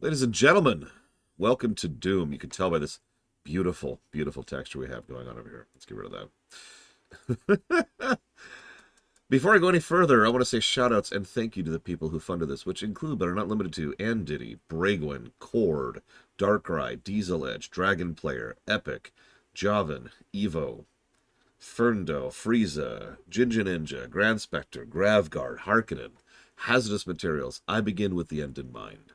Ladies and gentlemen, welcome to Doom. You can tell by this beautiful, beautiful texture we have going on over here. Let's get rid of that. Before I go any further, I want to say shoutouts and thank you to the people who funded this, which include but are not limited to Anditty, Bragwin, Cord, Darkrai, Diesel Edge, Dragon Player, Epic, Javan, Evo, Ferndo, Frieza, Jinja Ninja, Grand Spectre, Gravguard, Harkonnen, Hazardous Materials, I Begin with the End in Mind,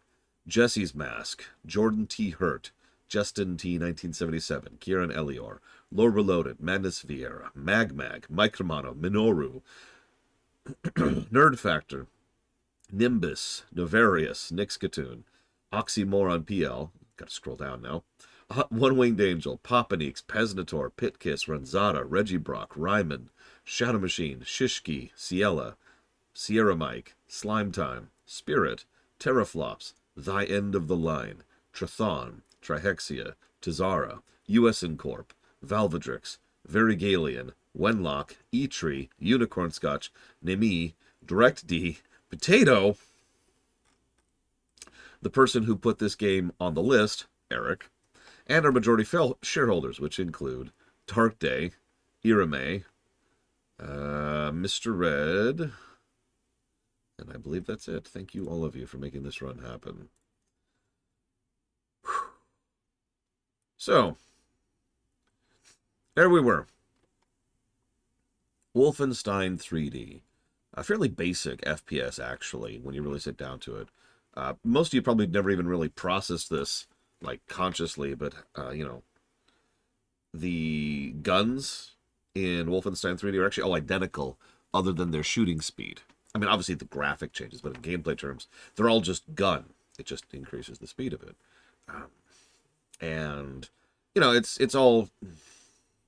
Jesse's Mask, Jordan T. Hurt, Justin T. 1977, Kieran Elior, Lore Reloaded, Madness Vieira, Magmag, Micromano, Minoru, Nerd Factor, Nimbus, Novarius, Nixkatoon, Oxymoron PL, gotta scroll down now, One Winged Angel, Papanix, Pesnator, Pitkiss, Ranzada, Reggie Brock, Ryman, Shadow Machine, Shishki, Ciela, Sierra Mike, Slime Time, Spirit, Terraflops, Thy End of the Line, Trathon, Trihexia, Tizara, US Incorp, Valvedrix, Varigalian, Wenlock, E-Tree, Unicorn Scotch, Nemi, Direct D, Potato, the person who put this game on the list, Eric, and our majority shareholders, which include Dark Day, Irame, Mr. Red, and I believe that's it. Thank you, all of you, for making this run happen. So, there we were. Wolfenstein 3D. A fairly basic FPS, actually, when you really sit down to it. Most of you probably never even really processed this, like, consciously, but, the guns in Wolfenstein 3D are actually all identical, other than their shooting speed. I mean, obviously the graphic changes, but in gameplay terms, they're all just gun. It just increases the speed of it. And, it's all...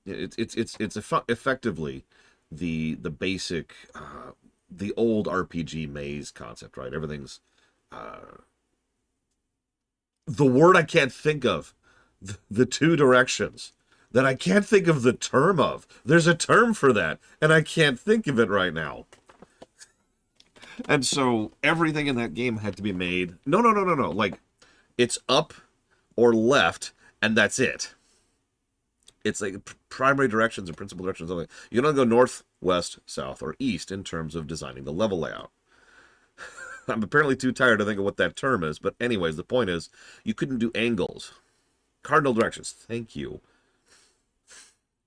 It's effectively the basic, the old RPG maze concept, right? Everything's... the word I can't think of. The two directions. That I can't think of the term of. There's a term for that, and I can't think of it right now. And so everything in that game had to be made. No. Like, it's up or left, and that's it. It's like primary directions and principal directions only. You don't go north, west, south, or east in terms of designing the level layout. I'm apparently too tired to think of what that term is, but anyways, the point is, you couldn't do angles. Cardinal directions, thank you.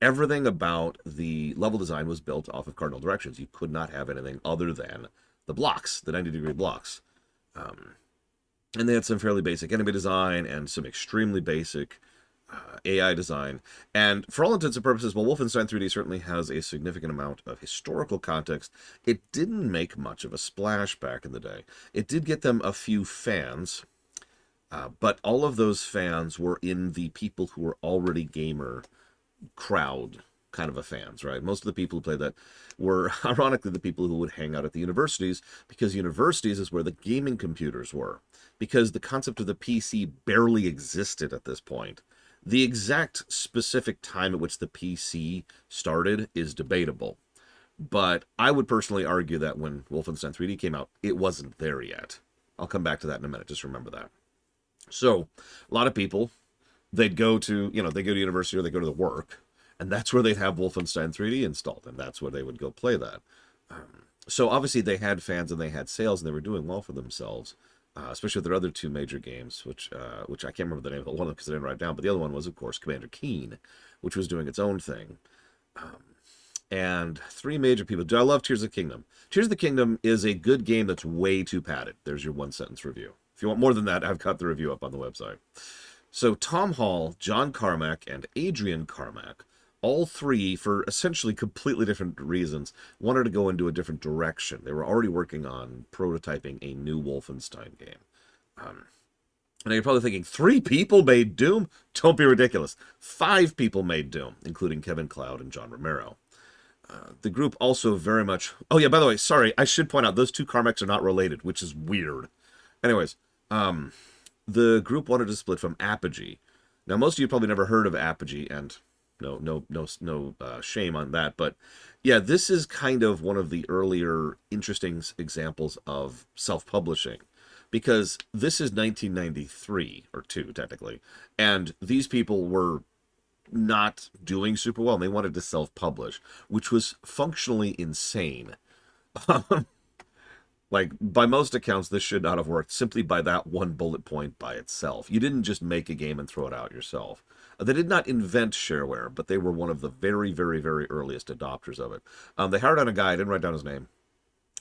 Everything about the level design was built off of cardinal directions. You could not have anything other than the blocks, the 90-degree blocks. And they had some fairly basic enemy design and some extremely basic AI design. And for all intents and purposes, while Wolfenstein 3D certainly has a significant amount of historical context, it didn't make much of a splash back in the day. It did get them a few fans, but all of those fans were in the people who were already gamer crowd kind of a fans, right? Most of the people who played that were, ironically, the people who would hang out at the universities, because universities is where the gaming computers were, because the concept of the PC barely existed at this point. The exact specific time at which the PC started is debatable, but I would personally argue that when Wolfenstein 3D came out, it wasn't there yet. I'll come back to that in a minute, just remember that. So, a lot of people, they'd go to, they go to university or they go to the work, and that's where they'd have Wolfenstein 3D installed, and that's where they would go play that. So obviously they had fans and they had sales, and they were doing well for themselves, especially with their other two major games, which I can't remember the name of one of them because I didn't write it down, but the other one was, of course, Commander Keen, which was doing its own thing. And three major people. Do I love Tears of the Kingdom? Tears of the Kingdom is a good game that's way too padded. There's your one-sentence review. If you want more than that, I've got the review up on the website. So Tom Hall, John Carmack, and Adrian Carmack, all three, for essentially completely different reasons, wanted to go into a different direction. They were already working on prototyping a new Wolfenstein game. And you're probably thinking, 3 people made Doom? Don't be ridiculous. 5 people made Doom, including Kevin Cloud and John Romero. The group also very much... Oh yeah, by the way, sorry, I should point out, those two Carmacks are not related, which is weird. Anyways, the group wanted to split from Apogee. Now, most of you probably never heard of Apogee, and no shame on that, but yeah, this is kind of one of the earlier interesting examples of self-publishing. because this is 1993 or 2 technically, and these people were not doing super well and they wanted to self-publish, which was functionally insane. Like, by most accounts, this should not have worked simply by that one bullet point by itself. You didn't just make a game and throw it out yourself. They did not invent shareware, but they were one of the very, very, very earliest adopters of it. They hired on a guy, I didn't write down his name,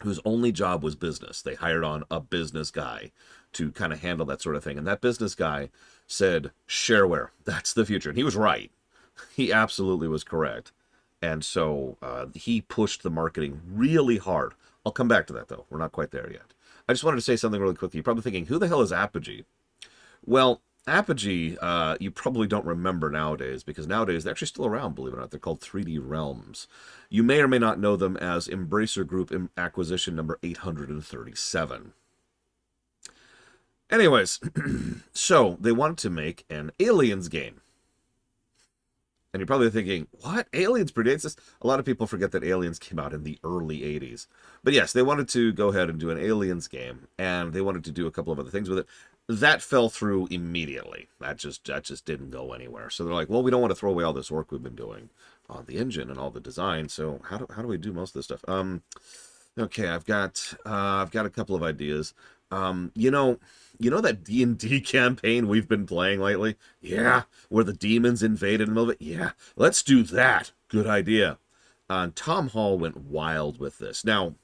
whose only job was business. They hired on a business guy to kind of handle that sort of thing. And that business guy said, shareware, that's the future. And he was right. He absolutely was correct. And so he pushed the marketing really hard. I'll come back to that, though. We're not quite there yet. I just wanted to say something really quickly. You're probably thinking, who the hell is Apogee? Well, Apogee, you probably don't remember nowadays, because nowadays they're actually still around, believe it or not. They're called 3D Realms. You may or may not know them as Embracer Group acquisition number 837. Anyways, so they wanted to make an Aliens game. And you're probably thinking, what? Aliens predates this? A lot of people forget that Aliens came out in the early 80s. But yes, they wanted to go ahead and do an Aliens game, and they wanted to do a couple of other things with it. That fell through immediately. That just didn't go anywhere. So they're like, well, we don't want to throw away all this work we've been doing on the engine and all the design. So how do we do most of this stuff? Okay, I've got a couple of ideas. You know that D&D campaign we've been playing lately? Yeah, where the demons invaded and all of it? Yeah, let's do that. Good idea. Tom Hall went wild with this. Now,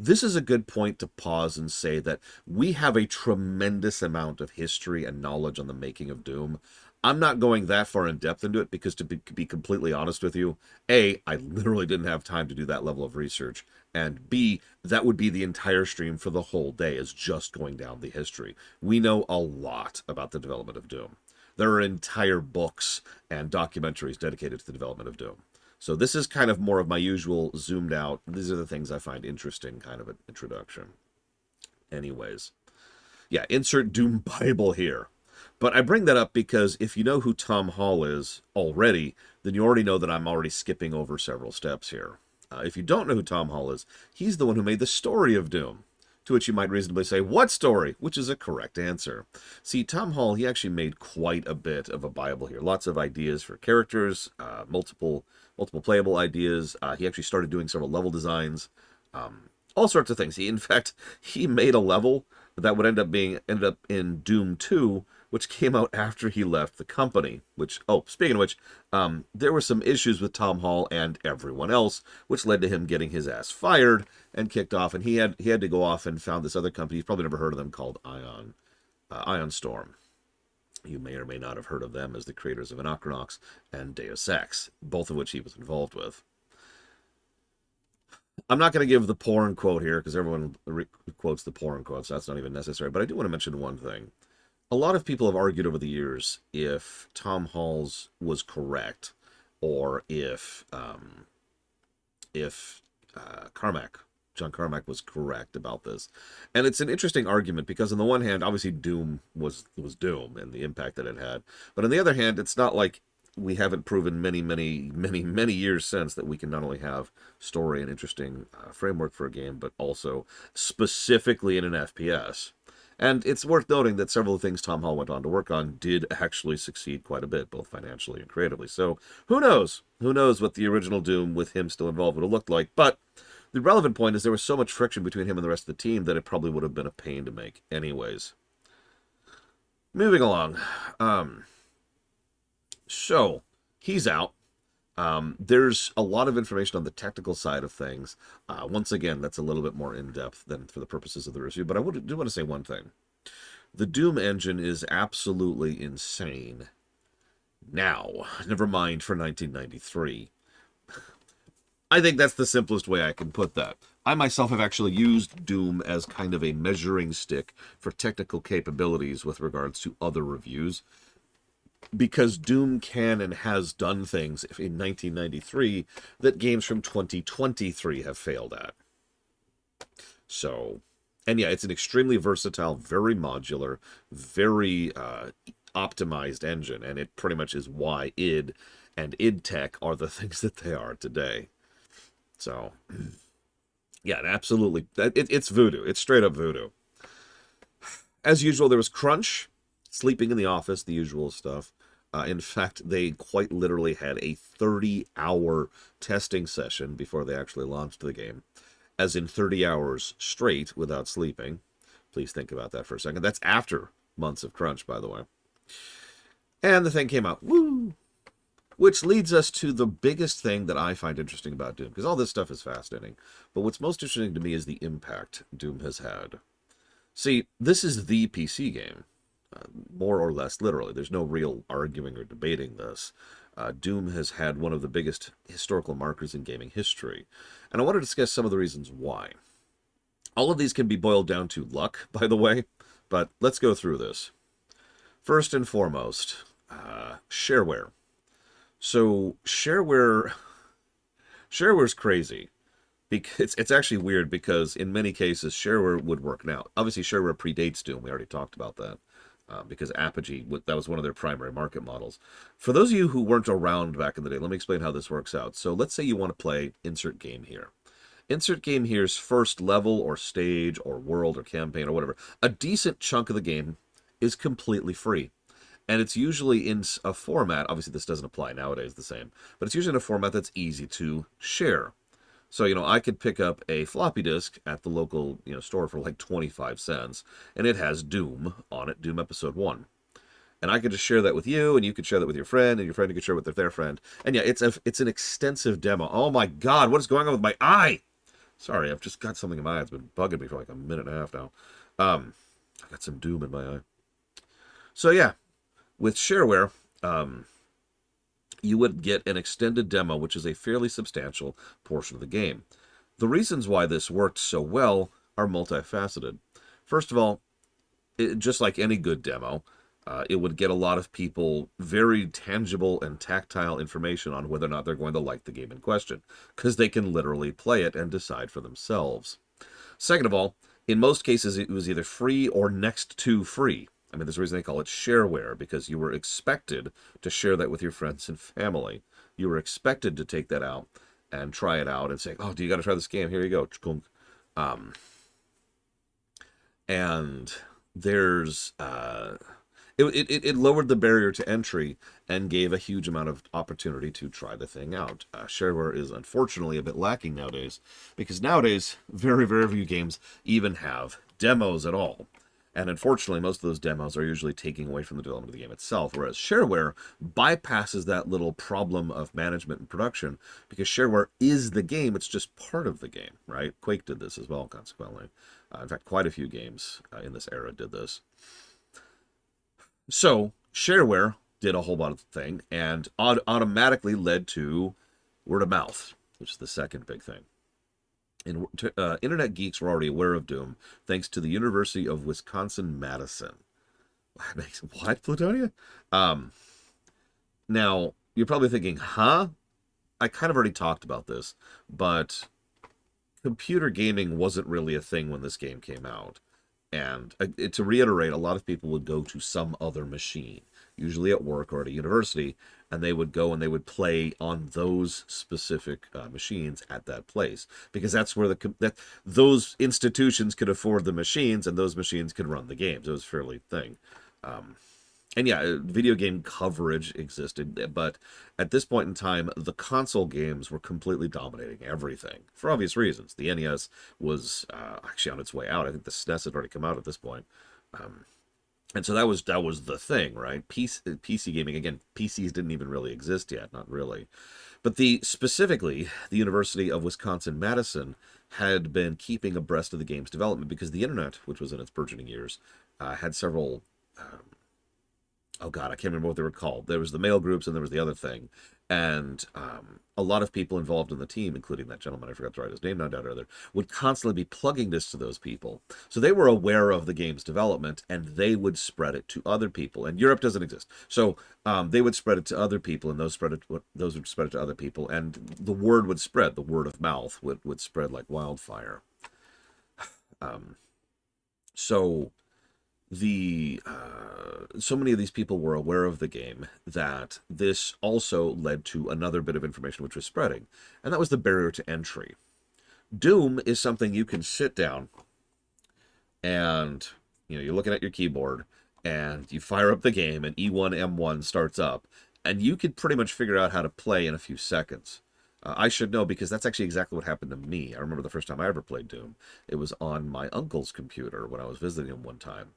this is a good point to pause and say that we have a tremendous amount of history and knowledge on the making of Doom. I'm not going that far in depth into it because, to be completely honest with you, A, I literally didn't have time to do that level of research, and B, that would be the entire stream for the whole day, is just going down the history. We know a lot about the development of Doom. There are entire books and documentaries dedicated to the development of Doom. So this is kind of more of my usual zoomed out, these are the things I find interesting kind of an introduction. Anyways, yeah, insert Doom Bible here. But I bring that up because if you know who Tom Hall is already, then you already know that I'm already skipping over several steps here. If you don't know who Tom Hall is, he's the one who made the story of Doom. To which you might reasonably say, what story? Which is a correct answer. See, Tom Hall, he actually made quite a bit of a Bible here. Lots of ideas for characters, multiple playable ideas. He actually started doing several level designs, all sorts of things. In fact, he made a level that would ended up in Doom 2, which came out after he left the company. Which, oh, speaking of which, there were some issues with Tom Hall and everyone else, which led to him getting his ass fired and kicked off. And he had to go off and found this other company. You've probably never heard of them, called Ion Storm. You may or may not have heard of them as the creators of Anachronox and Deus Ex, both of which he was involved with. I'm not going to give the porn quote here because everyone quotes the porn quotes. So that's not even necessary. But I do want to mention one thing. A lot of people have argued over the years if Tom Hall's was correct, or if John Carmack was correct about this. And it's an interesting argument because on the one hand, obviously Doom was Doom and the impact that it had. But on the other hand, it's not like we haven't proven many years since that we can not only have story and interesting framework for a game, but also specifically in an FPS. And it's worth noting that several of the things Tom Hall went on to work on did actually succeed quite a bit, both financially and creatively. So who knows? Who knows what the original Doom with him still involved would have looked like. But the relevant point is there was so much friction between him and the rest of the team that it probably would have been a pain to make anyways. Moving along. So he's out. There's a lot of information on the technical side of things. Once again, that's a little bit more in-depth than for the purposes of the review, but I do want to say one thing. The Doom engine is absolutely insane now, never mind for 1993. I think that's the simplest way I can put that. I myself have actually used Doom as kind of a measuring stick for technical capabilities with regards to other reviews, because Doom can and has done things in 1993 that games from 2023 have failed at. So, and yeah, it's an extremely versatile, very modular, very optimized engine, and it pretty much is why id and id Tech are the things that they are today. So, yeah, absolutely, it's voodoo. It's straight up voodoo. As usual, there was crunch, sleeping in the office, the usual stuff. In fact, they quite literally had a 30-hour testing session before they actually launched the game, as in 30 hours straight without sleeping. Please think about that for a second. That's after months of crunch, by the way. And the thing came out. Woo! Which leads us to the biggest thing that I find interesting about Doom, because all this stuff is fascinating. But what's most interesting to me is the impact Doom has had. See, this is the PC game, more or less literally. There's no real arguing or debating this. Doom has had one of the biggest historical markers in gaming history. And I want to discuss some of the reasons why. All of these can be boiled down to luck, by the way, but let's go through this. First and foremost, shareware. So shareware's crazy. Because it's actually weird because in many cases shareware would work now. Obviously, shareware predates Doom. We already talked about that because Apogee, that was one of their primary market models. For those of you who weren't around back in the day, let me explain how this works out. So let's say you want to play Insert Game Here. Insert Game Here's first level or stage or world or campaign or whatever, a decent chunk of the game is completely free. And it's usually in a format, obviously this doesn't apply nowadays the same, but it's usually in a format that's easy to share. So, I could pick up a floppy disk at the local, store for like 25 cents, and it has Doom on it, Doom Episode 1. And I could just share that with you, and you could share that with your friend, and your friend could share it with their friend. And yeah, it's an extensive demo. Oh my God, what is going on with my eye? Sorry, I've just got something in my eye. It's been bugging me for like a minute and a half now. I got some Doom in my eye. So yeah, with shareware, you would get an extended demo, which is a fairly substantial portion of the game. The reasons why this worked so well are multifaceted. First of all, just like any good demo, it would get a lot of people very tangible and tactile information on whether or not they're going to like the game in question, because they can literally play it and decide for themselves. Second of all, in most cases, it was either free or next to free. I mean, there's a reason they call it shareware, because you were expected to share that with your friends and family. You were expected to take that out and try it out and say, oh, do you got to try this game? Here you go. And there's... It lowered the barrier to entry and gave a huge amount of opportunity to try the thing out. Shareware is unfortunately a bit lacking nowadays, because nowadays, very, very few games even have demos at all. And unfortunately, most of those demos are usually taking away from the development of the game itself, whereas shareware bypasses that little problem of management and production, because shareware is the game, it's just part of the game, right? Quake did this as well, consequently. In fact, quite a few games in this era did this. So, shareware did a whole lot of the thing, and automatically led to word of mouth, which is the second big thing. Internet geeks were already aware of Doom thanks to the University of Wisconsin-Madison. What, Plutonia? Now, you're probably thinking, huh? I kind of already talked about this, but computer gaming wasn't really a thing when this game came out. And to reiterate, a lot of people would go to some other machine, usually at work or at a university, and they would go and they would play on those specific machines at that place, because that's where those institutions could afford the machines, and those machines could run the games. It was a fairly thing. And yeah, video game coverage existed, but at this point in time, the console games were completely dominating everything, for obvious reasons. The NES was actually on its way out. I think the SNES had already come out at this point. And so that was the thing, right? PC gaming, again, PCs didn't even really exist yet, not really. But specifically, the University of Wisconsin-Madison had been keeping abreast of the game's development, because the internet, which was in its burgeoning years, had several... oh God, I can't remember what they were called. There was the mail groups and there was the other thing. And a lot of people involved in the team, including that gentleman, I forgot to write his name, no doubt or other, would constantly be plugging this to those people. So they were aware of the game's development, and they would spread it to other people. And Europe doesn't exist. So they would spread it to other people, and those would spread it to other people. And the word would spread. The word of mouth would spread like wildfire. So so many of these people were aware of the game that this also led to another bit of information which was spreading, and that was the barrier to entry. Doom is something you can sit down and You're looking at your keyboard and you fire up the game and E1 M1 starts up, and you could pretty much figure out how to play in a few seconds. I should know because that's actually exactly what happened to me. I remember the first time I ever played Doom. It was on my uncle's computer when I was visiting him one time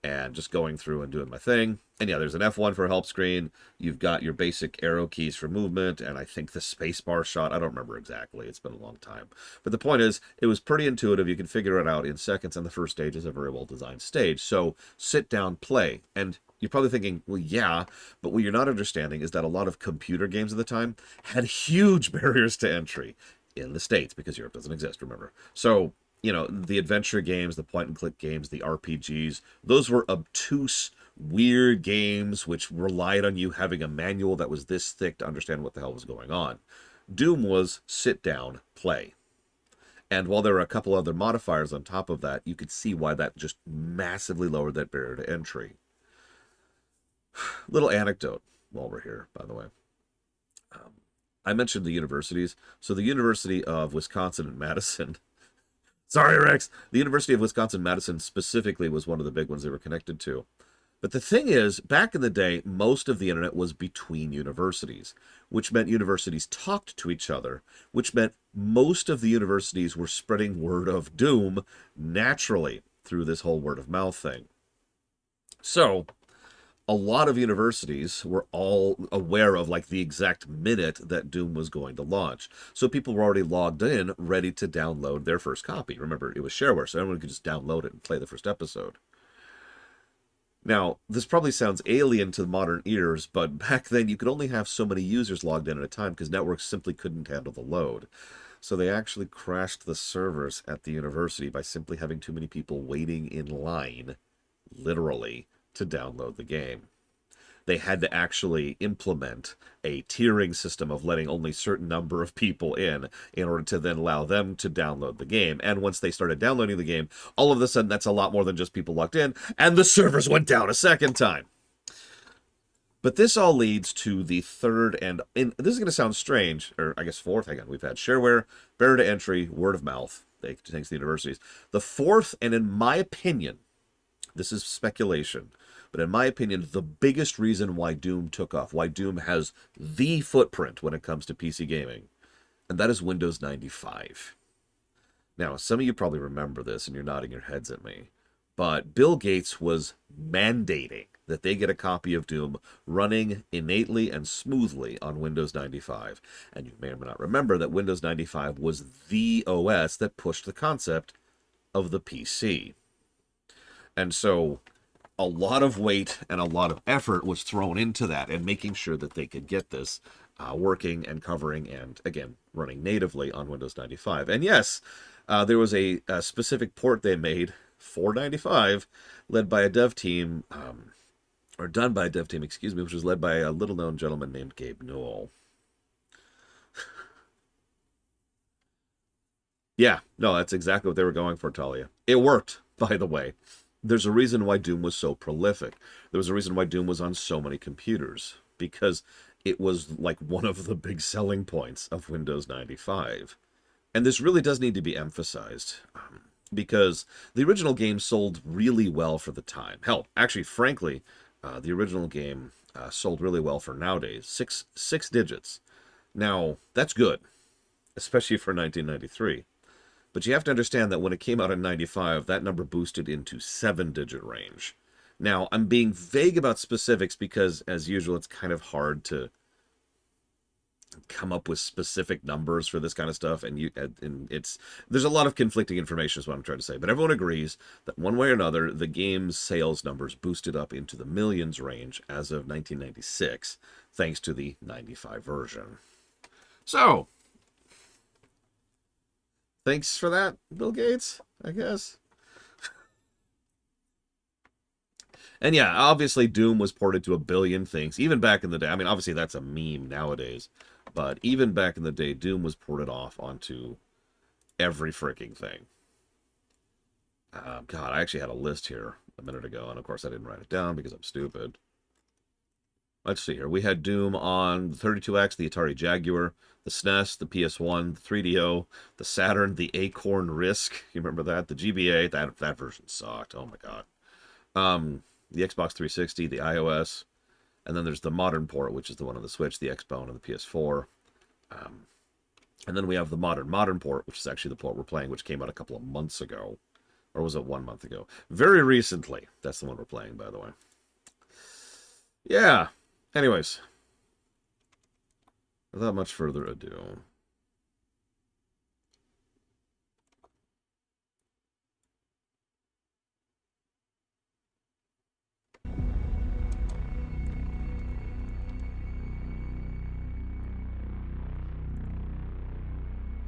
and just going through and doing my thing. And yeah, there's an F1 for help screen. You've got your basic arrow keys for movement, and I think the spacebar shot. I don't remember exactly. It's been a long time. But the point is, it was pretty intuitive. You can figure it out in seconds, and the first stage is a very well-designed stage. So sit down, play. And you're probably thinking, well, yeah, but what you're not understanding is that a lot of computer games at the time had huge barriers to entry in the States, because Europe doesn't exist, remember. So the adventure games, the point and click games, the RPGs, those were obtuse, weird games which relied on you having a manual that was this thick to understand what the hell was going on. Doom was sit down, play. And while there were a couple other modifiers on top of that, you could see why that just massively lowered that barrier to entry. Little anecdote while we're here, by the way. I mentioned the universities. So the University of Wisconsin in Madison. Sorry, Rex. The University of Wisconsin-Madison specifically was one of the big ones they were connected to. But the thing is, back in the day, most of the internet was between universities, which meant universities talked to each other, which meant most of the universities were spreading word of Doom naturally through this whole word of mouth thing. So a lot of universities were all aware of like the exact minute that Doom was going to launch. So people were already logged in, ready to download their first copy. Remember, it was shareware, so everyone could just download it and play the first episode. Now, this probably sounds alien to modern ears, but back then you could only have so many users logged in at a time because networks simply couldn't handle the load. So they actually crashed the servers at the university by simply having too many people waiting in line, literally, to download the game. They had to actually implement a tiering system of letting only certain number of people in order to then allow them to download the game. And once they started downloading the game, all of a sudden that's a lot more than just people logged in, and the servers went down a second time. But this all leads to the third, and this is going to sound strange, or I guess fourth. Hang on, we've had shareware, barrier to entry, word of mouth, thanks to the universities. The fourth, and in my opinion, this is speculation, but in my opinion, the biggest reason why Doom took off, why Doom has the footprint when it comes to PC gaming, and that is Windows 95. Now, some of you probably remember this, and you're nodding your heads at me, but Bill Gates was mandating that they get a copy of Doom running innately and smoothly on Windows 95. And you may or may not remember that Windows 95 was the OS that pushed the concept of the PC. And so a lot of weight and a lot of effort was thrown into that and making sure that they could get this working and covering and, again, running natively on Windows 95. And yes, there was a specific port they made for 95 led by a dev team, or done by a dev team, excuse me, which was led by a little-known gentleman named Gabe Newell. Yeah, no, that's exactly what they were going for, Talia. It worked, by the way. There's a reason why Doom was so prolific. There was a reason why Doom was on so many computers, because it was like one of the big selling points of Windows 95. And this really does need to be emphasized, because the original game sold really well for the time. Hell, actually, frankly, the original game sold really well for nowadays. Six digits. Now, that's good, especially for 1993. But you have to understand that when it came out in 95, that number boosted into 7-digit range. Now, I'm being vague about specifics because, as usual, it's kind of hard to come up with specific numbers for this kind of stuff, and there's a lot of conflicting information is what I'm trying to say. But everyone agrees that one way or another, the game's sales numbers boosted up into the millions range as of 1996, thanks to the 95 version. So, thanks for that, Bill Gates, I guess. And yeah, obviously Doom was ported to a billion things, even back in the day. I mean, obviously that's a meme nowadays, but even back in the day, Doom was ported off onto every freaking thing. God, I actually had a list here a minute ago, and of course I didn't write it down because I'm stupid. Let's see here. We had Doom on the 32X, the Atari Jaguar, the SNES, the PS1, the 3DO, the Saturn, the Acorn Risk. You remember that? The GBA. That version sucked. Oh my god. The Xbox 360, the iOS, and then there's the modern port, which is the one on the Switch, the Xbone, and the PS4. And then we have the modern port, which is actually the port we're playing, which came out a couple of months ago. Or was it 1 month ago? Very recently. That's the one we're playing, by the way. Yeah. Anyways. Without much further ado.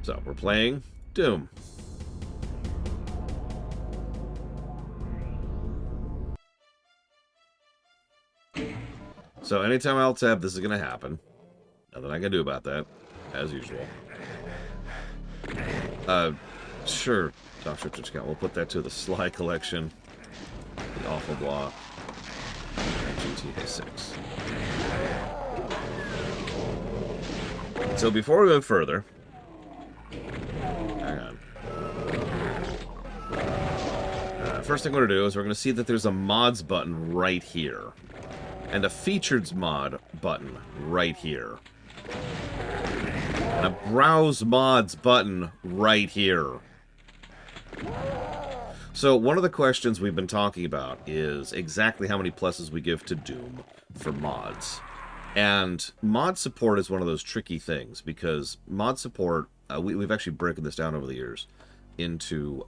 So, we're playing Doom. So, anytime I alt-tab, this is going to happen. Nothing I can do about that, as usual. Sure, Dr. Twitchcount. We'll put that to the Sly Collection, the Awful Block, and GTA 6. So, before we move further... Hang on. First thing we're going to do is we're going to see that there's a mods button right here. And a featured mod button right here. And a browse mods button right here. So one of the questions we've been talking about is exactly how many pluses we give to Doom for mods. And mod support is one of those tricky things, because mod support, we've actually broken this down over the years into,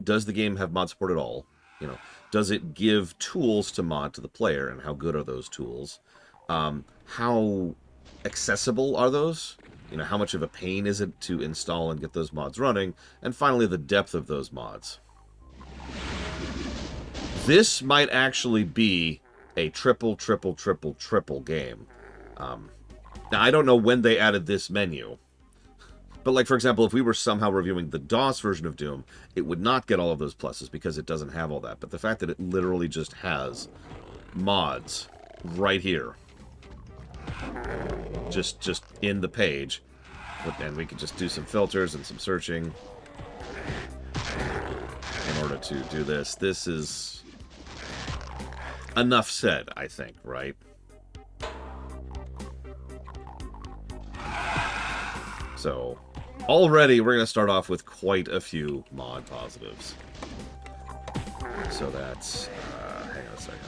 does the game have mod support at all? You know, does it give tools to mod to the player, and how good are those tools? How accessible are those? You know, how much of a pain is it to install and get those mods running? And finally, the depth of those mods. This might actually be a triple game. Now, I don't know when they added this menu. But, like, for example, if we were somehow reviewing the DOS version of Doom, it would not get all of those pluses because it doesn't have all that. But the fact that it literally just has mods right here, just in the page, and we can just do some filters and some searching in order to do this. This is enough said, I think, right? So... already, we're going to start off with quite a few mod positives. So that's... hang on a second.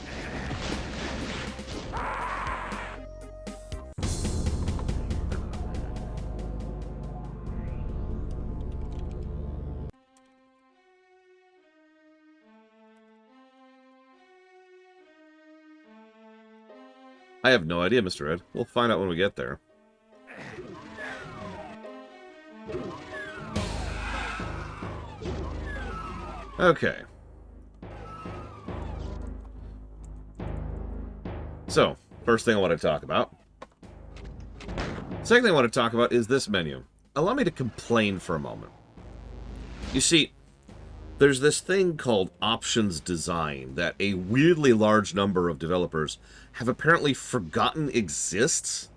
I have no idea, Mr. Ed. We'll find out when we get there. Okay. So, first thing I want to talk about. Second thing I want to talk about is this menu. Allow me to complain for a moment. You see, there's this thing called options design that a weirdly large number of developers have apparently forgotten exists.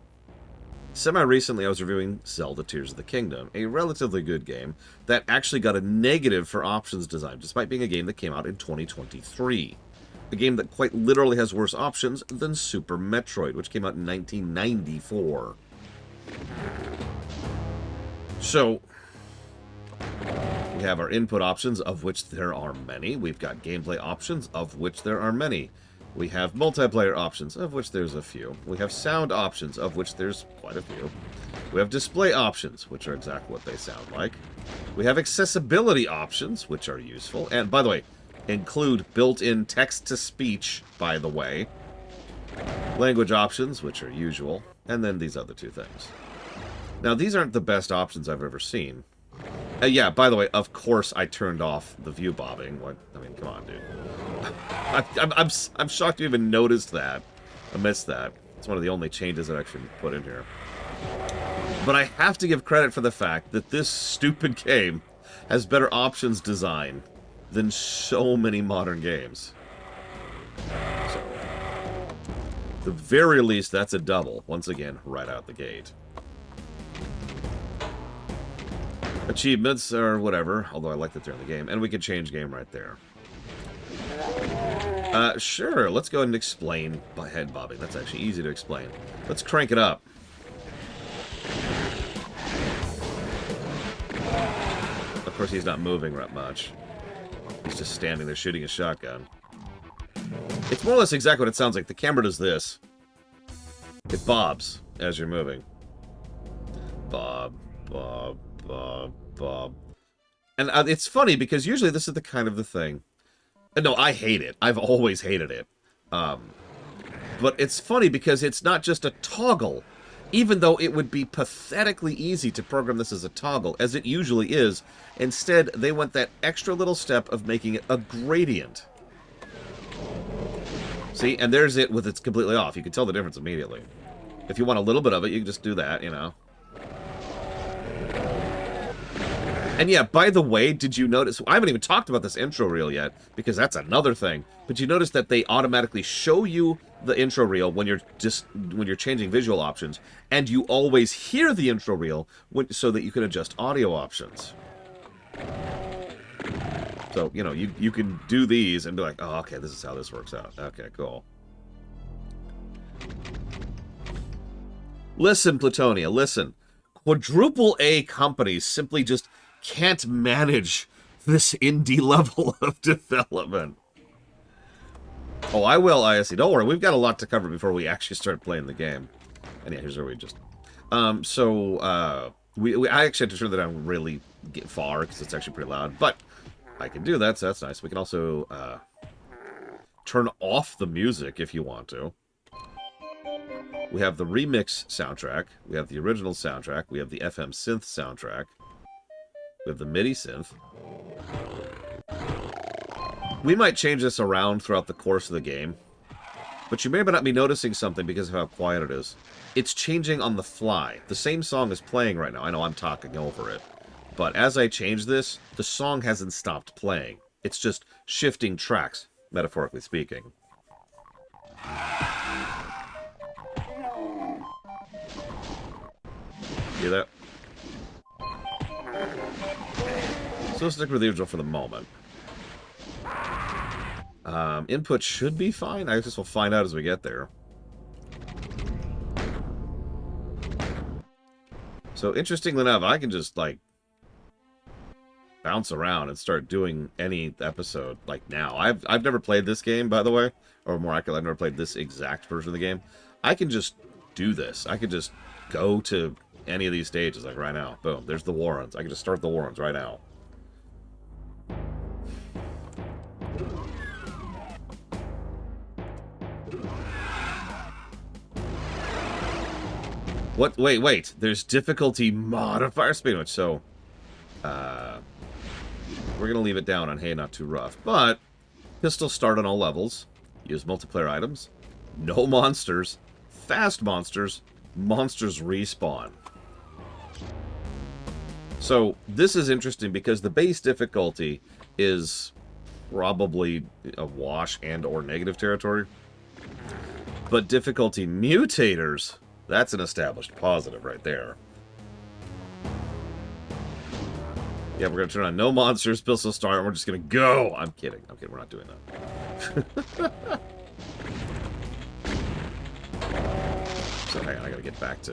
Semi-recently, I was reviewing Zelda Tears of the Kingdom, a relatively good game that actually got a negative for options design, despite being a game that came out in 2023. A game that quite literally has worse options than Super Metroid, which came out in 1994. So, we have our input options, of which there are many. We've got gameplay options, of which there are many. We have multiplayer options, of which there's a few. We have sound options, of which there's quite a few. We have display options, which are exactly what they sound like. We have accessibility options, which are useful. And, by the way, include built-in text-to-speech, by the way. Language options, which are usual. And then these other two things. Now, these aren't the best options I've ever seen. Yeah, by the way, of course I turned off the view bobbing. What? I mean, come on, dude. I'm shocked you even noticed that. I missed that. It's one of the only changes that I actually put in here. But I have to give credit for the fact that this stupid game has better options design than so many modern games. So, at the very least, that's a double. Once again, right out the gate. Achievements or whatever, although I like that they're in the game, and we can change game right there. Sure, let's go ahead and explain by head bobbing. That's actually easy to explain. Let's crank it up. Of course, he's not moving that much. He's just standing there shooting a shotgun. It's more or less exactly what it sounds like. The camera does this. It bobs as you're moving. Bob, bob, bob, bob. And it's funny because usually this is the kind of the thing. No, I hate it. I've always hated it. But it's funny because it's not just a toggle. Even though it would be pathetically easy to program this as a toggle, as it usually is, instead they went that extra little step of making it a gradient. See, and there's it with it's completely off. You can tell the difference immediately. If you want a little bit of it, you can just do that, you know. And yeah, by the way, did you notice... I haven't even talked about this intro reel yet, because that's another thing. But you notice that they automatically show you the intro reel when you're changing visual options, and you always hear the intro reel so that you can adjust audio options. So, you know, you can do these and be like, oh, okay, this is how this works out. Okay, cool. Listen, Plutonia, listen. Quadruple A companies simply just can't manage this indie level of development. Oh, I will, ISE. Don't worry, we've got a lot to cover before we actually start playing the game. And yeah, here's where we just... I actually had to turn that down really far, because it's actually pretty loud. But I can do that, so that's nice. We can also turn off the music if you want to. We have the remix soundtrack. We have the original soundtrack. We have the FM synth soundtrack. We have the MIDI synth. We might change this around throughout the course of the game. But you may not be noticing something because of how quiet it is. It's changing on the fly. The same song is playing right now. I know I'm talking over it. But as I change this, the song hasn't stopped playing. It's just shifting tracks, metaphorically speaking. Hear that? So let's stick with the original for the moment. Input should be fine. I guess we'll find out as we get there. So interestingly enough, I can just like bounce around and start doing any episode like now. I've never played this game, by the way, or more accurately, I've never played this exact version of the game. I can just do this. I could just go to any of these stages like right now. Boom, there's the Warrens. I can just start the Warrens right now. What? Wait. There's difficulty modifier. Speaking of which, so we're gonna leave it down on Hey Not Too Rough. But pistol start on all levels. Use multiplayer items. No monsters. Fast monsters. Monsters respawn. So this is interesting because the base difficulty is probably a wash and or negative territory. But difficulty mutators, that's an established positive right there. Yeah, we're going to turn on no monsters, pistol start, and we're just going to go. I'm kidding. We're not doing that. So hang on, I got to get back to...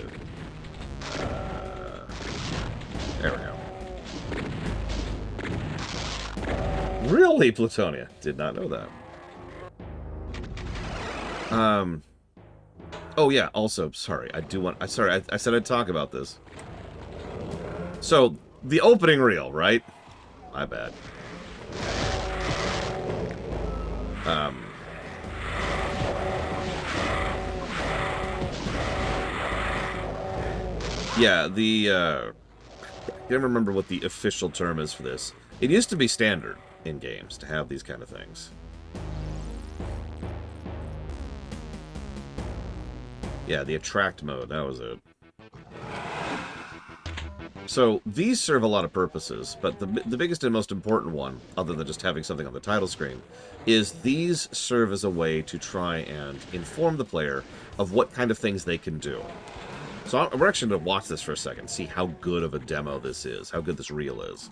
there we go. Really, Plutonia? Did not know that. Oh yeah, also, sorry, I said I'd talk about this. So, the opening reel, right? My bad. Yeah, I can't remember what the official term is for this. It used to be standard in games to have these kind of things. Yeah, the attract mode, that was it. So, these serve a lot of purposes, but the biggest and most important one, other than just having something on the title screen, is these serve as a way to try and inform the player of what kind of things they can do. So we're actually going to watch this for a second, see how good of a demo this is, how good this reel is.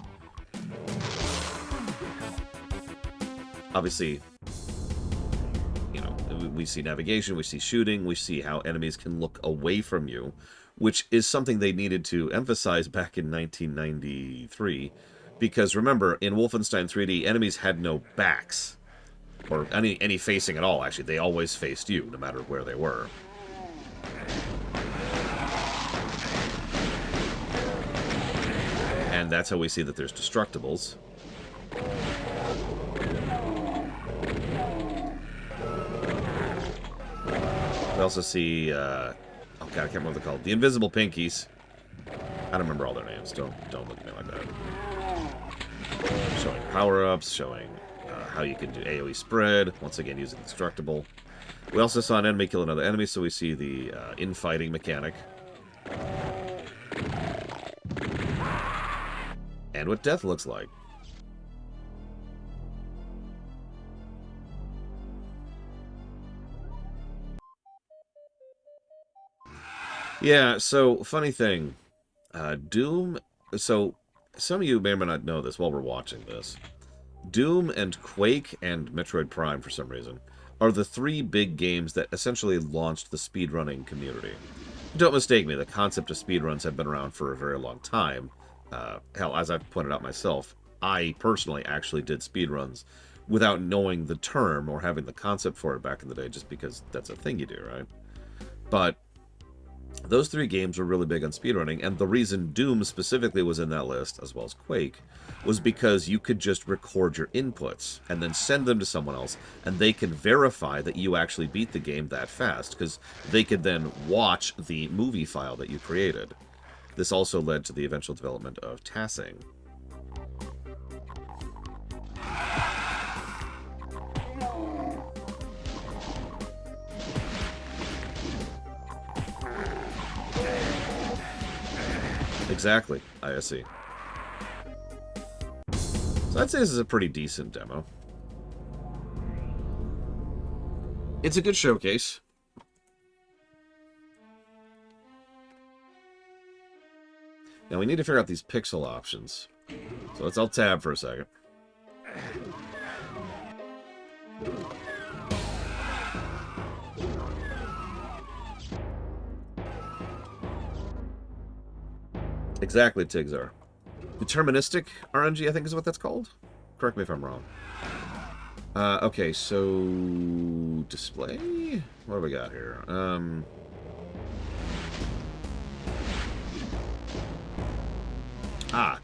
we see navigation, we see shooting, we see how enemies can look away from you, which is something they needed to emphasize back in 1993. Because remember, in Wolfenstein 3D, enemies had no backs. Or any facing at all, actually. They always faced you, no matter where they were. And that's how we see that there's destructibles. We also see, oh god, I can't remember what they're called. The Invisible Pinkies. I don't remember all their names. Don't look at me like that. Showing power-ups, showing how you can do AoE spread, once again using Destructible. We also saw an enemy kill another enemy, so we see the infighting mechanic. And what death looks like. Yeah, so, funny thing. Doom... So, some of you may or may not know this while we're watching this. Doom and Quake and Metroid Prime, for some reason, are the three big games that essentially launched the speedrunning community. Don't mistake me, the concept of speedruns have been around for a very long time. Hell, as I've pointed out myself, I personally actually did speedruns without knowing the term or having the concept for it back in the day, just because that's a thing you do, right? But those three games were really big on speedrunning, and the reason Doom specifically was in that list, as well as Quake, was because you could just record your inputs and then send them to someone else, and they can verify that you actually beat the game that fast, because they could then watch the movie file that you created. This also led to the eventual development of tassing. Exactly, ISE. So I'd say this is a pretty decent demo. It's a good showcase. Now we need to figure out these pixel options. So let's all tab for a second. Exactly, Tigzar. Deterministic RNG, I think is what that's called. Correct me if I'm wrong. Okay, so... display? What do we got here?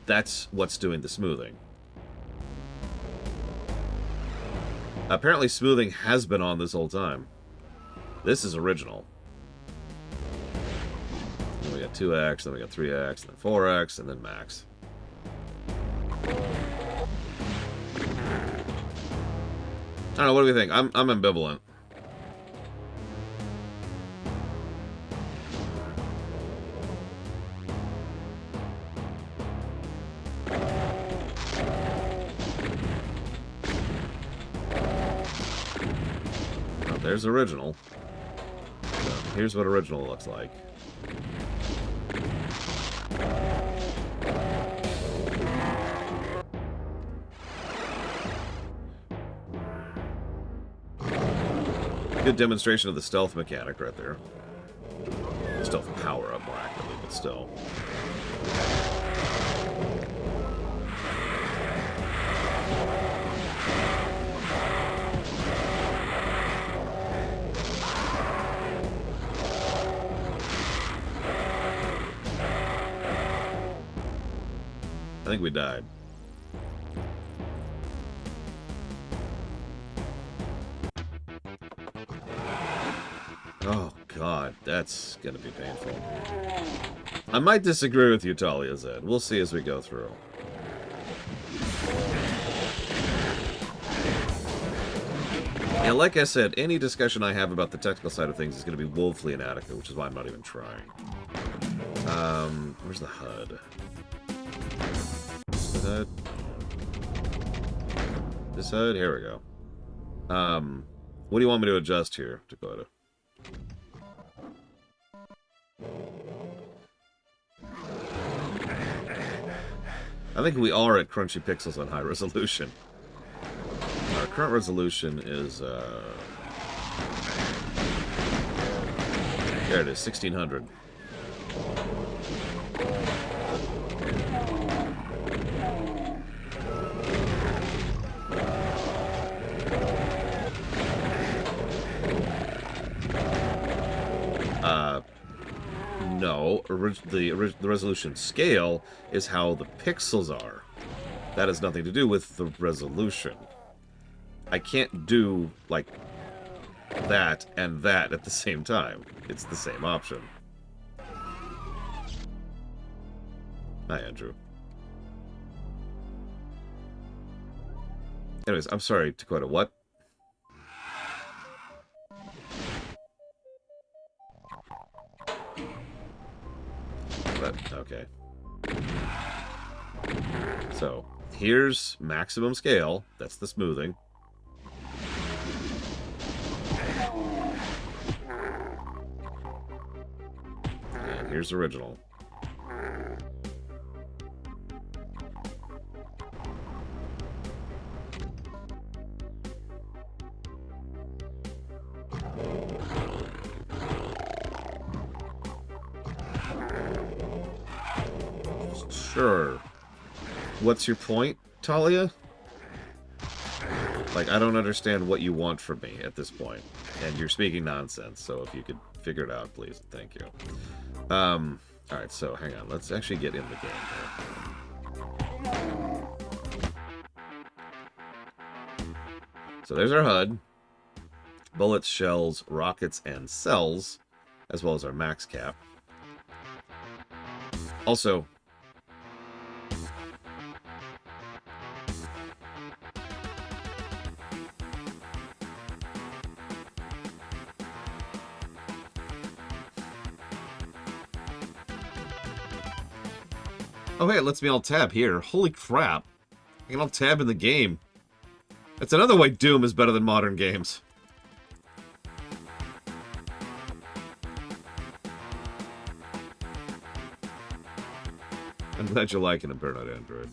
That's what's doing the smoothing. Apparently smoothing has been on this whole time. This is original. Then we got 2x, then we got 3x, then 4x, and then max. I don't know, what do we think? I'm ambivalent. Oh, there's original. So here's what original looks like. Good demonstration of the stealth mechanic right there. Stealth power up more accurately, but still. I think we died. Oh, God, that's gonna be painful. I might disagree with you, Talia Zed. We'll see as we go through. And like I said, any discussion I have about the technical side of things is going to be woefully inadequate, which is why I'm not even trying. Where's the HUD? The HUD? This HUD? Here we go. What do you want me to adjust here, Dakota? I think we are at crunchy pixels on high resolution. Our current resolution is There it is, 1600. No, the resolution scale is how the pixels are. That has nothing to do with the resolution. I can't do, like, that and that at the same time. It's the same option. Hi, Andrew. Anyways, I'm sorry, Dakota, what? But, okay. So, here's maximum scale. That's the smoothing. And here's original. Sure. What's your point, Talia? Like, I don't understand what you want from me at this point. And you're speaking nonsense, so if you could figure it out, please. Thank you. Alright, so hang on. Let's actually get in the game here. So there's our HUD. Bullets, shells, rockets, and cells, as well as our max cap. Also, oh, hey, it lets me alt-tab here. Holy crap. I can alt-tab in the game. That's another way Doom is better than modern games. I'm glad you're liking it, Burnout Android.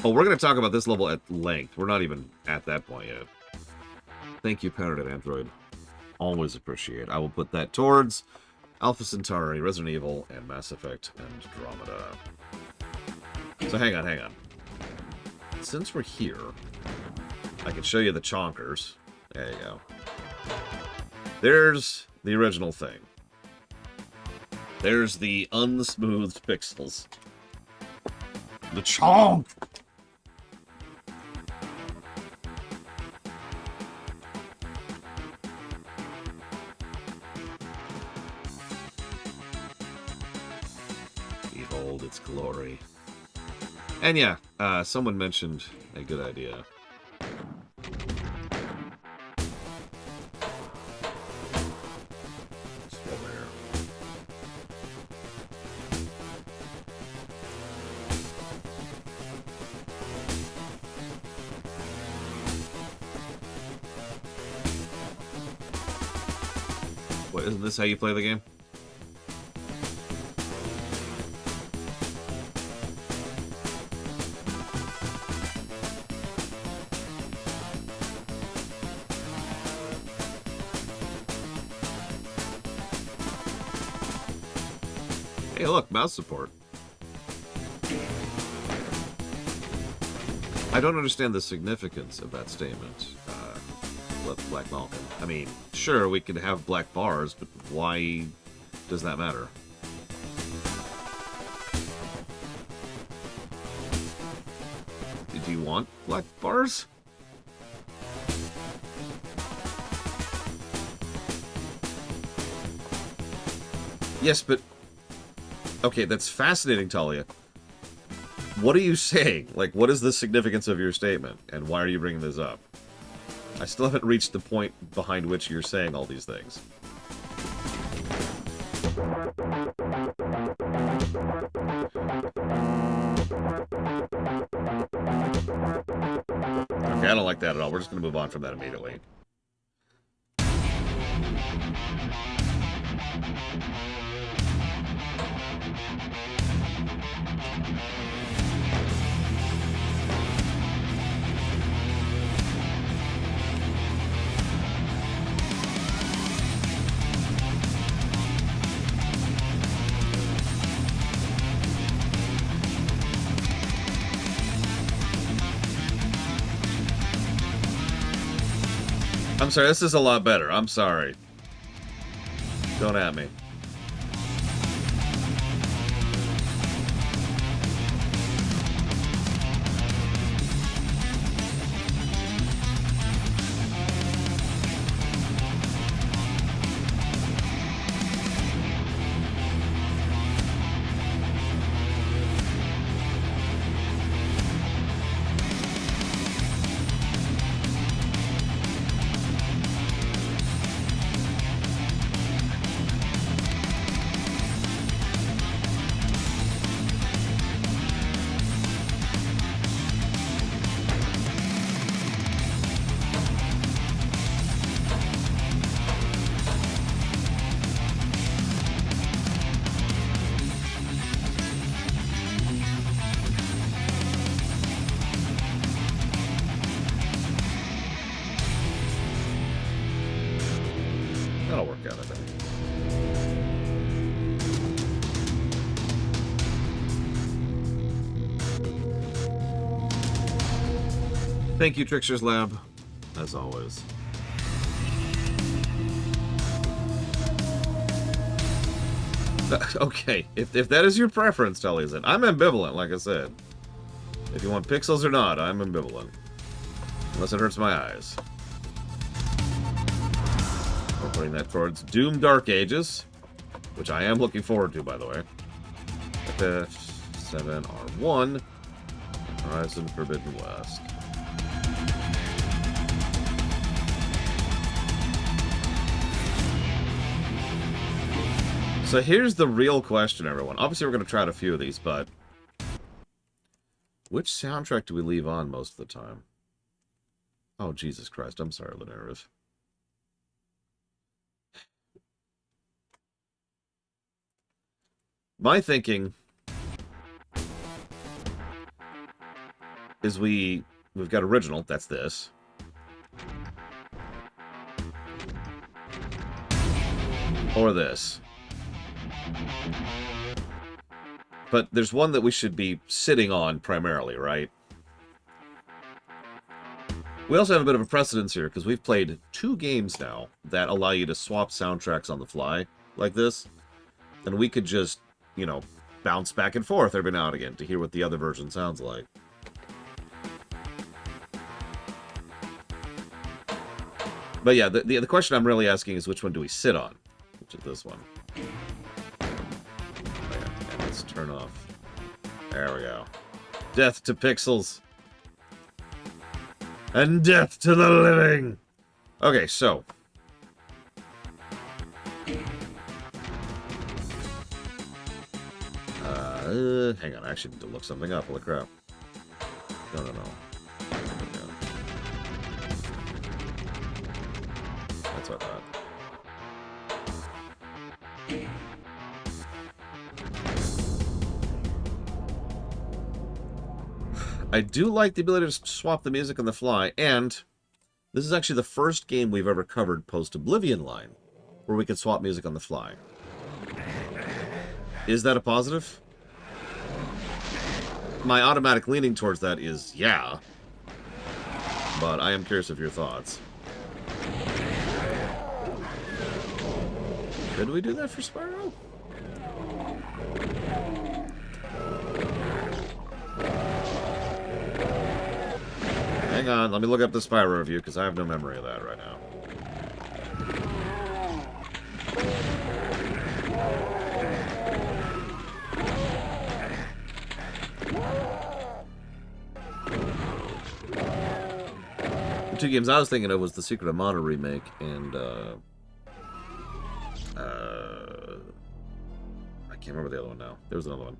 Oh, we're going to talk about this level at length. We're not even at that point yet. Thank you, Parroted Android. Always appreciate. I will put that towards Alpha Centauri, Resident Evil, and Mass Effect Andromeda. So hang on, hang on. Since we're here, I can show you the chonkers. There you go. There's the original thing. There's the unsmoothed pixels. The chonk! Behold its glory. And yeah, someone mentioned a good idea. What, isn't this how you play the game? Hey, look, mouse support. I don't understand the significance of that statement, Black Malcolm. I mean, sure, we could have black bars, but why does that matter? Do you want black bars? Yes, but... Okay, that's fascinating, Talia. What are you saying? Like, what is the significance of your statement? And why are you bringing this up? I still haven't reached the point behind which you're saying all these things. Okay, I don't like that at all. We're just going to move on from that immediately. I'm sorry, this is a lot better. I'm sorry. Don't at me. That'll work out, I think. Thank you, Trickster's Lab, as always. Okay, if that is your preference, Tully's it. I'm ambivalent, like I said. If you want pixels or not, I'm ambivalent. Unless it hurts my eyes. We're putting that towards Doom Dark Ages, which I am looking forward to, by the way. FF7R1, Horizon Forbidden West. So here's the real question, everyone. Obviously, we're going to try out a few of these, but which soundtrack do we leave on most of the time? Oh, Jesus Christ. I'm sorry, Lenariv. My thinking is we've got original, that's this. Or this. But there's one that we should be sitting on primarily, right? We also have a bit of a precedence here, because we've played 2 games now that allow you to swap soundtracks on the fly, like this. And we could just, you know, bounce back and forth every now and again to hear what the other version sounds like. But yeah, the question I'm really asking is which one do we sit on? Which is this one. Let's turn off. There we go. Death to pixels. And death to the living. Okay, so. Hang on, I actually need to look something up. Holy crap. No. That's what I thought. I do like the ability to swap the music on the fly, and this is actually the first game we've ever covered post-Oblivion line where we could swap music on the fly. Is that a positive? My automatic leaning towards that is yeah, but I am curious of your thoughts. Could we do that for Spyro? Hang on, let me look up the Spyro review, because I have no memory of that right now. The 2 games I was thinking of was the Secret of Mana remake and, I can't remember the other one now. There was another one.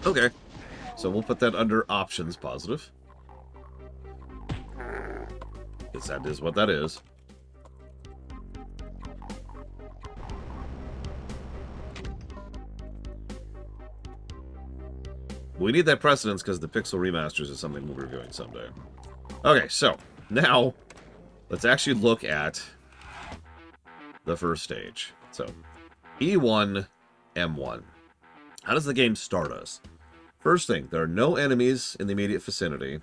Okay, so we'll put that under options positive. Because that is what that is. We need that precedence because the Pixel Remasters is something we'll be reviewing someday. Okay, so now let's actually look at the first stage. So E1, M1. How does the game start us? First thing, there are no enemies in the immediate vicinity.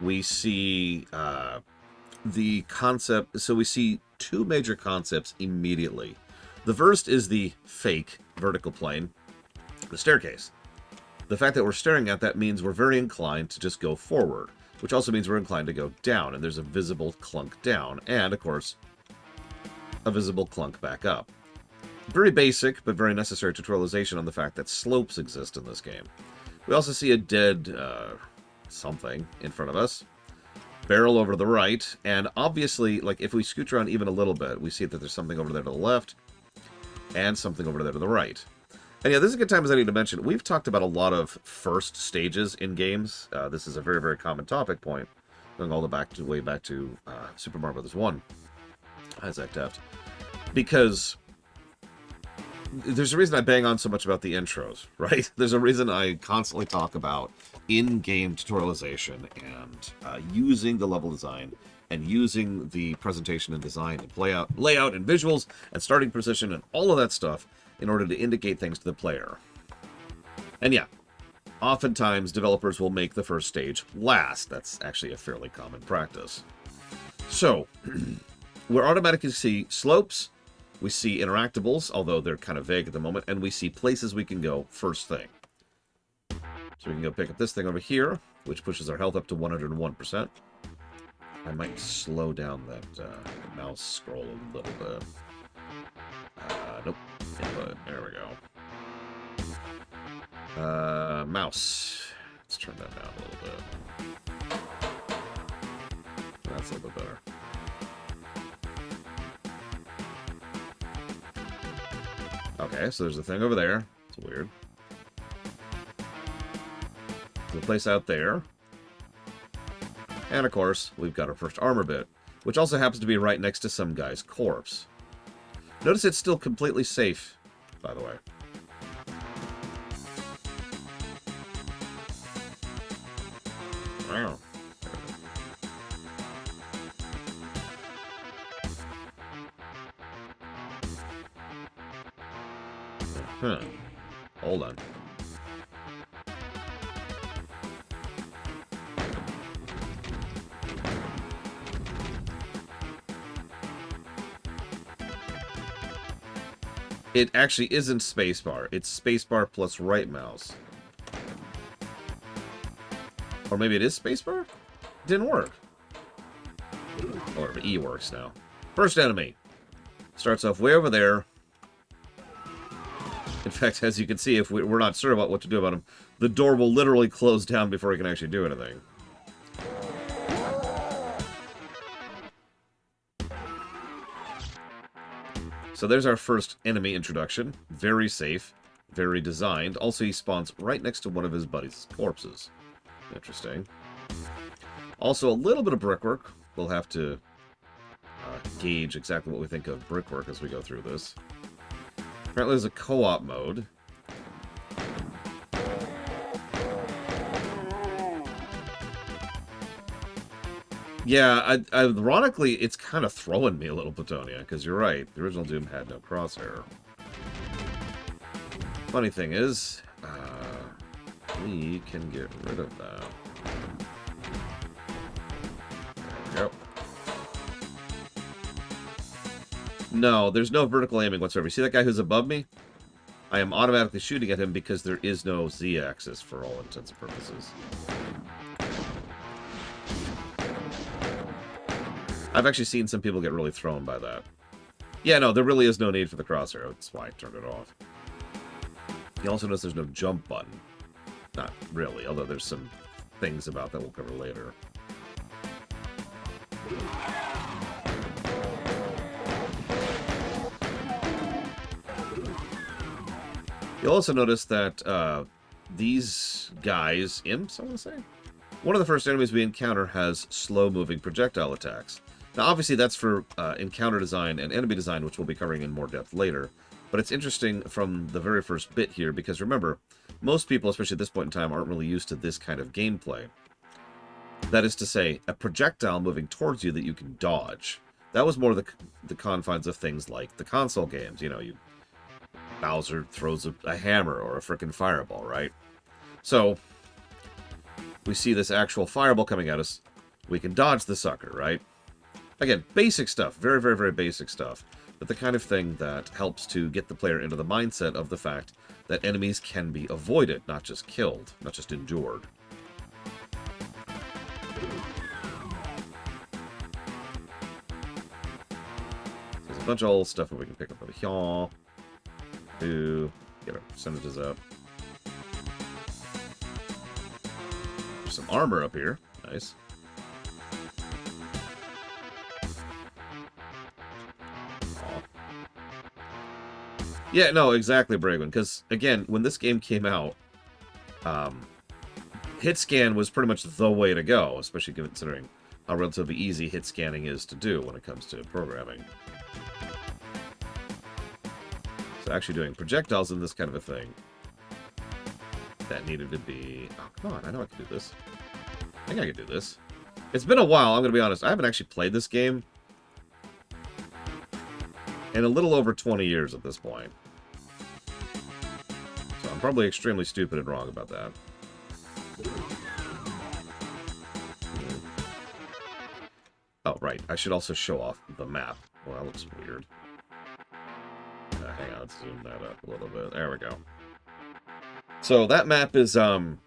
We see the concept, so we see two major concepts immediately. The first is the fake vertical plane, the staircase. The fact that we're staring at that means we're very inclined to just go forward, which also means we're inclined to go down, and there's a visible clunk down, and, of course, a visible clunk back up. Very basic, but very necessary tutorialization on the fact that slopes exist in this game. We also see a dead something in front of us. Barrel over to the right, and obviously, like, if we scooch around even a little bit, we see that there's something over there to the left, and something over there to the right. And yeah, this is a good time as I need to mention, we've talked about a lot of first stages in games. This is a very, very common topic point, going all the way back to Super Mario Bros. 1, Isaac Deft. Because there's a reason I bang on so much about the intros, right? There's a reason I constantly talk about in-game tutorialization and using the level design and using the presentation and design and layout and visuals and starting position and all of that stuff in order to indicate things to the player. And yeah, oftentimes developers will make the first stage last. That's actually a fairly common practice. So, we automatically see slopes, we see interactables, although they're kind of vague at the moment, and we see places we can go first thing. So we can go pick up this thing over here, which pushes our health up to 101%. I might slow down that mouse scroll a little bit. Nope. Input. There we go. Mouse. Let's turn that down a little bit. That's a little bit better. Okay, so there's a thing over there. It's weird. There's a place out there. And of course, we've got our first armor bit, which also happens to be right next to some guy's corpse. Notice it's still completely safe, by the way. Wow. Huh. Hold on. It actually isn't spacebar. It's spacebar plus right mouse. Or maybe it is spacebar? Didn't work. Or E works now. First enemy. Starts off way over there. In fact, as you can see, if we're not sure about what to do about him, the door will literally close down before he can actually do anything. So there's our first enemy introduction. Very safe, very designed. Also, he spawns right next to one of his buddies' corpses. Interesting. Also, a little bit of brickwork. We'll have to gauge exactly what we think of brickwork as we go through this. Apparently there's a co-op mode. Yeah, ironically, it's kind of throwing me a little, Plutonia, because you're right. The original Doom had no crosshair. Funny thing is, we can get rid of that. There we go. No, there's no vertical aiming whatsoever. You see that guy who's above me? I am automatically shooting at him because there is no Z-axis for all intents and purposes. I've actually seen some people get really thrown by that. Yeah, no, there really is no need for the crosshair. That's why I turned it off. You also notice there's no jump button. Not really, although there's some things about that we'll cover later. You'll also notice that these guys, imps, I want to say? One of the first enemies we encounter has slow-moving projectile attacks. Now, obviously, that's for encounter design and enemy design, which we'll be covering in more depth later. But it's interesting from the very first bit here, because remember, most people, especially at this point in time, aren't really used to this kind of gameplay. That is to say, a projectile moving towards you that you can dodge. That was more the confines of things like the console games. You know, Bowser throws a hammer or a frickin' fireball, right? So, we see this actual fireball coming at us. We can dodge the sucker, right? Again, basic stuff. Very, very, very basic stuff. But the kind of thing that helps to get the player into the mindset of the fact that enemies can be avoided, not just killed, not just endured. There's a bunch of old stuff that we can pick up over here. To get our percentages up. There's some armor up here. Nice. Yeah, no, exactly, Bragwin. Because, again, when this game came out, hit scan was pretty much the way to go, especially considering how relatively easy hit scanning is to do when it comes to programming. So actually doing projectiles in this kind of a thing, that needed to be... Oh, come on, I know I can do this. I think I can do this. It's been a while, I'm going to be honest. I haven't actually played this game in a little over 20 years at this point. So I'm probably extremely stupid and wrong about that. Oh, right. I should also show off the map. Well, that looks weird. Hang on, let's zoom that up a little bit. There we go. So that map is, I'm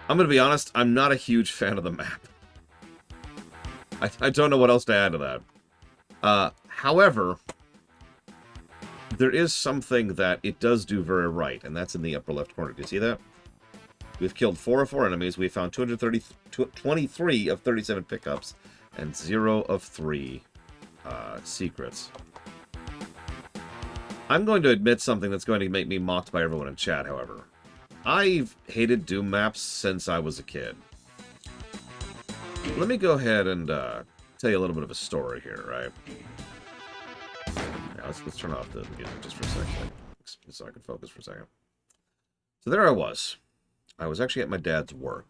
going to be honest, I'm not a huge fan of the map. I don't know what else to add to that. However, there is something that it does do very right, and that's in the upper left corner. Do you see that? We've killed 4 of 4 enemies. We found 23 of 37 pickups, and 0 of 3 secrets. I'm going to admit something that's going to make me mocked by everyone in chat, however. I've hated Doom maps since I was a kid. Let me go ahead and tell you a little bit of a story here, right? Yeah, let's turn off the music just for a second, so I can focus for a second. So there I was. I was actually at my dad's work,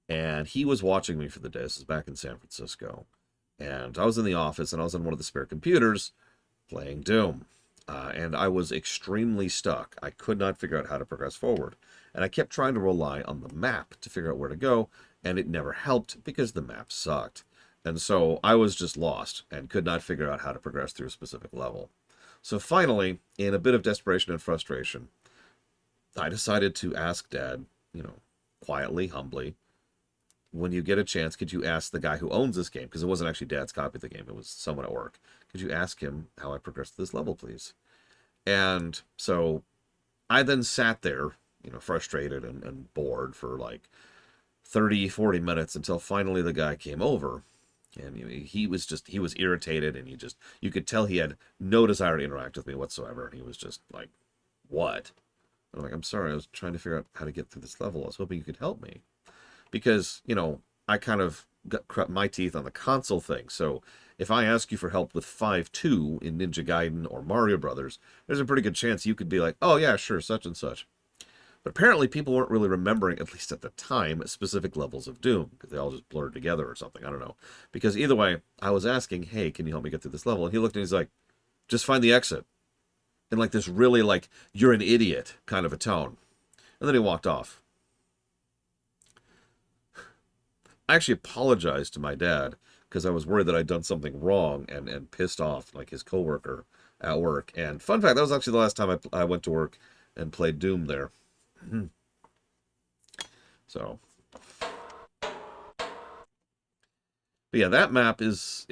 and he was watching me for the day. This is back in San Francisco. And I was in the office, and I was on one of the spare computers playing Doom. And I was extremely stuck. I could not figure out how to progress forward. And I kept trying to rely on the map to figure out where to go, and it never helped because the map sucked. And so I was just lost and could not figure out how to progress through a specific level. So finally, in a bit of desperation and frustration, I decided to ask Dad, you know, quietly, humbly, when you get a chance, could you ask the guy who owns this game, because it wasn't actually Dad's copy of the game, it was someone at work, could you ask him how I progressed to this level, please? And so I then sat there, you know, frustrated and bored for like 30, 40 minutes until finally the guy came over. And you know, he was irritated, and you could tell he had no desire to interact with me whatsoever. And he was just like, what? And I'm like, I'm sorry, I was trying to figure out how to get through this level. I was hoping you could help me. Because, you know, I kind of cut my teeth on the console thing. So if I ask you for help with 5-2 in Ninja Gaiden or Mario Brothers, there's a pretty good chance you could be like, oh yeah, sure, such and such. But apparently people weren't really remembering, at least at the time, specific levels of Doom, because they all just blurred together or something. I don't know. Because either way, I was asking, hey, can you help me get through this level? And he looked and he's like, just find the exit. In like this really like, you're an idiot kind of a tone. And then he walked off. I actually apologized to my dad because I was worried that I'd done something wrong and pissed off like his coworker at work. And fun fact, that was actually the last time I went to work and played Doom there. So, but yeah, that map is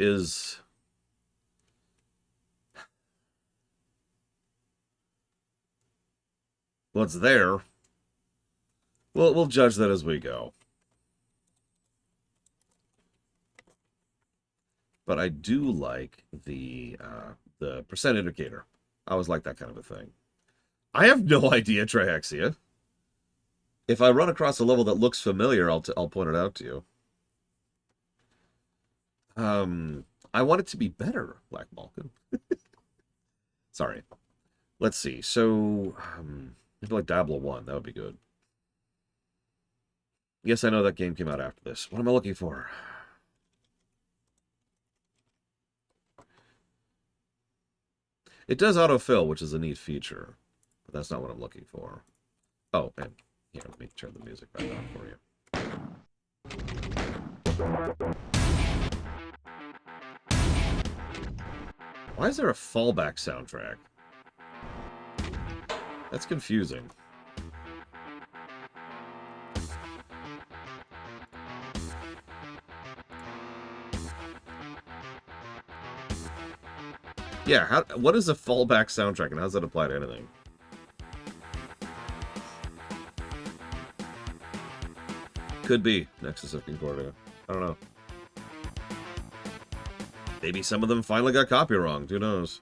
what's there. We'll judge that as we go. But I do like the percent indicator. I always like that kind of a thing. I have no idea, Triaxia. If I run across a level that looks familiar, I'll point it out to you. I want it to be better, Black Malkin. Sorry. Let's see. So, maybe like Diablo 1. That would be good. Yes, I know that game came out after this. What am I looking for? It does autofill, which is a neat feature. But that's not what I'm looking for. Oh, and here, let me turn the music back on for you. Why is there a fallback soundtrack? That's confusing. Yeah, what is a fallback soundtrack and how does that apply to anything? Could be Nexus of Concordia. I don't know. Maybe some of them finally got copy wrong. Who knows?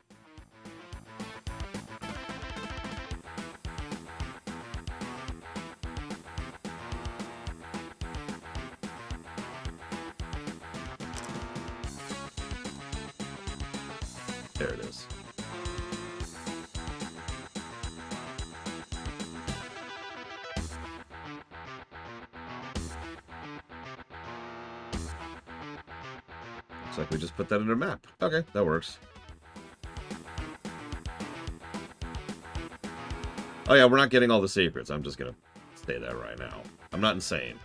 There it is. Looks like we just put that in our map. Okay, that works. Oh yeah, we're not getting all the secrets. I'm just gonna say that right now. I'm not insane.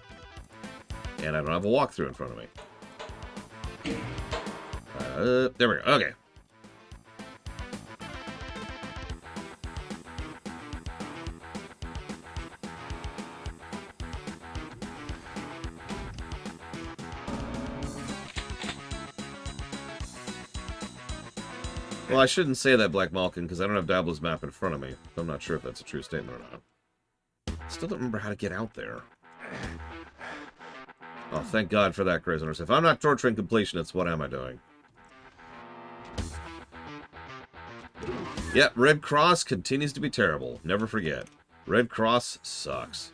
And I don't have a walkthrough in front of me. There we go. Okay. Well, I shouldn't say that, Black Malkin, because I don't have Diablo's map in front of me. So I'm not sure if that's a true statement or not. Still don't remember how to get out there. Oh, thank God for that, Craziners. If I'm not torturing completionists, what am I doing? Yep, Red Cross continues to be terrible. Never forget. Red Cross sucks.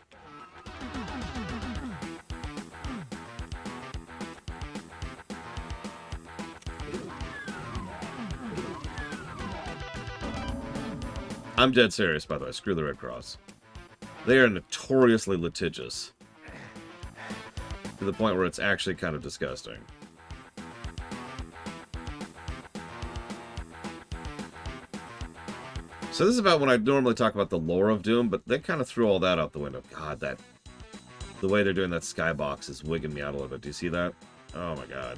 I'm dead serious, by the way. Screw the Red Cross. They are notoriously litigious. To the point where it's actually kind of disgusting. So this is about when I normally talk about the lore of Doom, but they kind of threw all that out the window. God, the way they're doing that skybox is wigging me out a little bit. Do you see that? Oh my God.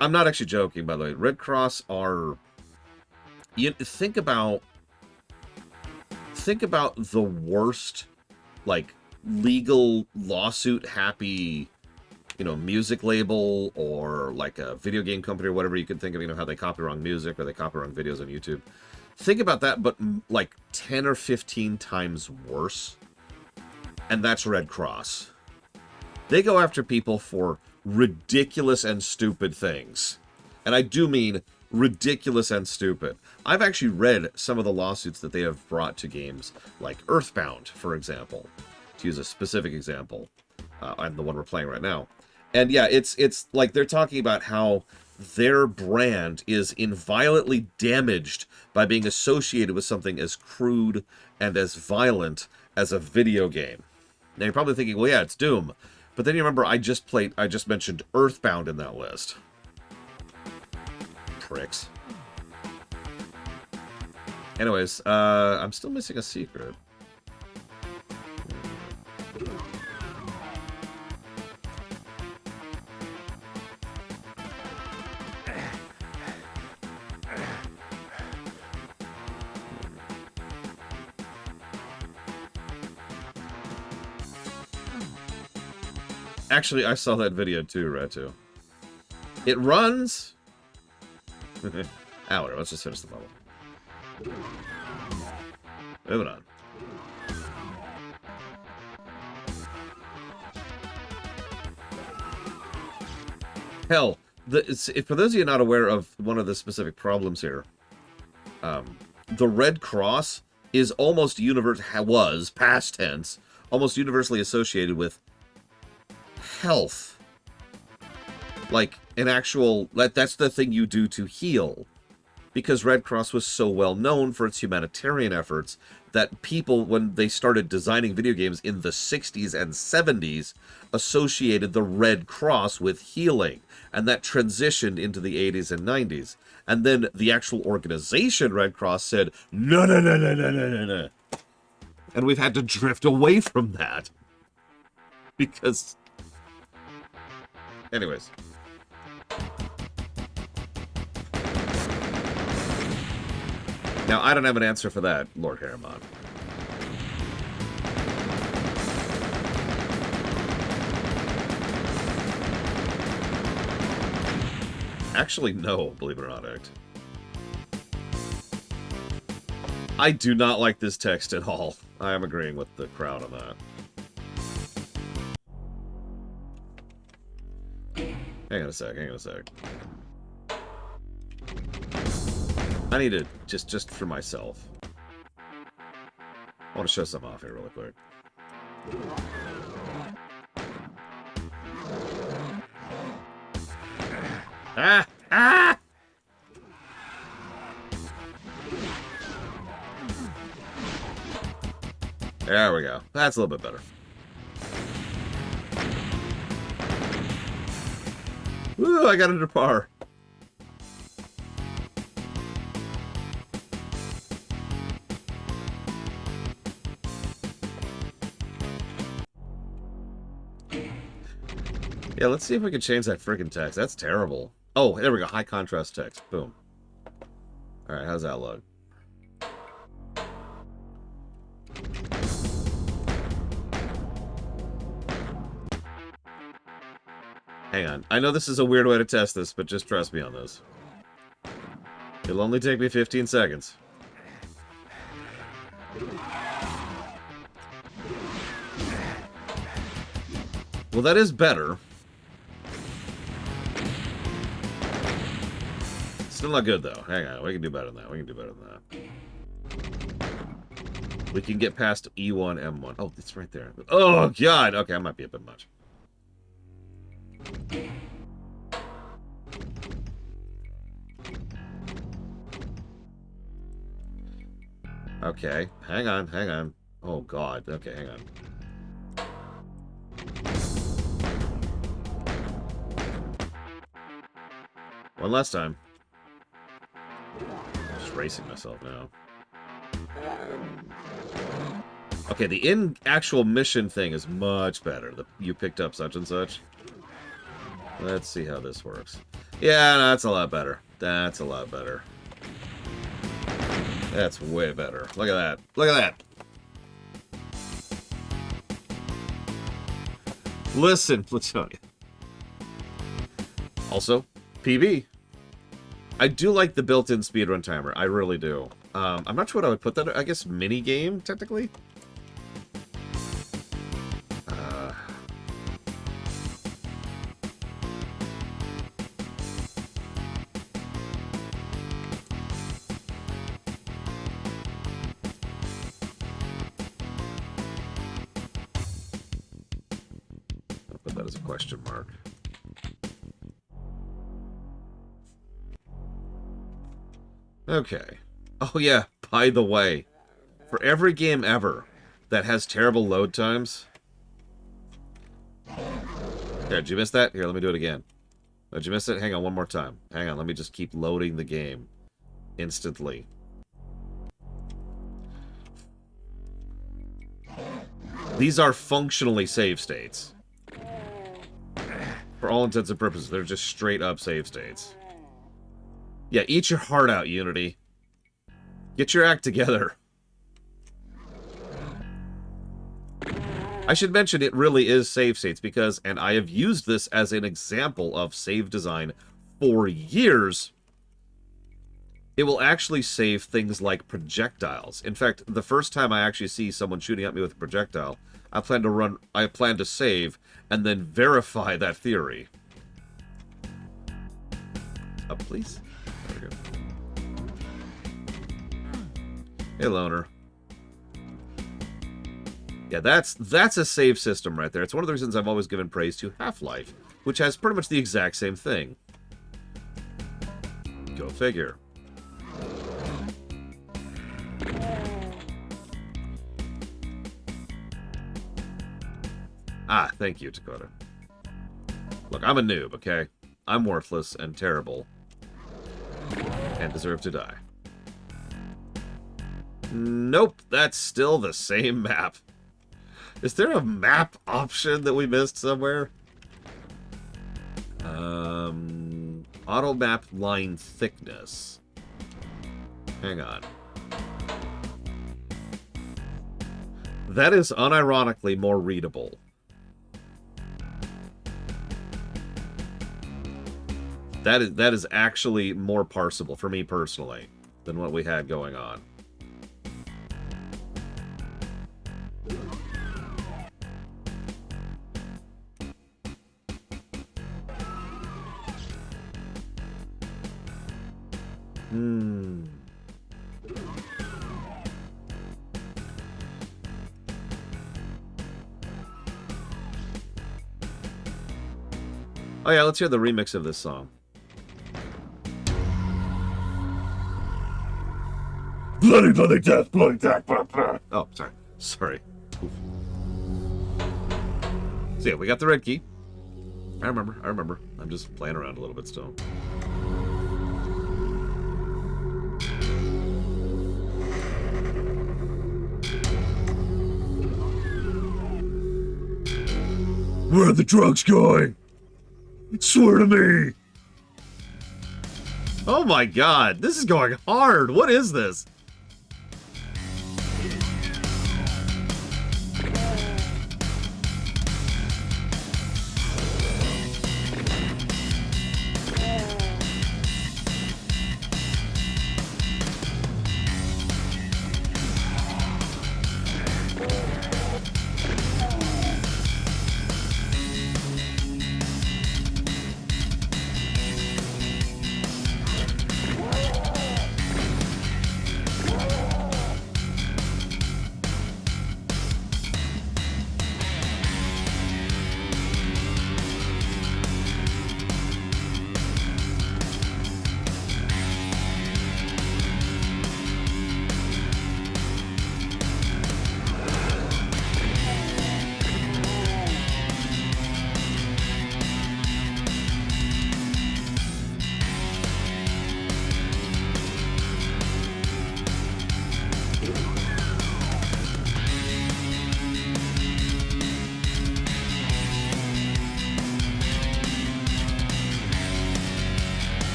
I'm not actually joking, by the way. Red Cross are... You think about the worst, like, legal lawsuit-happy, you know, music label or, like, a video game company or whatever you could think of, you know, how they copy wrong music or they copy wrong videos on YouTube. Think about that, but, like, 10 or 15 times worse. And that's Red Cross. They go after people for ridiculous and stupid things. And I do mean ridiculous and stupid. I've actually read some of the lawsuits that they have brought to games, like Earthbound, for example, to use a specific example, and the one we're playing right now. And yeah, it's like they're talking about how their brand is inviolately damaged by being associated with something as crude and as violent as a video game. Now you're probably thinking, well, yeah, it's Doom. But then you remember I just mentioned Earthbound in that list. Pricks. Anyways, I'm still missing a secret. Actually, I saw that video too, Retu. It runs. Whatever, let's just finish the level. Moving on. Hell, for those of you not aware of one of the specific problems here, the Red Cross is almost was past tense, almost universally associated with health. Like, an actual... That's the thing you do to heal. Because Red Cross was so well known for its humanitarian efforts that people, when they started designing video games in the 60s and 70s, associated the Red Cross with healing. And that transitioned into the 80s and 90s. And then the actual organization, Red Cross, said, no, no, no, no, no, no, no, no. And we've had to drift away from that. Because... Anyways. Now, I don't have an answer for that, Lord Harriman. Actually, no, believe it or not, Act. I do not like this text at all. I am agreeing with the crowd on that. Hang on a sec, hang on a sec. I need to, just for myself. I want to show something off here really quick. Ah! Ah! There we go. That's a little bit better. Woo, I got under par. Yeah, let's see if we can change that friggin' text. That's terrible. Oh, there we go. High contrast text. Boom. Alright, how's that look? Hang on. I know this is a weird way to test this, but just trust me on this. It'll only take me 15 seconds. Well, that is better. Still not good, though. Hang on. We can do better than that. We can do better than that. We can get past E1, M1. Oh, it's right there. Oh, God. Okay, that might be a bit much. Okay. Hang on. Hang on. Oh, God. Okay, hang on. One last time. Just racing myself now. Okay, the actual mission thing is much better. You picked up such and such. Let's see how this works. Yeah, no, that's a lot better. That's a lot better. That's way better. Look at that. Look at that. Listen, Plutonium. Also, PB. I do like the built-in speedrun timer. I really do. I'm not sure what I would put that. I guess mini game, technically. I'll put that as a question mark. Okay. Oh yeah, by the way, for every game ever that has terrible load times... Here, did you miss that? Here, let me do it again. Did you miss it? Hang on, one more time. Hang on, let me just keep loading the game instantly. These are functionally save states. For all intents and purposes, they're just straight up save states. Yeah, eat your heart out, Unity. Get your act together. I should mention it really is save states because, and I have used this as an example of save design for years, it will actually save things like projectiles. In fact, the first time I actually see someone shooting at me with a projectile, I plan to save and then verify that theory. Up, please. There we go. Hey, Loner. Yeah, that's a save system right there. It's one of the reasons I've always given praise to Half-Life, which has pretty much the exact same thing. Go figure. Ah, thank you, Dakota. Look, I'm a noob, okay? I'm worthless and terrible. And deserve to die. Nope, that's still the same map. Is there a map option that we missed somewhere? Auto map line thickness. Hang on. That is unironically more readable. That is actually more parsable for me personally than what we had going on. Oh yeah, let's hear the remix of this song. Bloody, bloody death, bloody death, oh, sorry. Oof. So yeah, we got the red key. I remember. I'm just playing around a little bit still. Where are the drugs going? Swear to me! Oh my god, this is going hard. What is this?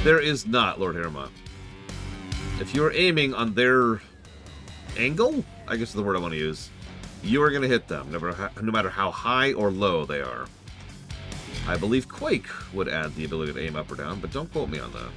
There is not, Lord Harima. If you're aiming on their angle, I guess is the word I want to use, you are going to hit them, no matter how high or low they are. I believe Quake would add the ability to aim up or down, but don't quote me on that.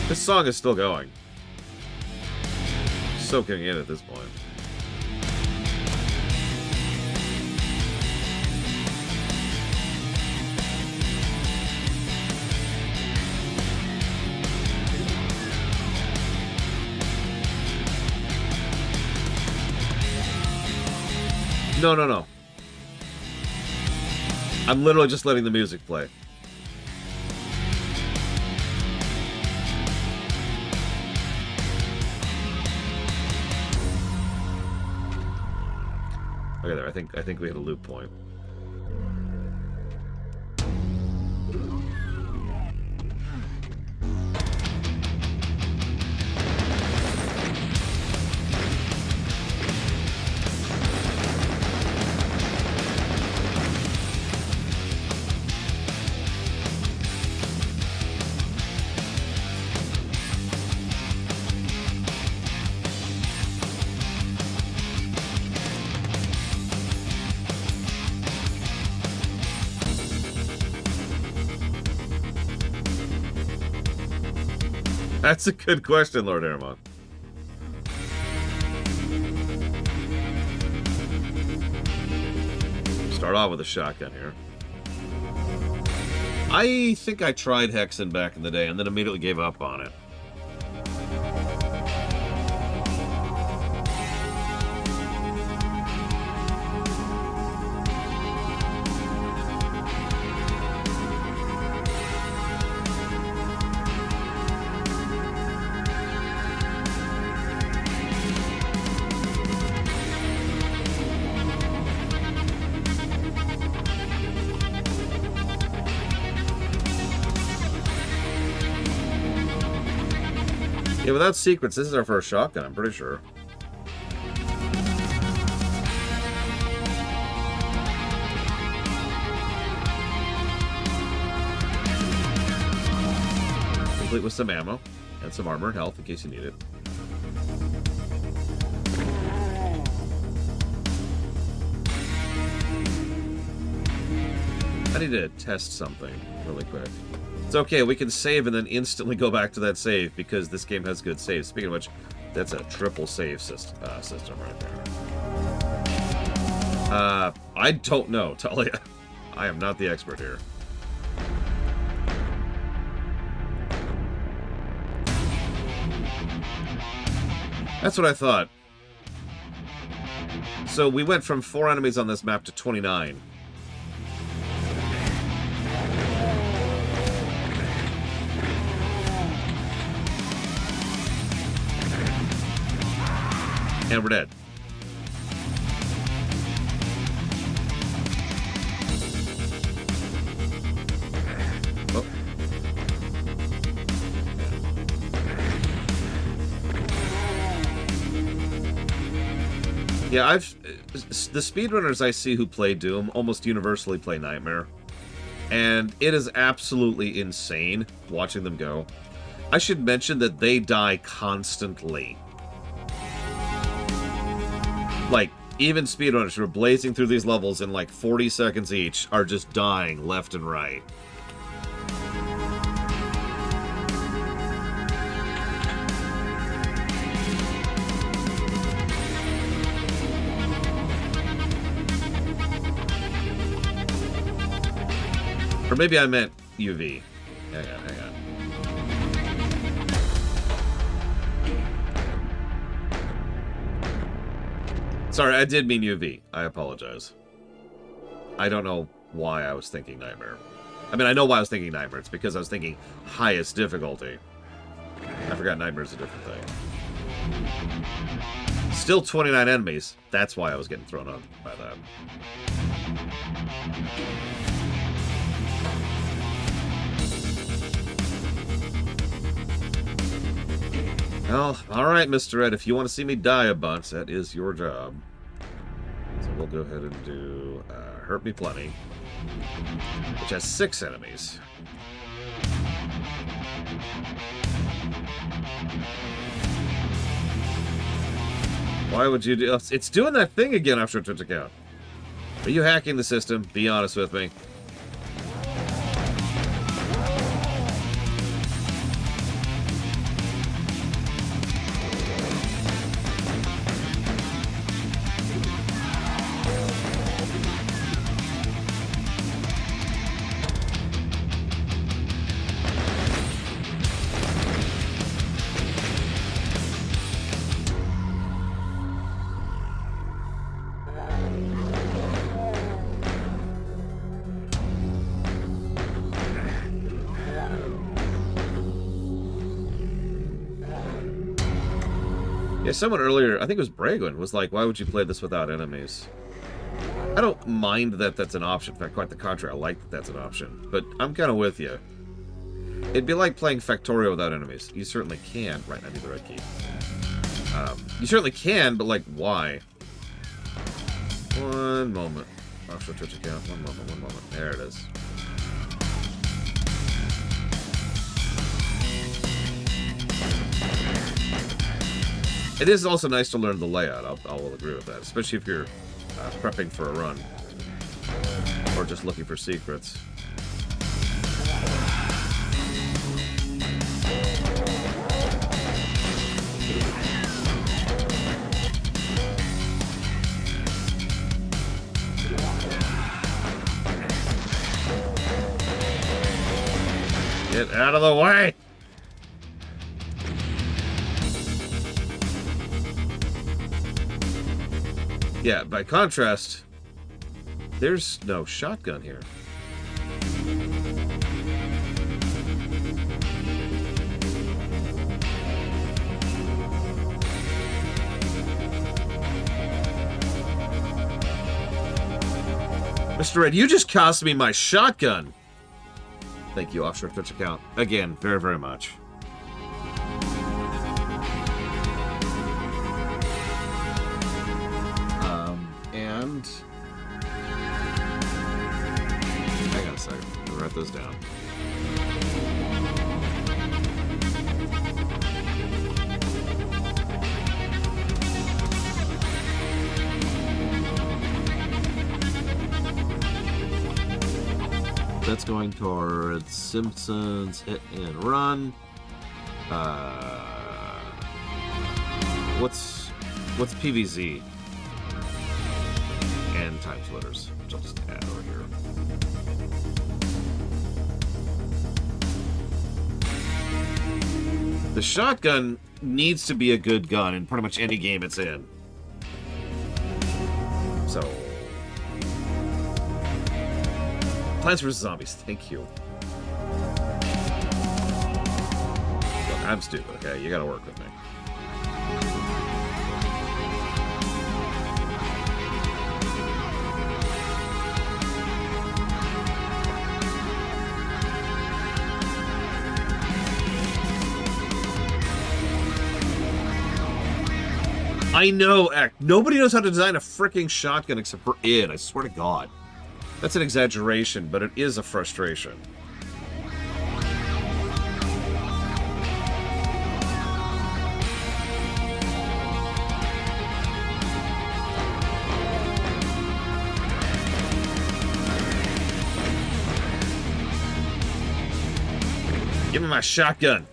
This song is still going. Soaking in at this point. No. I'm literally just letting the music play. Okay, there. I think we hit a loop point. That's a good question, Lord Aramon. Start off with a shotgun here. I think I tried Hexen back in the day and then immediately gave up on it. Yeah, without secrets, this is our first shotgun, I'm pretty sure. Complete with some ammo and some armor and health in case you need it. I need to test something really quick. It's okay, we can save and then instantly go back to that save because this game has good saves. Speaking of which, that's a triple save system right there. I don't know, Talia. I am not the expert here. That's what I thought. So we went from 4 enemies on this map to 29. And we're dead. Oh. Yeah, the speedrunners I see who play Doom almost universally play Nightmare. And it is absolutely insane watching them go. I should mention that they die constantly. Like, even speedrunners who are blazing through these levels in like 40 seconds each are just dying left and right. Or maybe I meant UV. Hang on. Sorry, I did mean UV. I apologize. I don't know why I was thinking Nightmare. I mean, I know why I was thinking Nightmare. It's because I was thinking highest difficulty. I forgot Nightmare's a different thing. Still 29 enemies. That's why I was getting thrown on by that. Well, alright, Mr. Ed, if you want to see me die a bunch, that is your job. So we'll go ahead and do Hurt Me Plenty, which has 6 enemies. Why would you do... It's doing that thing again after a Twitch account. Are you hacking the system? Be honest with me. Yeah, someone earlier, I think it was Bragwin, was like, why would you play this without enemies? I don't mind that that's an option. In fact, quite the contrary, I like that that's an option. But I'm kind of with you. It'd be like playing Factorio without enemies. You certainly can. Right, I need the red key. You certainly can, but, like, why? One moment. Offshore Twitch account. One moment. There it is. It is also nice to learn the layout. I will agree with that, especially if you're prepping for a run or just looking for secrets. Get out of the way! Yeah, by contrast, there's no shotgun here. Mr. Red, you just cost me my shotgun! Thank you, offshore Twitch account. Again, very, very much. And... hang on a second. I'll write those down. That's going towards Simpsons Hit and Run. What's PVZ? And Time Splitters, which I'll just add over here. The shotgun needs to be a good gun in pretty much any game it's in. So... Plants vs. Zombies, thank you. Look, I'm stupid, okay? You gotta work with me. I know, Ek. Nobody knows how to design a freaking shotgun except for id, I swear to God. That's an exaggeration, but it is a frustration. Give me my shotgun!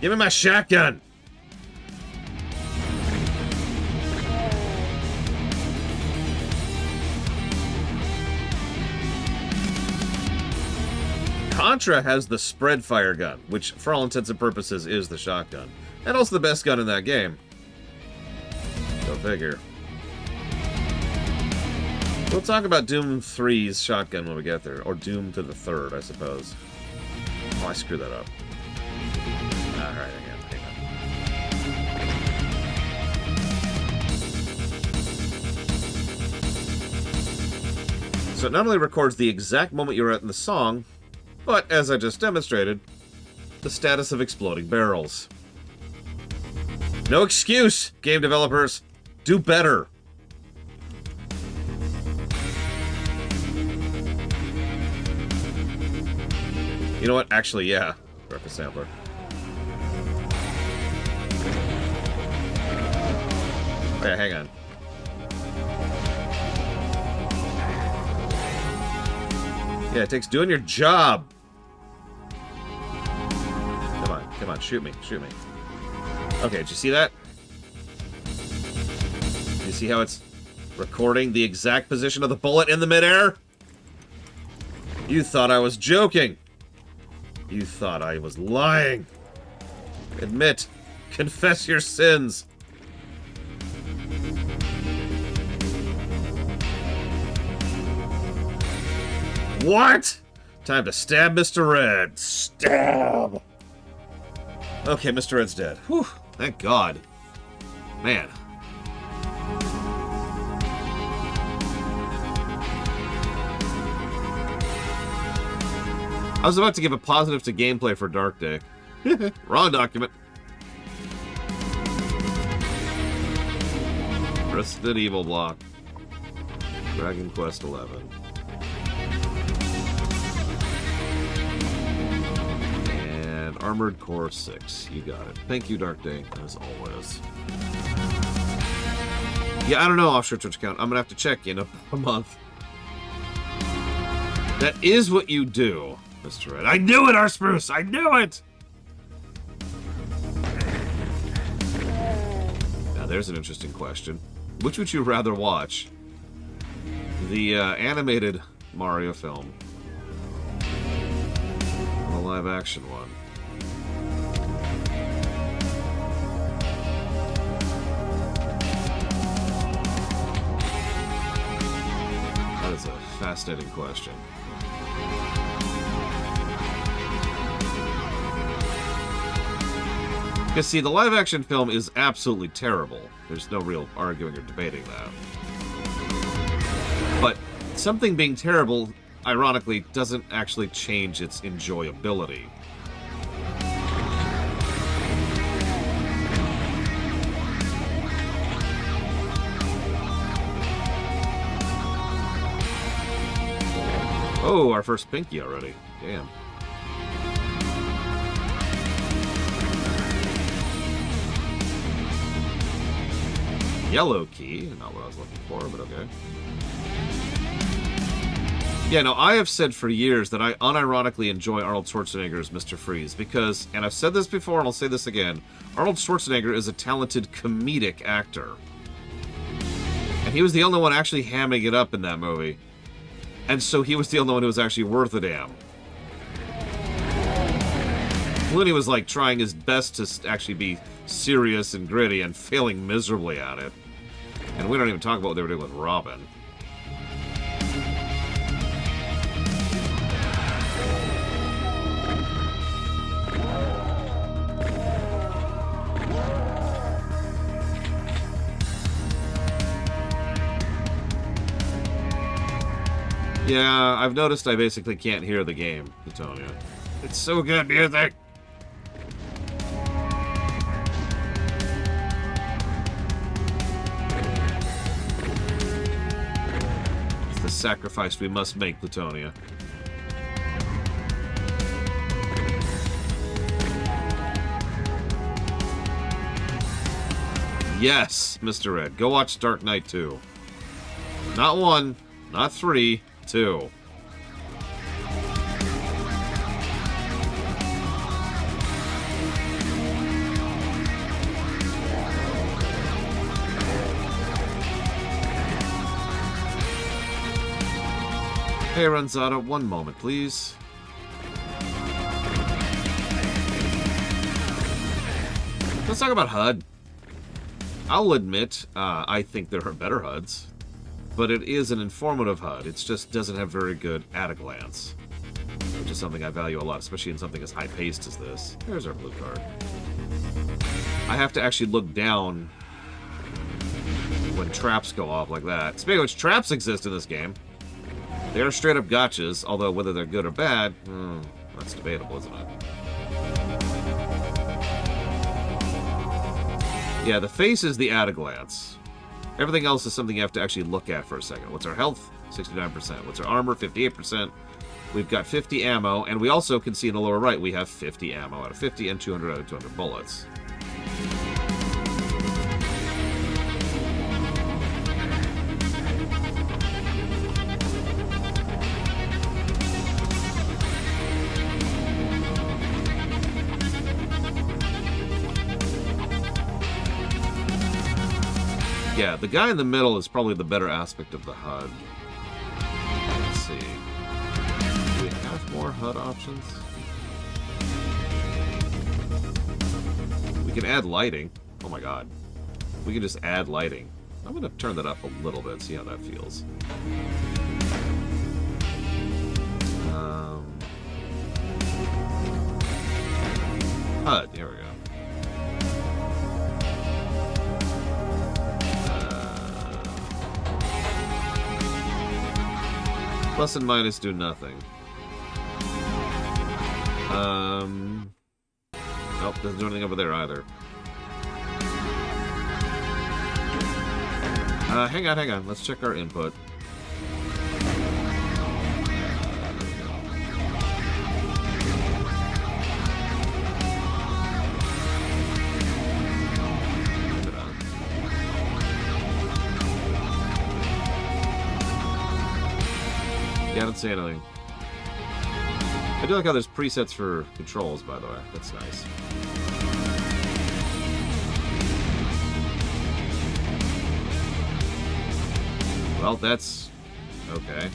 Give me my shotgun! Contra has the spread fire gun, which for all intents and purposes is the shotgun. And also the best gun in that game. Go figure. We'll talk about Doom 3's shotgun when we get there. Or Doom to the Third, I suppose. Oh, I screwed that up. Alright, hang on. So it not only records the exact moment you're at in the song, but, as I just demonstrated, the status of exploding barrels. No excuse, game developers. Do better. You know what? Actually, yeah. Breakfast sampler. Okay, hang on. Yeah, it takes doing your job. Come on, shoot me, shoot me. Okay, did you see that? You see how it's recording the exact position of the bullet in the midair? You thought I was joking. You thought I was lying. Admit. Confess your sins. What? Time to stab Mr. Red. Stab! Okay, Mr. Red's dead. Whew, thank God. Man. I was about to give a positive to gameplay for Dark Day. Wrong document. Resident Evil block. Dragon Quest XI. And Armored Core 6. You got it. Thank you, Dark Day, as always. Yeah, I don't know, offshore Twitch account. I'm gonna have to check in a month. That is what you do, Mr. Red. I knew it, Arspruce! I knew it! Now, there's an interesting question. Which would you rather watch? The animated Mario film. The live-action one. That is a fascinating question. Because, see, the live-action film is absolutely terrible. There's no real arguing or debating that. But something being terrible, ironically, doesn't actually change its enjoyability. Oh, our first Pinky already. Damn. Yellow key. Not what I was looking for, but okay. Yeah, no, I have said for years that I unironically enjoy Arnold Schwarzenegger as Mr. Freeze because, and I've said this before and I'll say this again, Arnold Schwarzenegger is a talented comedic actor. And he was the only one actually hamming it up in that movie. And so he was the only one who was actually worth a damn. Clooney was like trying his best to actually be serious and gritty and failing miserably at it. And we don't even talk about what they were doing with Robin. Yeah, I've noticed I basically can't hear the game, Plutonia. It's so good music! It's the sacrifice we must make, Plutonia. Yes, Mr. Ed. Go watch Dark Knight 2. Not 1, not 3, 2. Hey, Ranzada, one moment, please. Let's talk about HUD. I'll admit, I think there are better HUDs, but it is an informative HUD. It just doesn't have very good at-a-glance, which is something I value a lot, especially in something as high-paced as this. There's our blue card. I have to actually look down when traps go off like that. Speaking of which, traps exist in this game. They are straight-up gotchas, although whether they're good or bad, that's debatable, isn't it? Yeah, the face is the at-a-glance. Everything else is something you have to actually look at for a second. What's our health? 69%. What's our armor? 58%. We've got 50 ammo, and we also can see in the lower right we have 50 ammo out of 50 and 200 out of 200 bullets. Yeah, the guy in the middle is probably the better aspect of the HUD. Let's see. Do we have more HUD options? We can add lighting. Oh my god. We can just add lighting. I'm going to turn that up a little bit, see how that feels. HUD, here we go. Plus and minus do nothing. Nope, doesn't do anything over there either. Hang on. Let's check our input. Yeah, I don't see anything. I do like how there's presets for controls, by the way. That's nice. Well, that's okay.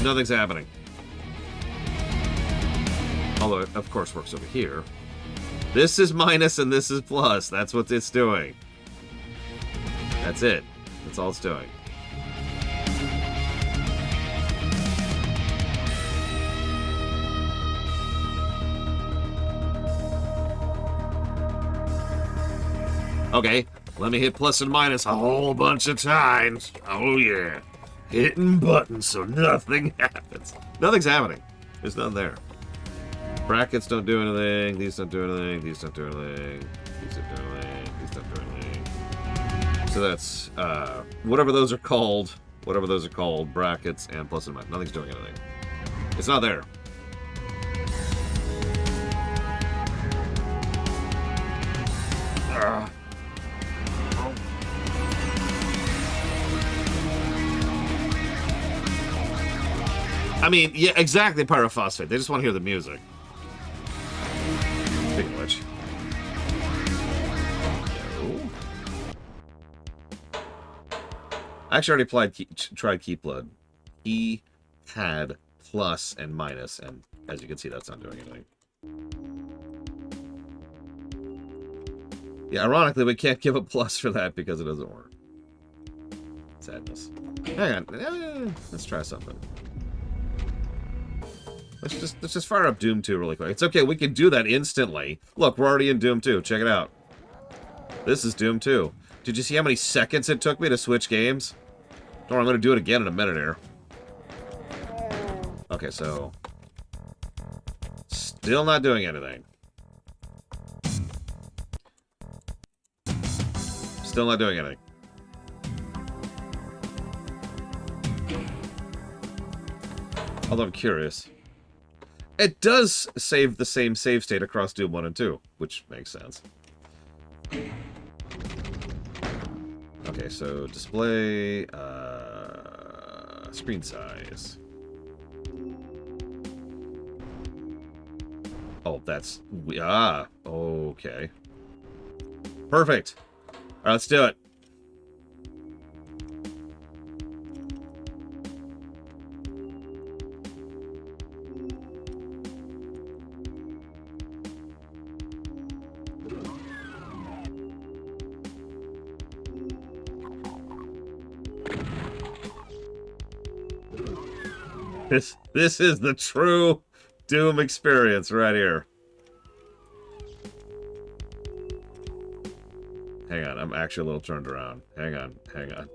Nothing's happening. Although it, of course, works over here. This is minus and this is plus. That's what it's doing. That's it. That's all it's doing. Okay, let me hit plus and minus a whole bunch of times. Oh yeah. Hitting buttons so nothing happens. Nothing's happening. There's none there. Brackets don't do anything. These don't do anything. These don't do anything. These don't do anything. These don't do anything. So that's, whatever those are called. Whatever those are called. Brackets and plus and minus. Nothing's doing anything. It's not there. I mean, yeah, exactly, pyrophosphate. They just want to hear the music. Speaking of which. No. I actually already tried Keep Blood. He had plus and minus, and as you can see, that's not doing anything. Yeah, ironically, we can't give a plus for that because it doesn't work. Sadness. Hang on. Let's try something. Let's just fire up Doom 2 really quick. It's okay, we can do that instantly. Look, we're already in Doom 2. Check it out. This is Doom 2. Did you see how many seconds it took me to switch games? Don't worry, I'm going to do it again in a minute here. Okay, so... Still not doing anything. Still not doing anything. Although I'm curious. It does save the same save state across Doom 1 and 2, which makes sense. Okay, so display, screen size. Oh, that's, okay. Perfect. All right, let's do it. This is the true Doom experience right here. Hang on, I'm actually a little turned around. Hang on, hang on.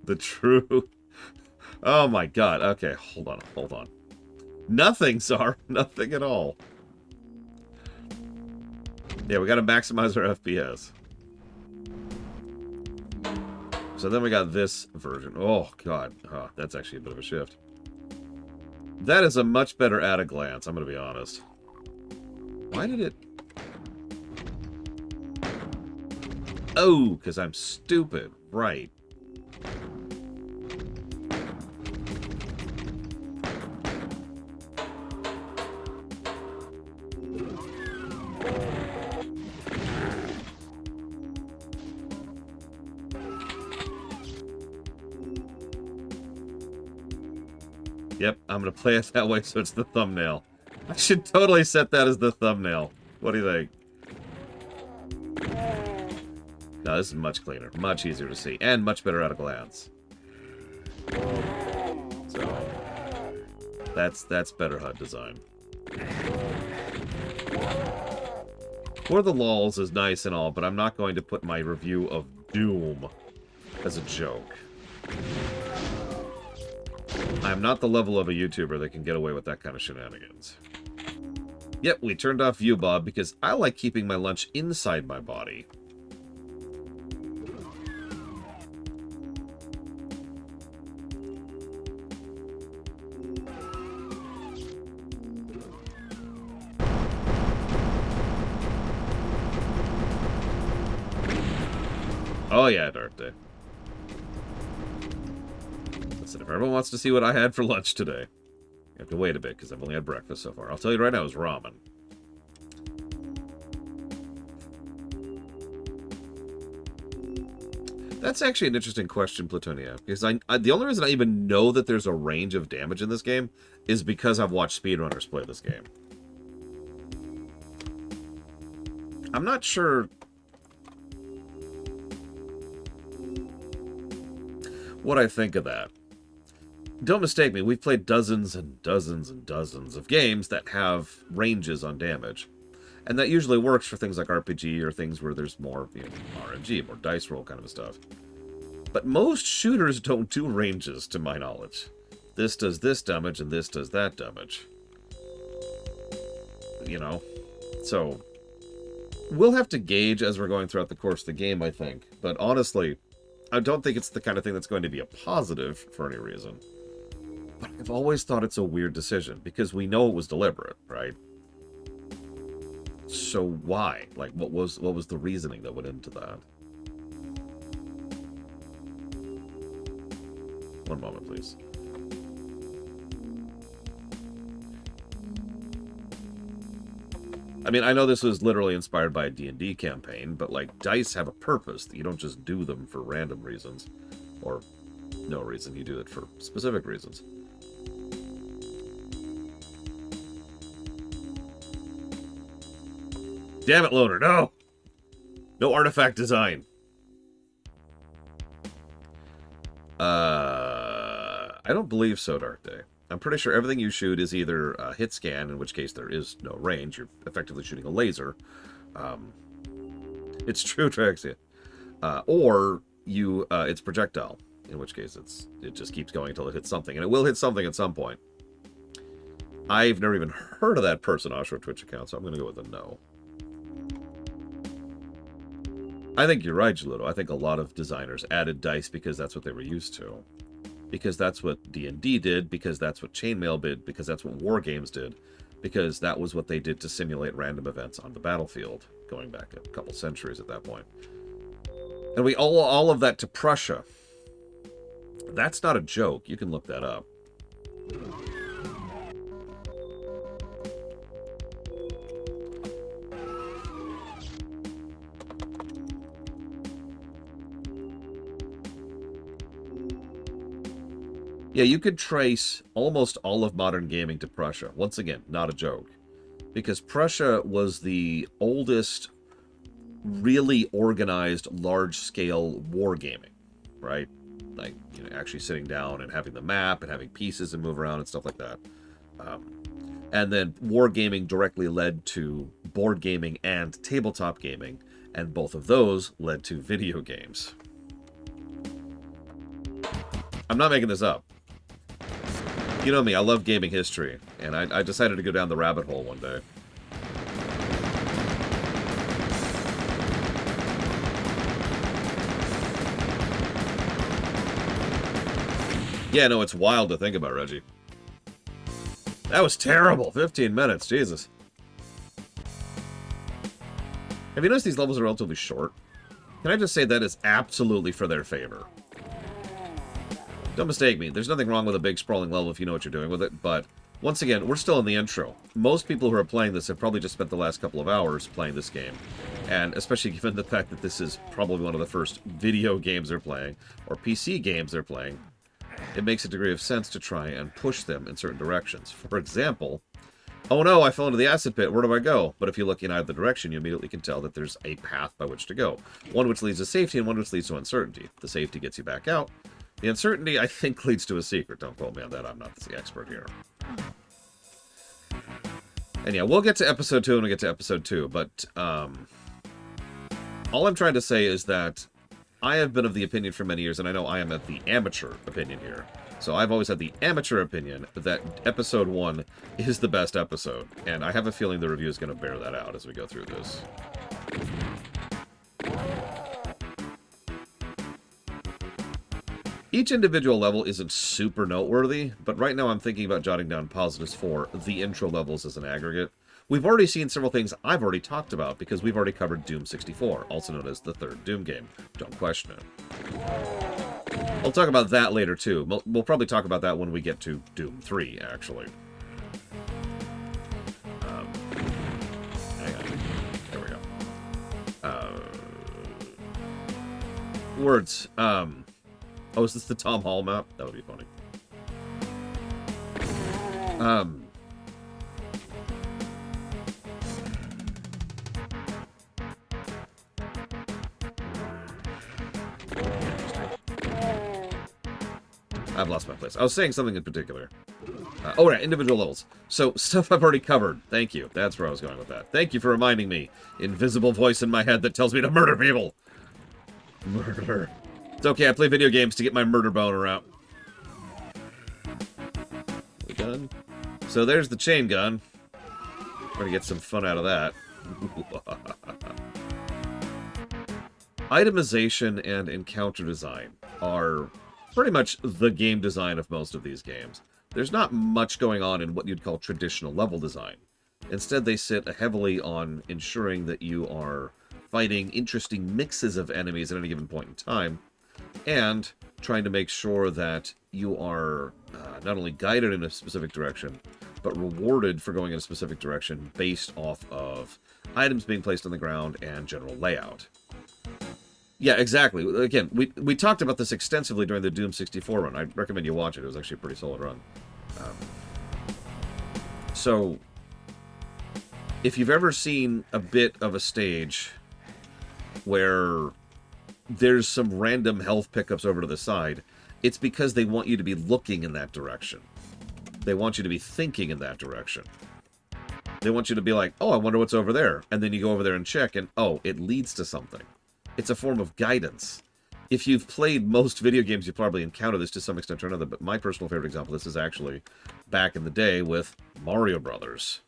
The true... Oh my god, okay, hold on, hold on. Nothing, Czar, nothing at all. Yeah, we gotta maximize our FPS. So then we got this version. Oh, God. Oh, that's actually a bit of a shift. That is a much better at a glance, I'm gonna be honest. Why did it... Oh, because I'm stupid. Right. Yep, I'm going to play it that way so it's the thumbnail. I should totally set that as the thumbnail. What do you think? No, this is much cleaner, much easier to see, and much better at a glance. So, that's better HUD design. For the lols is nice and all, but I'm not going to put my review of Doom as a joke. I'm not the level of a YouTuber that can get away with that kind of shenanigans. Yep, we turned off View Bob because I like keeping my lunch inside my body. Oh yeah, Dark Day. Listen, if everyone wants to see what I had for lunch today, you have to wait a bit because I've only had breakfast so far. I'll tell you right now, it was ramen. That's actually an interesting question, Plutonia, because the only reason I even know that there's a range of damage in this game is because I've watched speedrunners play this game. I'm not sure what I think of that. Don't mistake me, we've played dozens and dozens and dozens of games that have ranges on damage. And that usually works for things like RPG or things where there's more, you know, RNG, more dice roll kind of stuff. But most shooters don't do ranges, to my knowledge. This does this damage and this does that damage. You know? So, we'll have to gauge as we're going throughout the course of the game, I think. But honestly, I don't think it's the kind of thing that's going to be a positive for any reason. But I've always thought it's a weird decision, because we know it was deliberate, right? So why? Like, what was the reasoning that went into that? One moment, please. I mean, I know this was literally inspired by a D&D campaign, but, like, dice have a purpose. You don't just do them for random reasons. Or no reason. You do it for specific reasons. Damn it, Loner, no! No artifact design. I don't believe so, Dark Day. I'm pretty sure everything you shoot is either a hit scan, in which case there is no range. You're effectively shooting a laser. It's true, Traxia. Or it's projectile, in which case it just keeps going until it hits something. And it will hit something at some point. I've never even heard of that person on your Twitch account, so I'm going to go with a no. I think you're right, Geludo. I think a lot of designers added dice because that's what they were used to. Because that's what D&D did, because that's what Chainmail did, because that's what War Games did, because that was what they did to simulate random events on the battlefield, going back a couple centuries at that point. And we owe all of that to Prussia. That's not a joke. You can look that up. Yeah, you could trace almost all of modern gaming to Prussia. Once again, not a joke. Because Prussia was the oldest really organized large-scale wargaming, right? Like, you know, actually sitting down and having the map and having pieces and move around and stuff like that. And then wargaming directly led to board gaming and tabletop gaming, and both of those led to video games. I'm not making this up. You know me, I love gaming history, and I decided to go down the rabbit hole one day. Yeah, no, it's wild to think about, Reggie. That was terrible. 15 minutes, Jesus. Have you noticed these levels are relatively short? Can I just say that is absolutely for their favor? Don't mistake me, there's nothing wrong with a big sprawling level if you know what you're doing with it, but once again, we're still in the intro. Most people who are playing this have probably just spent the last couple of hours playing this game, and especially given the fact that this is probably one of the first video games they're playing, or PC games they're playing, it makes a degree of sense to try and push them in certain directions. For example, oh no, I fell into the acid pit, where do I go? But if you look in either direction, you immediately can tell that there's a path by which to go. One which leads to safety, and one which leads to uncertainty. The safety gets you back out. The uncertainty, I think, leads to a secret. Don't quote me on that, I'm not the expert here. And yeah, we'll get to episode 2 when we get to episode 2, but all I'm trying to say is that I have been of the opinion for many years, and I know I am at the amateur opinion here. So I've always had the amateur opinion that episode 1 is the best episode, and I have a feeling the review is going to bear that out as we go through this. Each individual level isn't super noteworthy, but right now I'm thinking about jotting down positives for the intro levels as an aggregate. We've already seen several things I've already talked about because we've already covered Doom 64, also known as the third Doom game. Don't question it. We'll talk about that later too. We'll probably talk about that when we get to Doom 3, actually. Hang on. There we go. Words. Oh, is this the Tom Hall map? That would be funny. I've lost my place. I was saying something in particular. Oh, right, individual levels. So, stuff I've already covered. Thank you. That's where I was going with that. Thank you for reminding me. Invisible voice in my head that tells me to murder people. Murder. It's okay, I play video games to get my murder boner out. We done? So there's the chain gun. We're gonna get some fun out of that. Itemization and encounter design are pretty much the game design of most of these games. There's not much going on in what you'd call traditional level design. Instead, they sit heavily on ensuring that you are fighting interesting mixes of enemies at any given point in time, and trying to make sure that you are not only guided in a specific direction, but rewarded for going in a specific direction based off of items being placed on the ground and general layout. Yeah, exactly. Again, we talked about this extensively during the Doom 64 run. I recommend you watch it. It was actually a pretty solid run. So, if you've ever seen a bit of a stage where there's some random health pickups over to the side, it's because they want you to be looking in that direction. They want you to be thinking in that direction. They want you to be like, oh, I wonder what's over there. And then you go over there and check, and oh, it leads to something. It's a form of guidance. If you've played most video games, you probably encounter this to some extent or another, but my personal favorite example of this is actually back in the day with Mario Brothers.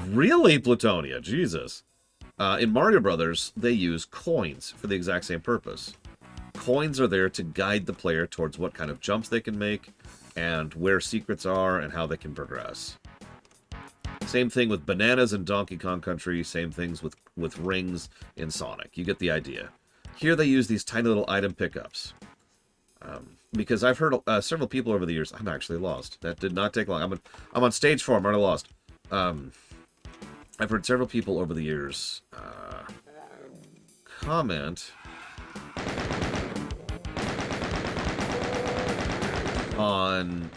Really, Plutonia? Jesus. In Mario Brothers, they use coins for the exact same purpose. Coins are there to guide the player towards what kind of jumps they can make, and where secrets are, and how they can progress. Same thing with bananas in Donkey Kong Country, same things with rings in Sonic. You get the idea. Here they use these tiny little item pickups. Because I've heard several people over the years... I'm actually lost. That did not take long. I'm on stage 4. I'm already lost. I've heard several people over the years comment on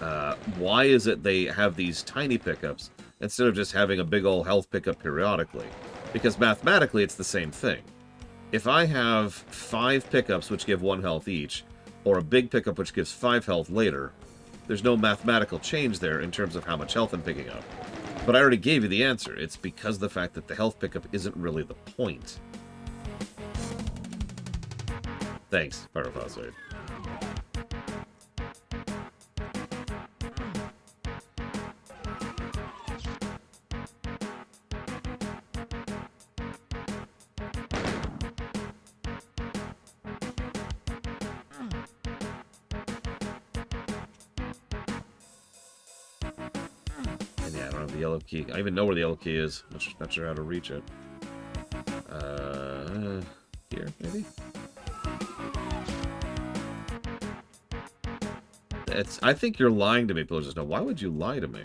why is it they have these tiny pickups instead of just having a big old health pickup periodically. Because mathematically, it's the same thing. If I have 5 pickups which give 1 health each, or a big pickup which gives 5 health later, there's no mathematical change there in terms of how much health I'm picking up. But I already gave you the answer. It's because of the fact that the health pickup isn't really the point. Thanks, Pyrophosphate. The yellow key. I even know where the yellow key is. I'm not sure how to reach it. Here, maybe? I think you're lying to me, Pillagers. Now, why would you lie to me?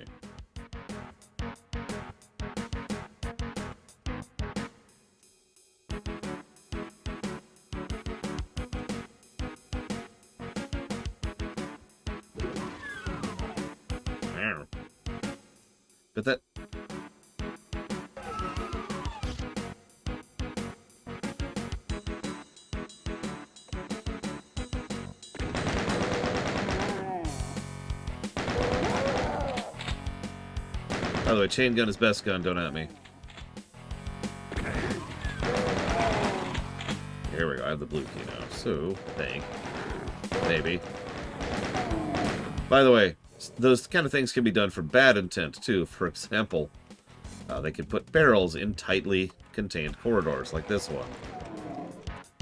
But that... By the way, chain gun is best gun, don't at me. Here we go, I have the blue key now. So, maybe. By the way, those kind of things can be done for bad intent, too. For example, they could put barrels in tightly contained corridors, like this one.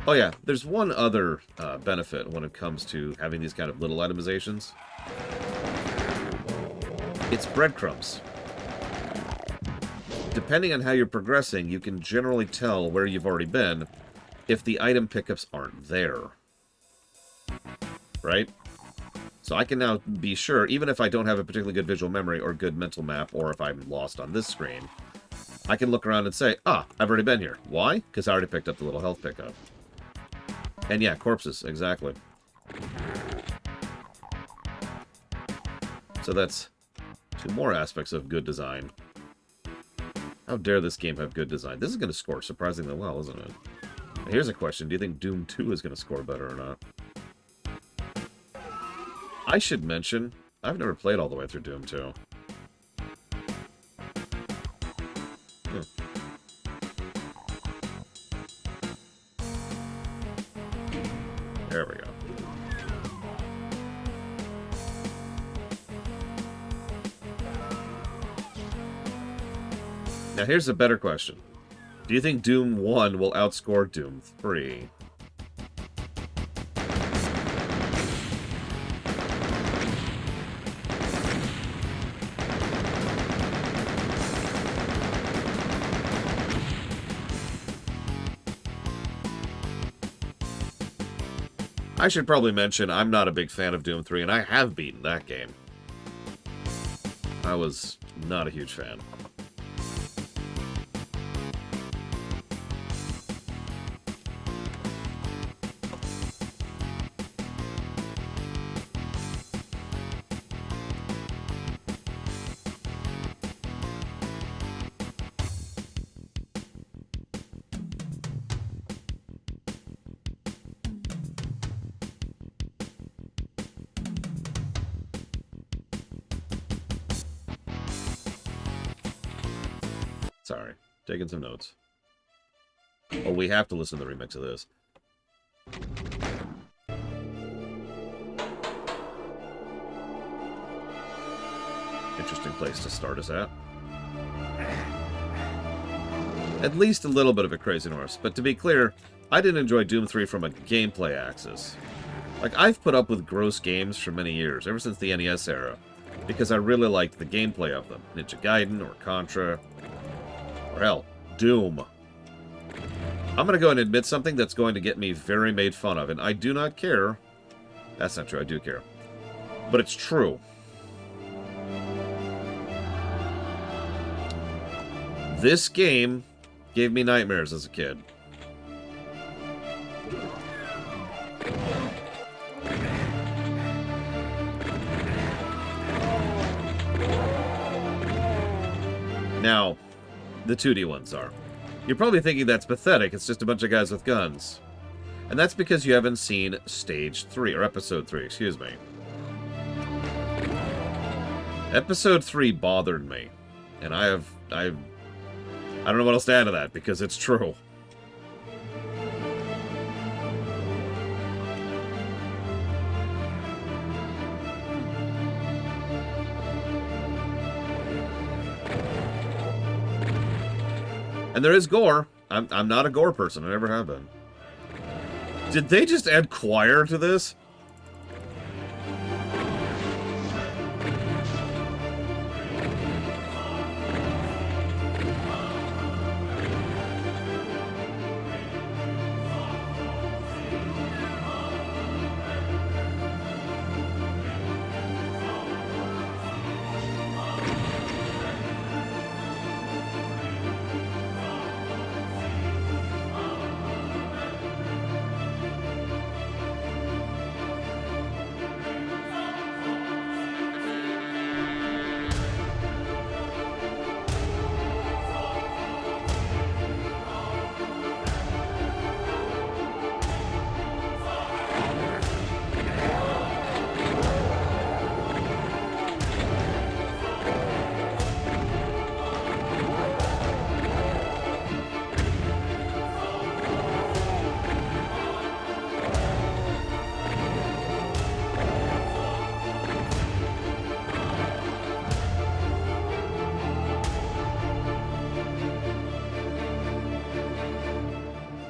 Oh yeah, there's one other benefit when it comes to having these kind of little itemizations. It's breadcrumbs. Depending on how you're progressing, you can generally tell where you've already been if the item pickups aren't there. Right? So I can now be sure, even if I don't have a particularly good visual memory or good mental map, or if I'm lost on this screen, I can look around and say, ah, I've already been here. Why? Because I already picked up the little health pickup. And yeah, corpses, exactly. So that's two more aspects of good design. How dare this game have good design? This is going to score surprisingly well, isn't it? Here's a question. Do you think Doom 2 is going to score better or not? I should mention, I've never played all the way through Doom 2. There we go. Now here's a better question. Do you think Doom 1 will outscore Doom 3? I should probably mention I'm not a big fan of Doom 3, and I have beaten that game. I was not a huge fan. Sorry, taking some notes. Oh, we have to listen to the remix of this. Interesting place to start us at. At least a little bit of a crazy horse, but to be clear, I didn't enjoy Doom 3 from a gameplay axis. Like, I've put up with gross games for many years, ever since the NES era, because I really liked the gameplay of them. Ninja Gaiden, or Contra, or hell, Doom. I'm going to go and admit something that's going to get me very made fun of, and I do not care. That's not true, I do care. But it's true. This game gave me nightmares as a kid. Now, the 2D ones are. You're probably thinking that's pathetic, it's just a bunch of guys with guns. And that's because you haven't seen Stage 3, or Episode 3, excuse me. Episode 3 bothered me. And I don't know what else to add to that, because it's true. And there is gore. I'm not a gore person. I never have been. Did they just add choir to this?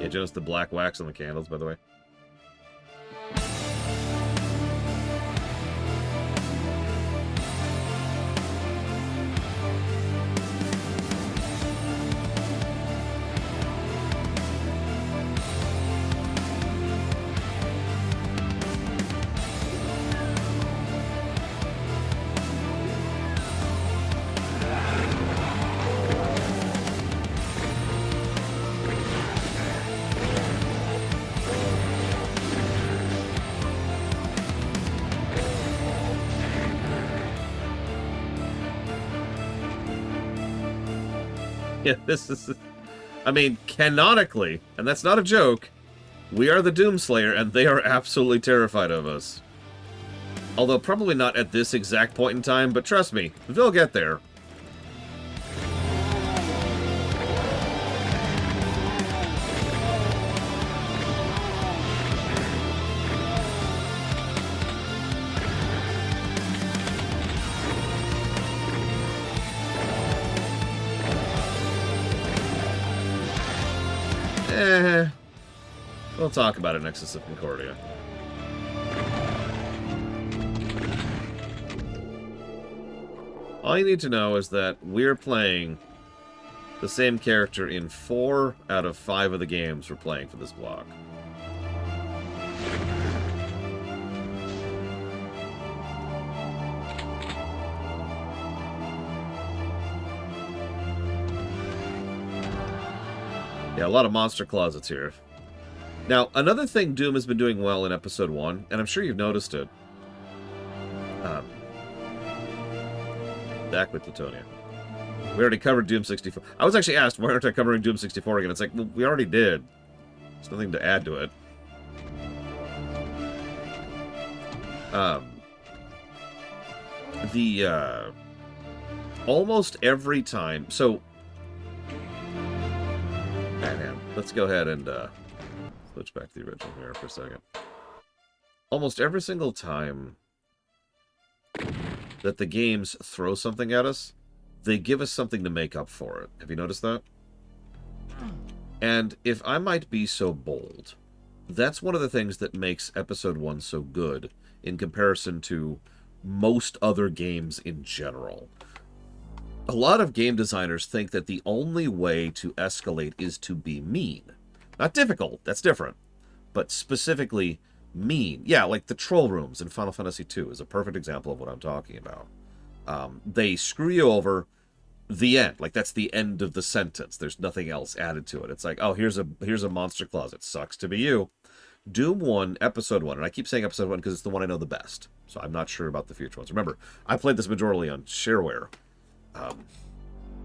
Yeah, just the black wax on the candles, by the way. Yeah, this is... I mean, canonically, and that's not a joke, we are the Doomslayer, and they are absolutely terrified of us. Although probably not at this exact point in time, but trust me, they'll get there. We'll talk about it, Nexus of Concordia. All you need to know is that we're playing the same character in 4 out of 5 of the games we're playing for this block. Yeah, a lot of monster closets here. Now, another thing Doom has been doing well in Episode 1, and I'm sure you've noticed it. Back with Plutonium. We already covered Doom 64. I was actually asked, why aren't I covering Doom 64 again? It's like, well, we already did. There's nothing to add to it. Almost every time... So... Man, let's go ahead and, switch back to the original here for a second. Almost every single time that the games throw something at us, they give us something to make up for it. Have you noticed that? And if I might be so bold, that's one of the things that makes Episode 1 so good in comparison to most other games in general. A lot of game designers think that the only way to escalate is to be mean. Not difficult, that's different. But specifically mean. Yeah, like the troll rooms in Final Fantasy II is a perfect example of what I'm talking about. They screw you over, the end. Like, that's the end of the sentence. There's nothing else added to it. It's like, oh, here's a monster closet. Sucks to be you. Doom 1, Episode 1, and I keep saying Episode 1 because it's the one I know the best. So I'm not sure about the future ones. Remember, I played this majorly on shareware.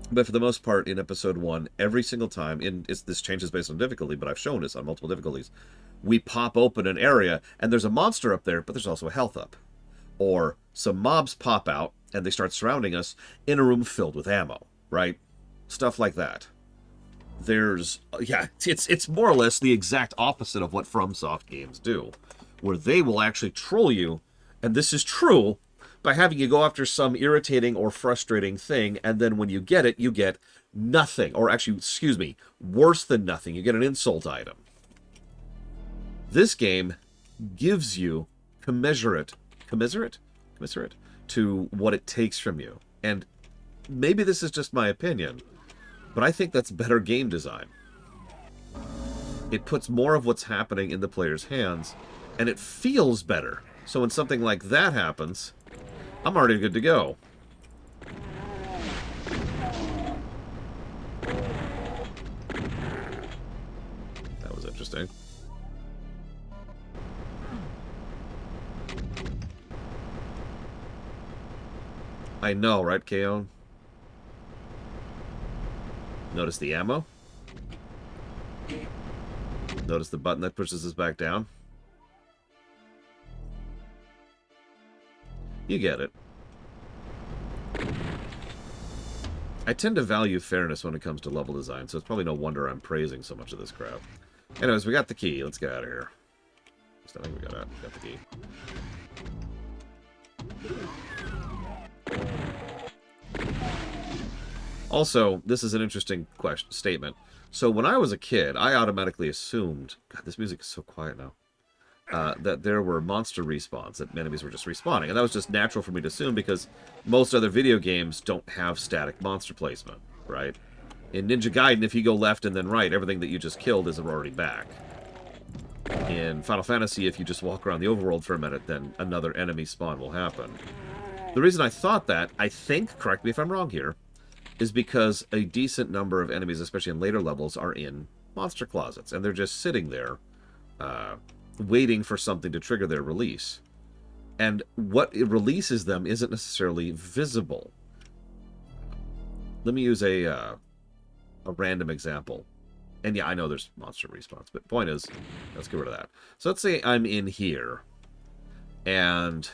But for the most part, in Episode 1, every single time, this changes based on difficulty, but I've shown this on multiple difficulties, we pop open an area, and there's a monster up there, but there's also a health up. Or some mobs pop out, and they start surrounding us in a room filled with ammo, right? Stuff like that. There's... Yeah, it's more or less the exact opposite of what FromSoft games do, where they will actually troll you, and this is true, by having you go after some irritating or frustrating thing, and then when you get it, you get nothing. Or actually, excuse me, worse than nothing. You get an insult item. This game gives you commiserate to what it takes from you. And maybe this is just my opinion, but I think that's better game design. It puts more of what's happening in the player's hands, and it feels better. So when something like that happens, I'm already good to go. That was interesting. I know, right, Kaon? Notice the ammo? Notice the button that pushes us back down? You get it. I tend to value fairness when it comes to level design, so it's probably no wonder I'm praising so much of this crap. Anyways, we got the key. Let's get out of here. I think we got the key. Also, this is an interesting statement. So when I was a kid, I automatically assumed... God, this music is so quiet now. That there were monster respawns, that enemies were just respawning. And that was just natural for me to assume because most other video games don't have static monster placement, right? In Ninja Gaiden, if you go left and then right, everything that you just killed is already back. In Final Fantasy, if you just walk around the overworld for a minute, then another enemy spawn will happen. The reason I thought that, I think, correct me if I'm wrong here, is because a decent number of enemies, especially in later levels, are in monster closets, and they're just sitting there, waiting for something to trigger their release. And what it releases them isn't necessarily visible. Let me use a a random example. And yeah, I know there's monster respawns, but point is, let's get rid of that. So let's say I'm in here, and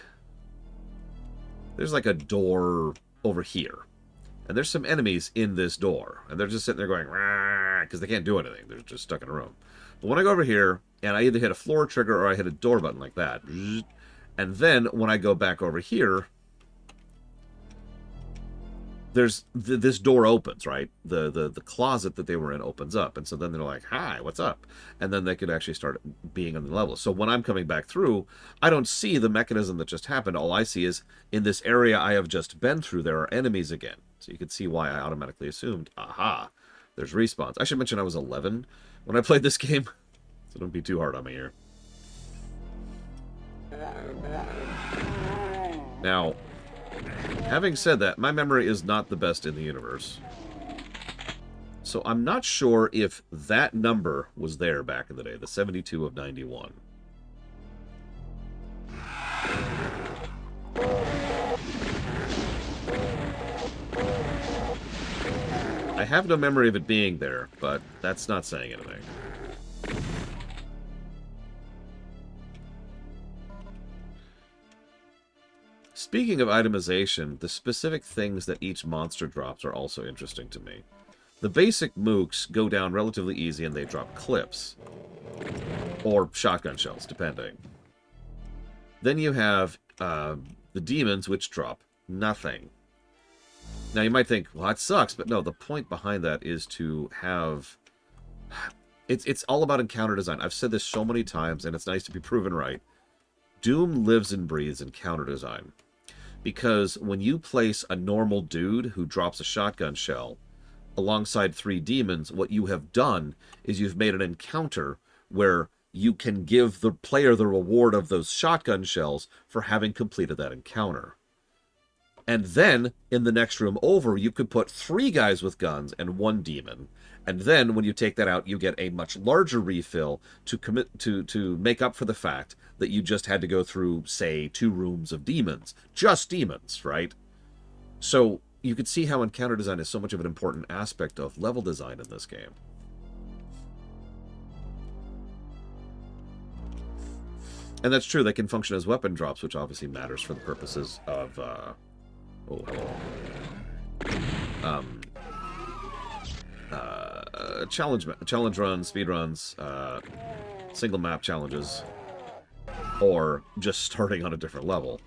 there's like a door over here. And there's some enemies in this door. And they're just sitting there going, because they can't do anything. They're just stuck in a room. But when I go over here, and I either hit a floor trigger or I hit a door button like that. And then when I go back over here, there's this door opens, right? The closet that they were in opens up. And so then they're like, hi, what's up? And then they could actually start being on the level. So when I'm coming back through, I don't see the mechanism that just happened. All I see is in this area I have just been through, there are enemies again. So you can see why I automatically assumed, aha, there's respawns. I should mention I was 11 when I played this game. So don't be too hard on me here. Now, having said that, my memory is not the best in the universe. So I'm not sure if that number was there back in the day, the 72 of 91. I have no memory of it being there, but that's not saying anything. Speaking of itemization, the specific things that each monster drops are also interesting to me. The basic mooks go down relatively easy and they drop clips. Or shotgun shells, depending. Then you have the demons, which drop nothing. Now you might think, well, that sucks, but no, the point behind that is to have... It's all about encounter design. I've said this so many times, and it's nice to be proven right. Doom lives and breathes encounter design. Because when you place a normal dude who drops a shotgun shell alongside 3 demons, what you have done is you've made an encounter where you can give the player the reward of those shotgun shells for having completed that encounter. And then, in the next room over, you could put 3 guys with guns and 1 demon. And then, when you take that out, you get a much larger refill to make up for the fact that you just had to go through, say, 2 rooms of demons. Just demons, right? So, you could see how encounter design is so much of an important aspect of level design in this game. And that's true, they can function as weapon drops, which obviously matters for the purposes of... challenge runs, speed runs, single map challenges, or just starting on a different level.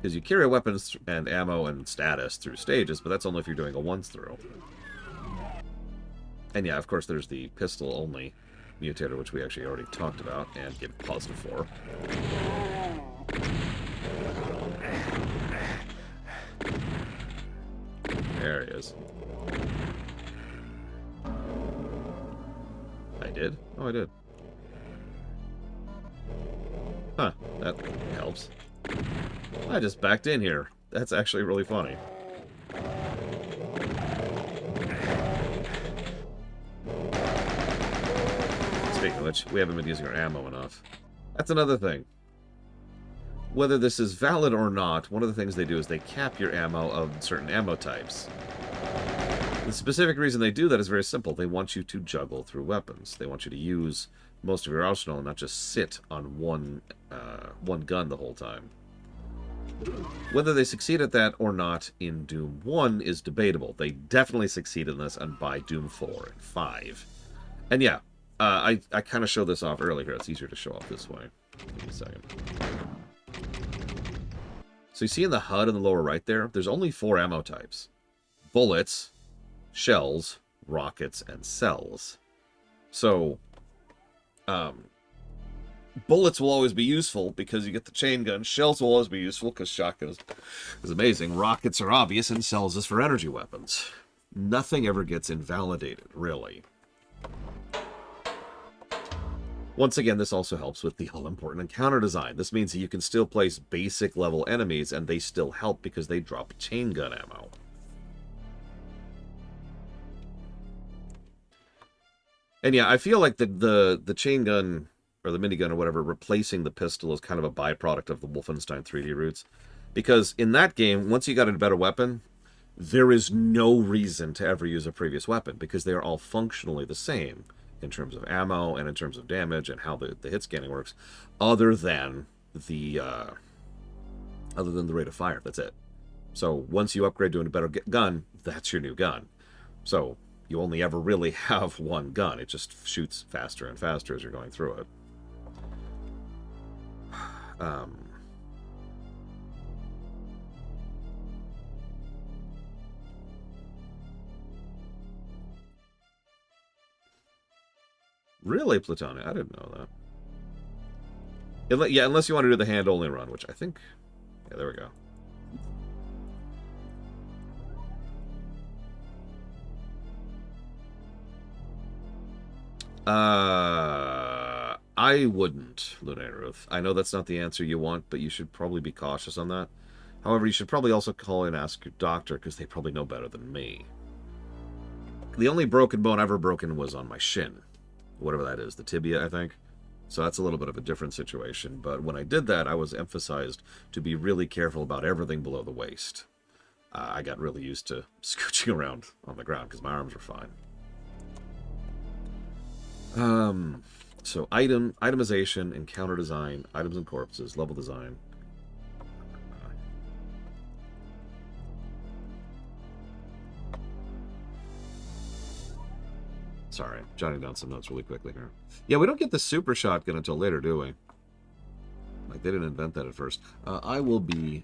Because you carry weapons and ammo and status through stages, but that's only if you're doing a once through. And yeah, of course, there's the pistol only mutator, which we actually already talked about and gave positive for. There he is. I did? Oh, I did. Huh, that helps. I just backed in here. That's actually really funny. Speaking of which, we haven't been using our ammo enough. That's another thing. Whether this is valid or not, one of the things they do is they cap your ammo of certain ammo types. The specific reason they do that is very simple. They want you to juggle through weapons. They want you to use most of your arsenal and not just sit on one gun the whole time. Whether they succeed at that or not in Doom 1 is debatable. They definitely succeed in this and by Doom 4 and 5. And yeah, I kind of showed this off earlier. It's easier to show off this way. Give me a second. So you see in the HUD in the lower right there, there's only 4 ammo types. Bullets, shells, rockets, and cells. So, bullets will always be useful because you get the chain gun. Shells will always be useful because shotgun is amazing. Rockets are obvious, and cells is for energy weapons. Nothing ever gets invalidated, really. Once again, this also helps with the all-important encounter design. This means that you can still place basic level enemies, and they still help because they drop chain gun ammo. And yeah, I feel like the chain gun, or the minigun or whatever, replacing the pistol is kind of a byproduct of the Wolfenstein 3D roots. Because in that game, once you got a better weapon, there is no reason to ever use a previous weapon because they are all functionally the same in terms of ammo and in terms of damage and how the hit scanning works, other than the rate of fire. That's it. So once you upgrade to a better gun, that's your new gun. So you only ever really have one gun. It just shoots faster and faster as you're going through it. Really, Plutonic? I didn't know that. Yeah, unless you want to do the hand-only run, which I think... Yeah, there we go. I wouldn't, Luna Ruth. I know that's not the answer you want, but you should probably be cautious on that. However, you should probably also call and ask your doctor, because they probably know better than me. The only broken bone I've ever broken was on my shin. Whatever that is, the tibia, I think. So that's a little bit of a different situation. But when I did that, I was emphasized to be really careful about everything below the waist. I got really used to scooching around on the ground because my arms were fine. So itemization, encounter design, items and corpses, level design. Sorry, jotting down some notes really quickly here. Yeah, we don't get the super shotgun until later, do we? Like, they didn't invent that at first. I will be...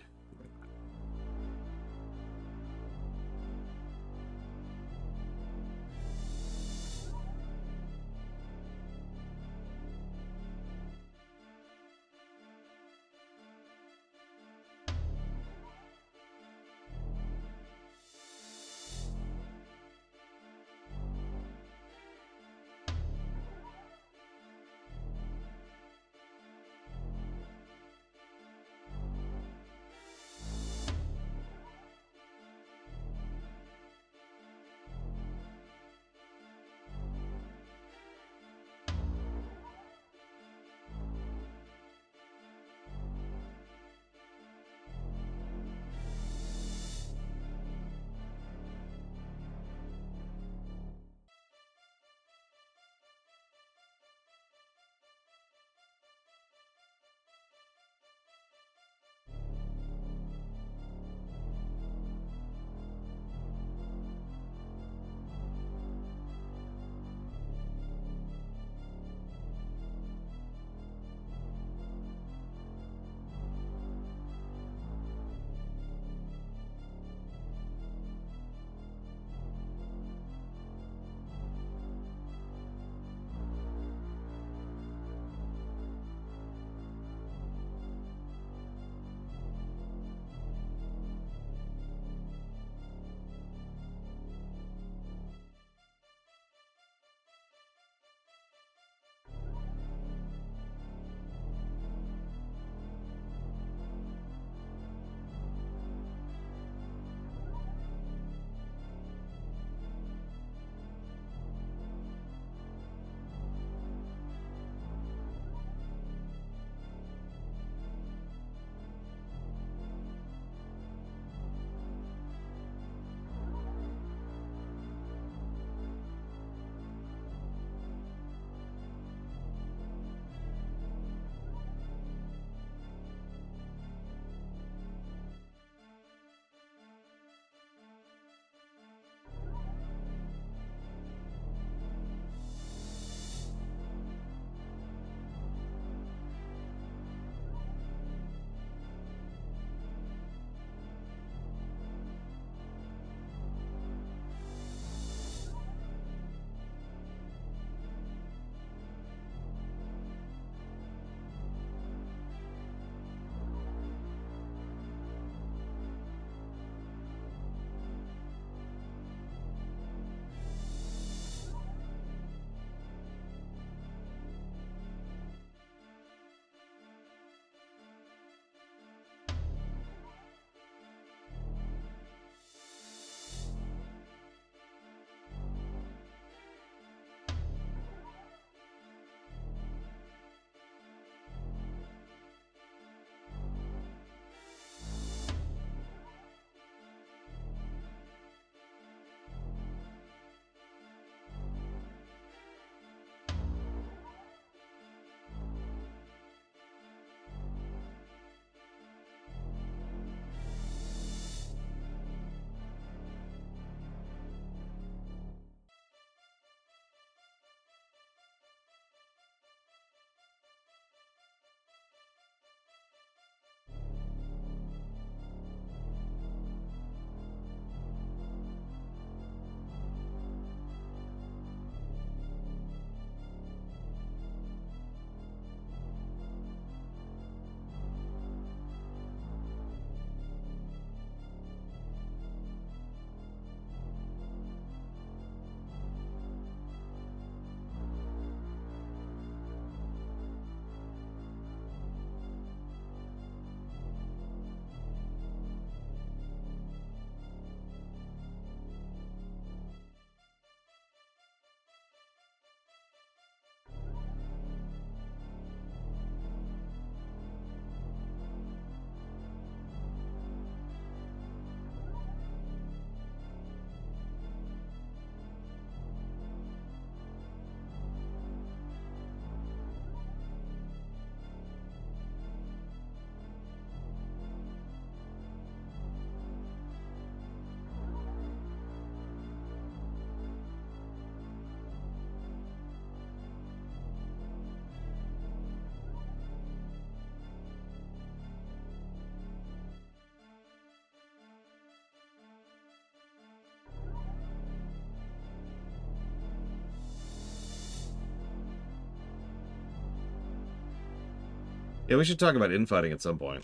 Yeah, we should talk about infighting at some point.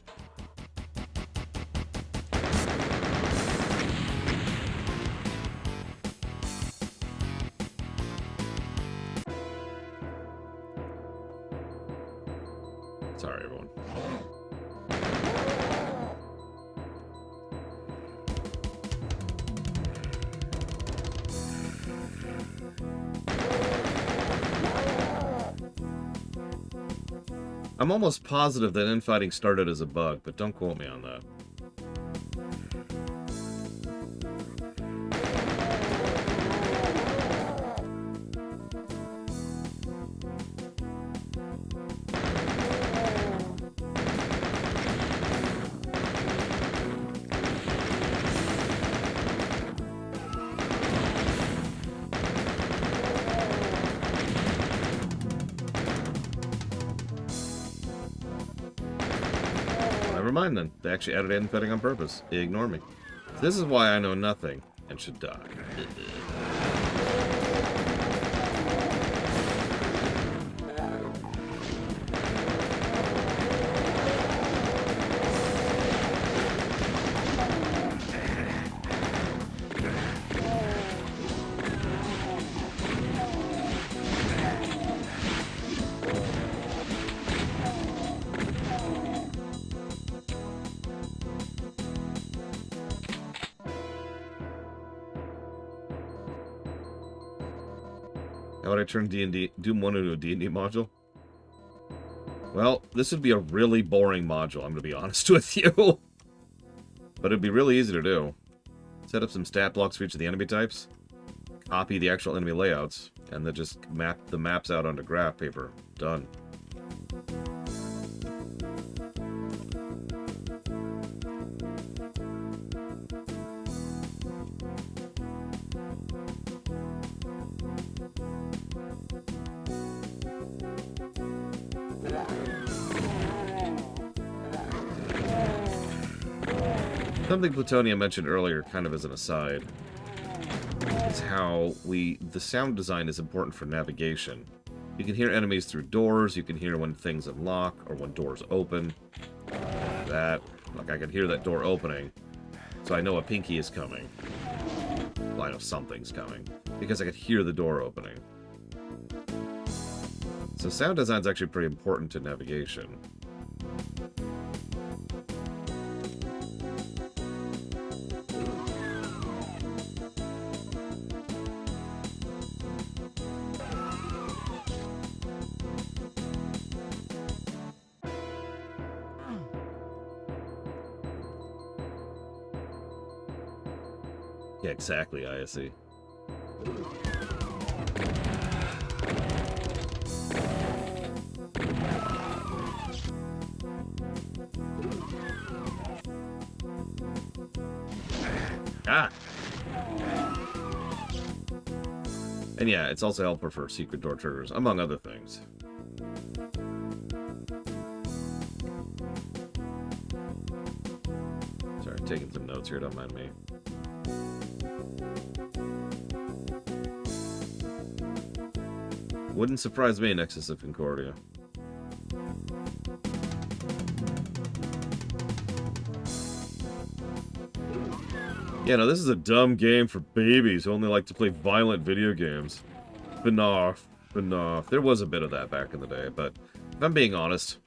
Sorry, everyone. I'm almost positive that infighting started as a bug, but don't quote me on that. Never mind then. They actually added infighting on purpose. Ignore me. This is why I know nothing and should die. How would I turn Doom 1 into a D&D module? Well, this would be a really boring module, I'm going to be honest with you. But it'd be really easy to do. Set up some stat blocks for each of the enemy types. Copy the actual enemy layouts. And then just map the maps out onto graph paper. Done. Something Plutonia mentioned earlier, kind of as an aside, is how the sound design is important for navigation. You can hear enemies through doors, you can hear when things unlock, or when doors open. Like I can hear that door opening, so I know a pinky is coming. Well, I know something's coming, because I could hear the door opening. So sound design is actually pretty important to navigation. Yeah, exactly, ISE. Ah! And yeah, it's also helpful for secret door triggers, among other things. Sorry, taking some notes here, don't mind me. Wouldn't surprise me, Nexus of Concordia. Yeah, no, this is a dumb game for babies who only like to play violent video games. FNAF. There was a bit of that back in the day, but if I'm being honest,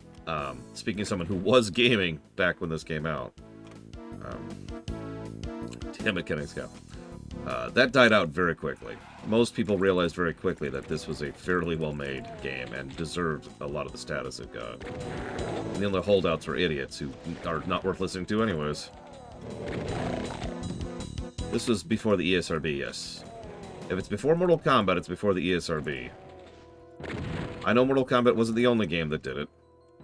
speaking of someone who was gaming back when this came out, damn it, Kenning Scout. That died out very quickly. Most people realized very quickly that this was a fairly well-made game and deserved a lot of the status it got. And the only holdouts were idiots who are not worth listening to anyways. This was before the ESRB, yes. If it's before Mortal Kombat, it's before the ESRB. I know Mortal Kombat wasn't the only game that did it.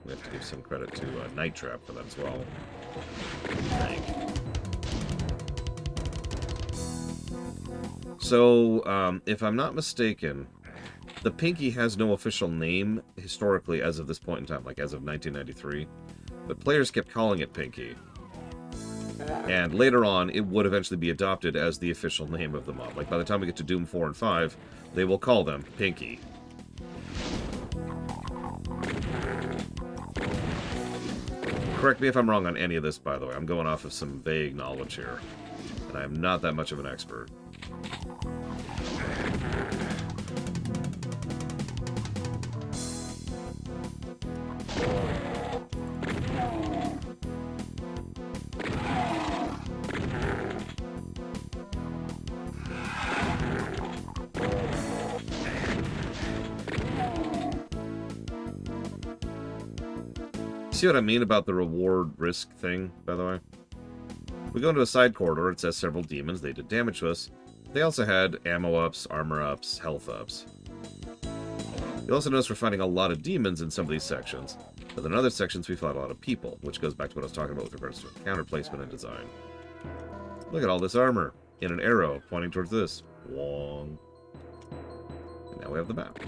We have to give some credit to Night Trap for that as well. So, if I'm not mistaken, the Pinky has no official name historically as of this point in time, like as of 1993. But players kept calling it Pinky. And later on, it would eventually be adopted as the official name of the mod. Like, by the time we get to Doom 4 and 5, they will call them Pinky. Correct me if I'm wrong on any of this, by the way. I'm going off of some vague knowledge here. And I'm not that much of an expert. See what I mean about the reward risk thing, by the way? We go into a side corridor, it says several demons, they did damage to us. They also had ammo ups, armor ups, health ups. You'll also notice we're finding a lot of demons in some of these sections, but in other sections we find a lot of people, which goes back to what I was talking about with regards to counter placement and design. Look at all this armor, in an arrow pointing towards this. Wong. And now we have the map.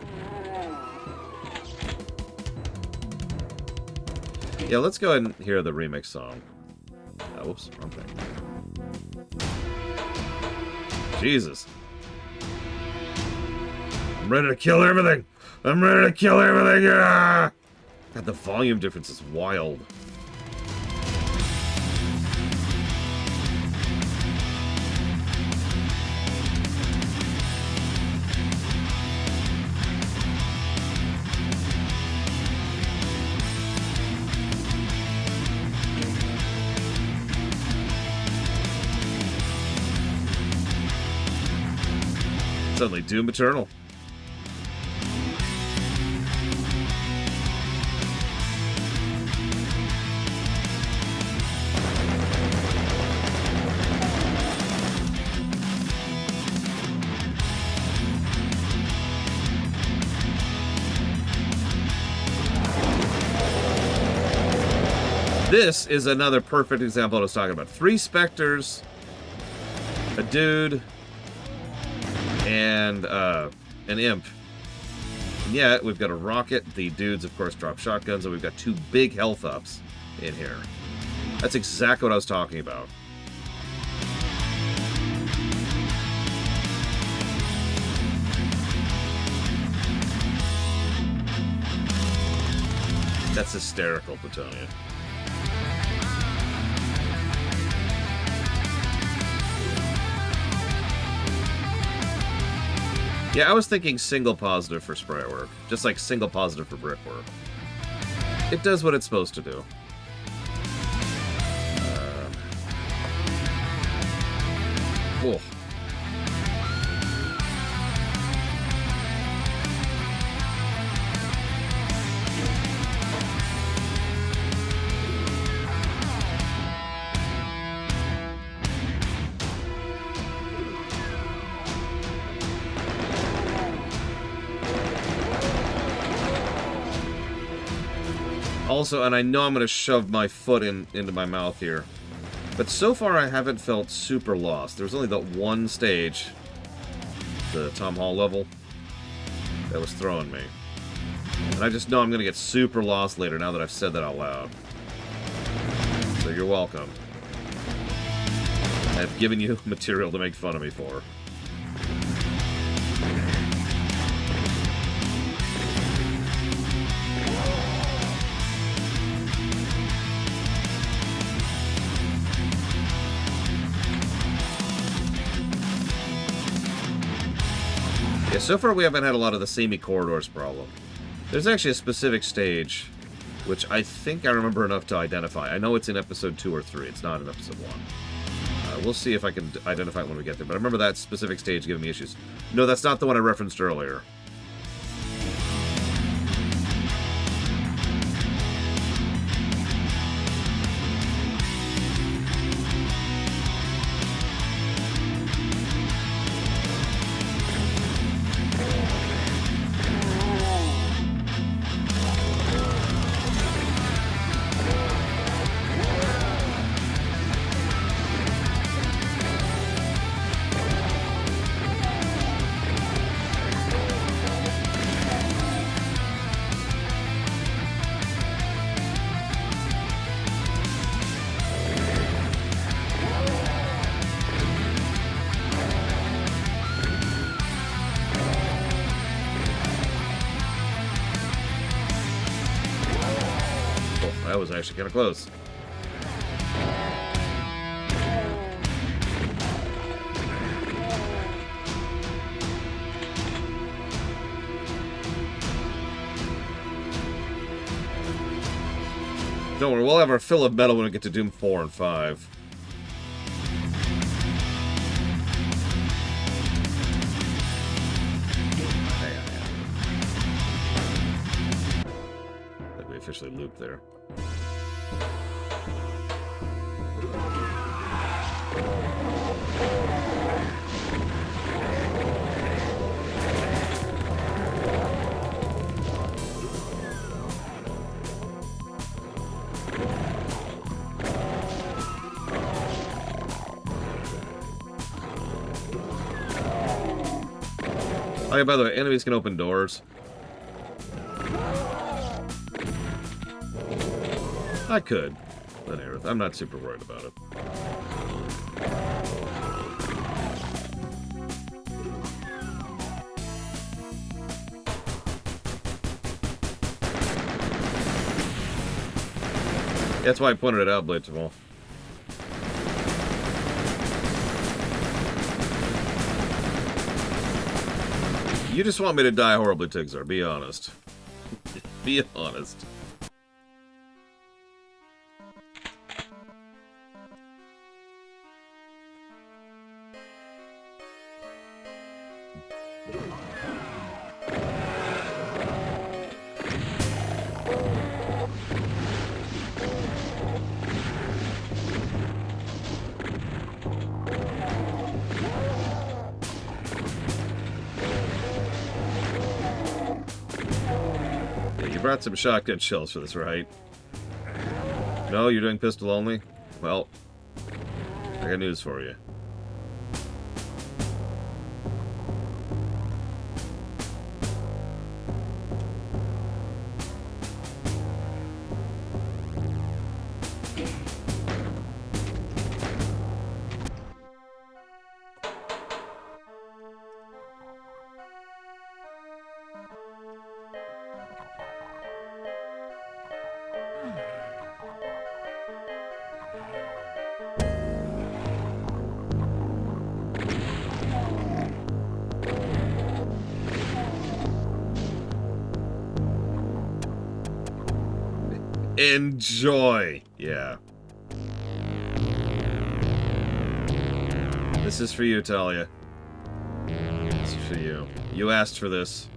Yeah, let's go ahead and hear the remix song. Whoops, wrong thing. Jesus. I'm ready to kill everything! I'm ready to kill everything! Ah! God, the volume difference is wild. Suddenly, Doom Eternal. This is another perfect example of what I was talking about. 3 specters, a dude, and an imp. And yet, we've got a rocket. The dudes, of course, drop shotguns, and we've got 2 big health ups in here. That's exactly what I was talking about. That's hysterical, Plutonian. Yeah, I was thinking single positive for spray work, just like single positive for brickwork. It does what it's supposed to do. Cool. Also, and I know I'm going to shove my foot into my mouth here, but so far I haven't felt super lost. There's only that one stage, the Tom Hall level, that was throwing me. And I just know I'm going to get super lost later now that I've said that out loud. So you're welcome. I've given you material to make fun of me for. Yeah, so far we haven't had a lot of the samey corridors problem. There's actually a specific stage, which I think I remember enough to identify. I know it's in episode 2 or 3. It's not in episode 1. We'll see if I can identify it when we get there. But I remember that specific stage giving me issues. No, that's not the one I referenced earlier. That was actually kind of close. Don't worry, we'll have our fill of metal when we get to Doom 4 and 5. I think we officially looped there. Oh yeah, by the way, enemies can open doors. I could. But I'm not super worried about it. That's why I pointed it out, Blitzball. You just want me to die horribly, Tigzar. Be honest. Be honest. Brought some shotgun shells for this, right? No, you're doing pistol only? Well, I got news for you. Enjoy! Yeah. This is for you, Talia. This is for you. You asked for this.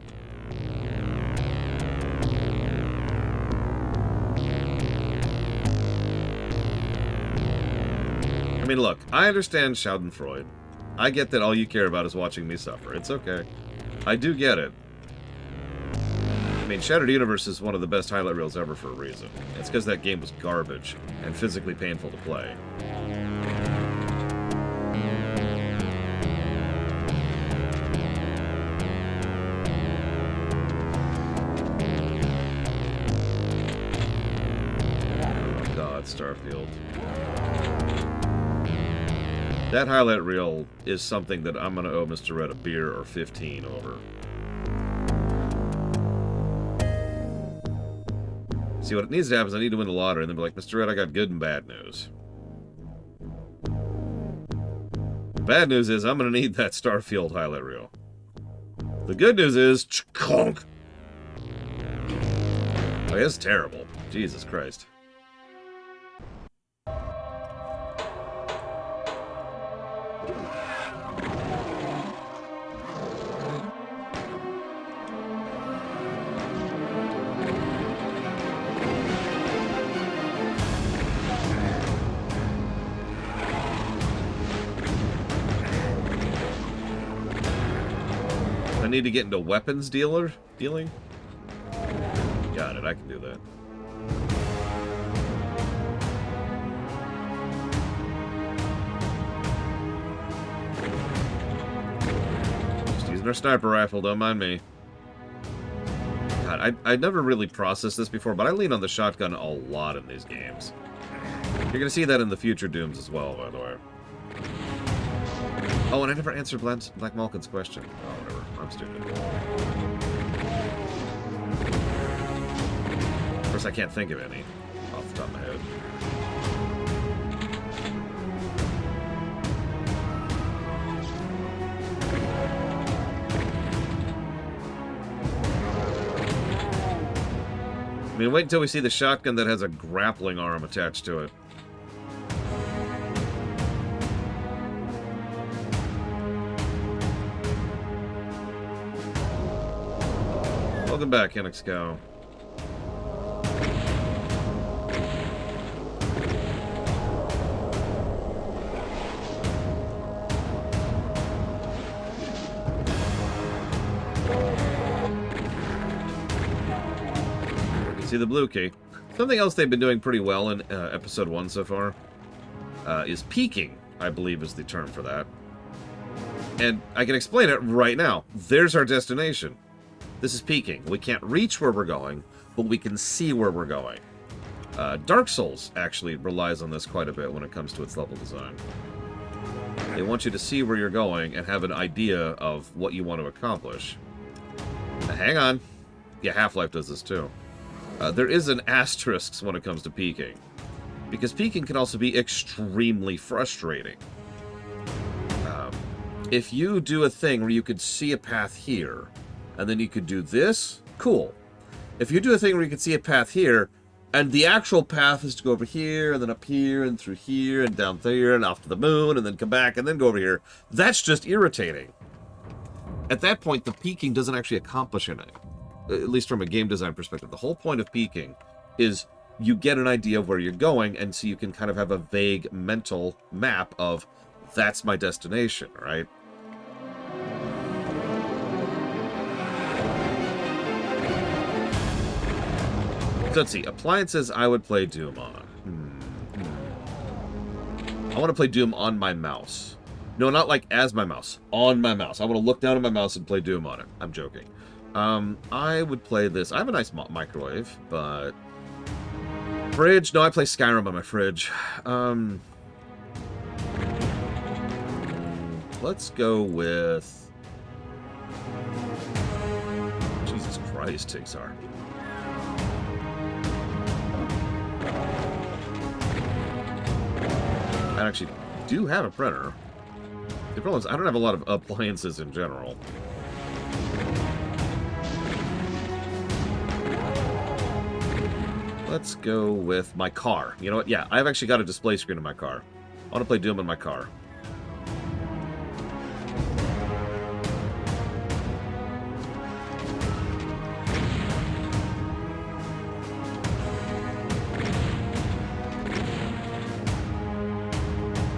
I mean, look, I understand Schadenfreude. I get that all you care about is watching me suffer. It's okay. I do get it. I mean, Shattered Universe is one of the best highlight reels ever for a reason. It's because that game was garbage and physically painful to play. Oh God, Starfield. That highlight reel is something that I'm going to owe Mr. Red a beer or 15 over. See, what it needs to happen is I need to win the lottery and then be like, Mr. Red, I got good and bad news. The bad news is I'm going to need that Starfield highlight reel. The good news is, conk. Oh, it's terrible. Jesus Christ. I need to get into weapons dealing? Got it, I can do that. Just using our sniper rifle, don't mind me. God, I never really processed this before, but I lean on the shotgun a lot in these games. You're gonna see that in the future Dooms as well, by the way. Oh, and I never answered Black Malkin's question. Oh, whatever. I'm stupid. Of course, I can't think of any off the top of my head. mean, wait until we see the shotgun that has a grappling arm attached to it. Welcome back, Henix Cow. See the blue key. Something else they've been doing pretty well in episode 1 so far is peeking, I believe is the term for that. And I can explain it right now. There's our destination. This is peeking. We can't reach where we're going, but we can see where we're going. Dark Souls actually relies on this quite a bit when it comes to its level design. They want you to see where you're going and have an idea of what you want to accomplish. Now, hang on. Yeah, Half-Life does this too. There is an asterisk when it comes to peeking, because peeking can also be extremely frustrating. If you do a thing where you could see a path here, and then you could do this, cool. If you do a thing where you could see a path here, and the actual path is to go over here, and then up here, and through here, and down there, and off to the moon, and then come back, and then go over here, that's just irritating. At that point, the peeking doesn't actually accomplish anything. At least from a game design perspective. The whole point of peeking is you get an idea of where you're going, and so you can kind of have a vague mental map of, that's my destination, right? So let's see. Appliances I would play Doom on. I want to play Doom on my mouse. No, not like as my mouse. On my mouse. I want to look down at my mouse and play Doom on it. I'm joking. I would play this. I have a nice microwave, but... Fridge? No, I play Skyrim on my fridge. Let's go with... Jesus Christ, Tixar. I actually do have a printer. The problem is I don't have a lot of appliances in general. Let's go with my car. You know what? Yeah, I've actually got a display screen in my car. I want to play Doom in my car.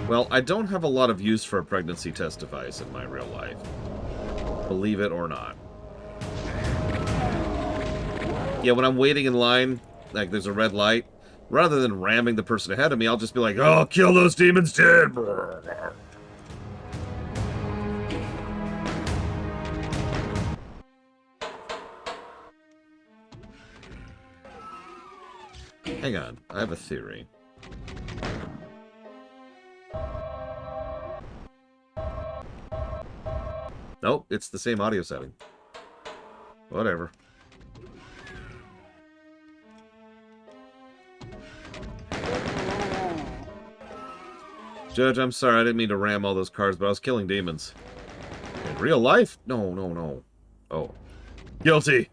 Well, I don't have a lot of use for a pregnancy test device in my real life. Believe it or not. Yeah, when I'm waiting in line, like there's a red light, rather than ramming the person ahead of me, I'll just be like, oh, kill those demons dead! Hang on, I have a theory. Nope, it's the same audio setting. Whatever. Judge, I'm sorry, I didn't mean to ram all those cars, but I was killing demons. In real life? No, no, no. Oh. Guilty!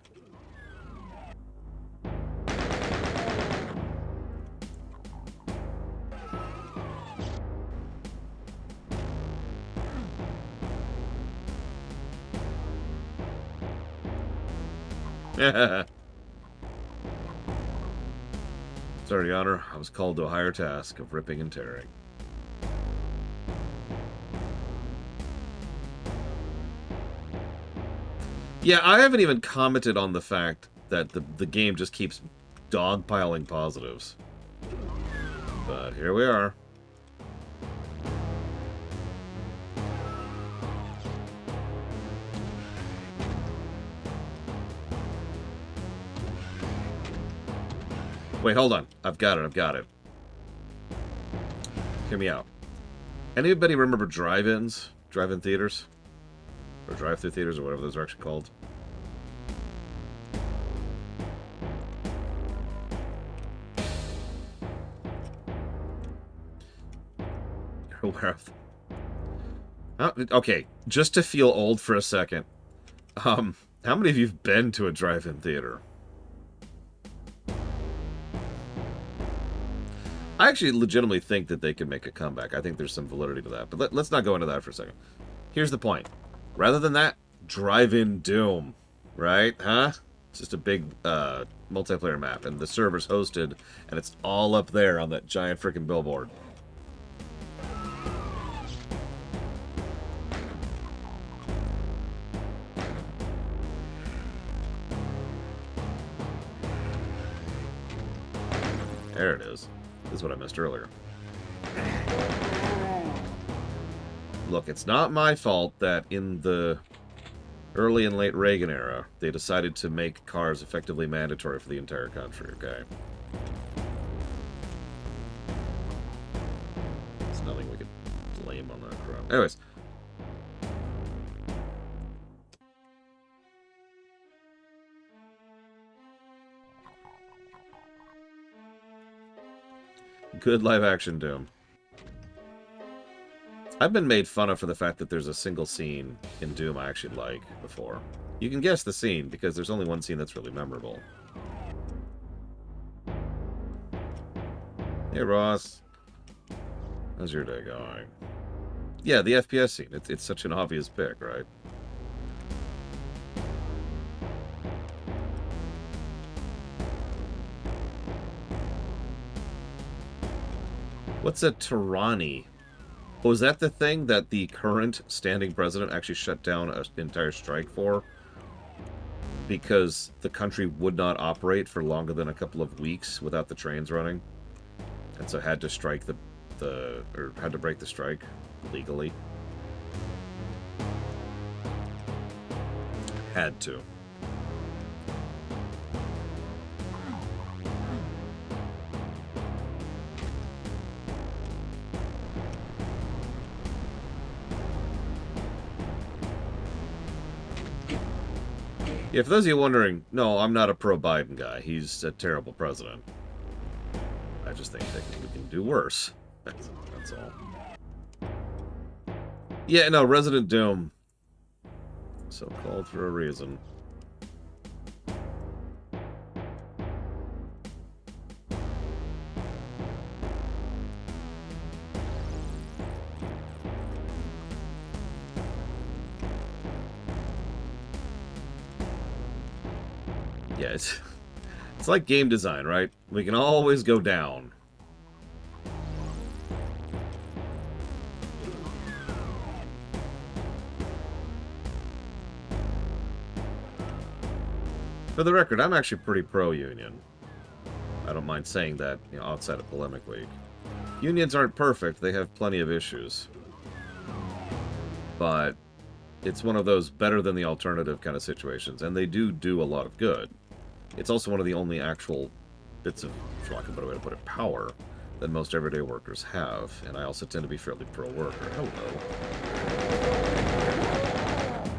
Sorry, Your Honor. I was called to a higher task of ripping and tearing. Yeah, I haven't even commented on the fact that the game just keeps dogpiling positives. But here we are. Wait, hold on. I've got it. Hear me out. Anybody remember drive-ins? Drive-in theaters? Or drive-thru theaters, or whatever those are actually called? You're aware of... Oh, okay, just to feel old for a second. How many of you have been to a drive-in theater? I actually legitimately think that they can make a comeback. I think there's some validity to that. But let's not go into that for a second. Here's the point. Rather than that, drive-in Doom. Right? Huh? It's just a big multiplayer map. And the server's hosted. And it's all up there on that giant freaking billboard. There it is. This is what I missed earlier. Look, it's not my fault that in the early and late Reagan era, they decided to make cars effectively mandatory for the entire country, okay? There's nothing we could blame on that crap. Anyways. Good live-action Doom. I've been made fun of for the fact that there's a single scene in Doom I actually like before. You can guess the scene, because there's only one scene that's really memorable. Hey, Ross. How's your day going? Yeah, the FPS scene. It's such an obvious pick, right? What's a tyranny? Was that the thing that the current standing president actually shut down an entire strike for? Because the country would not operate for longer than a couple of weeks without the trains running. And so had to strike or had to break the strike legally. Had to. Yeah, for those of you wondering, no, I'm not a pro-Biden guy. He's a terrible president. I just think that we can do worse. That's all. Yeah, no, Resident Doom. So called for a reason. Yeah, it's like game design, right? We can always go down. For the record, I'm actually pretty pro-union. I don't mind saying that, you know, outside of polemic week. Unions aren't perfect, they have plenty of issues. But it's one of those better than the alternative kind of situations, and they do a lot of good. It's also one of the only actual bits of, for lack of a better way to put it, power that most everyday workers have, and I also tend to be fairly pro-worker. Hello.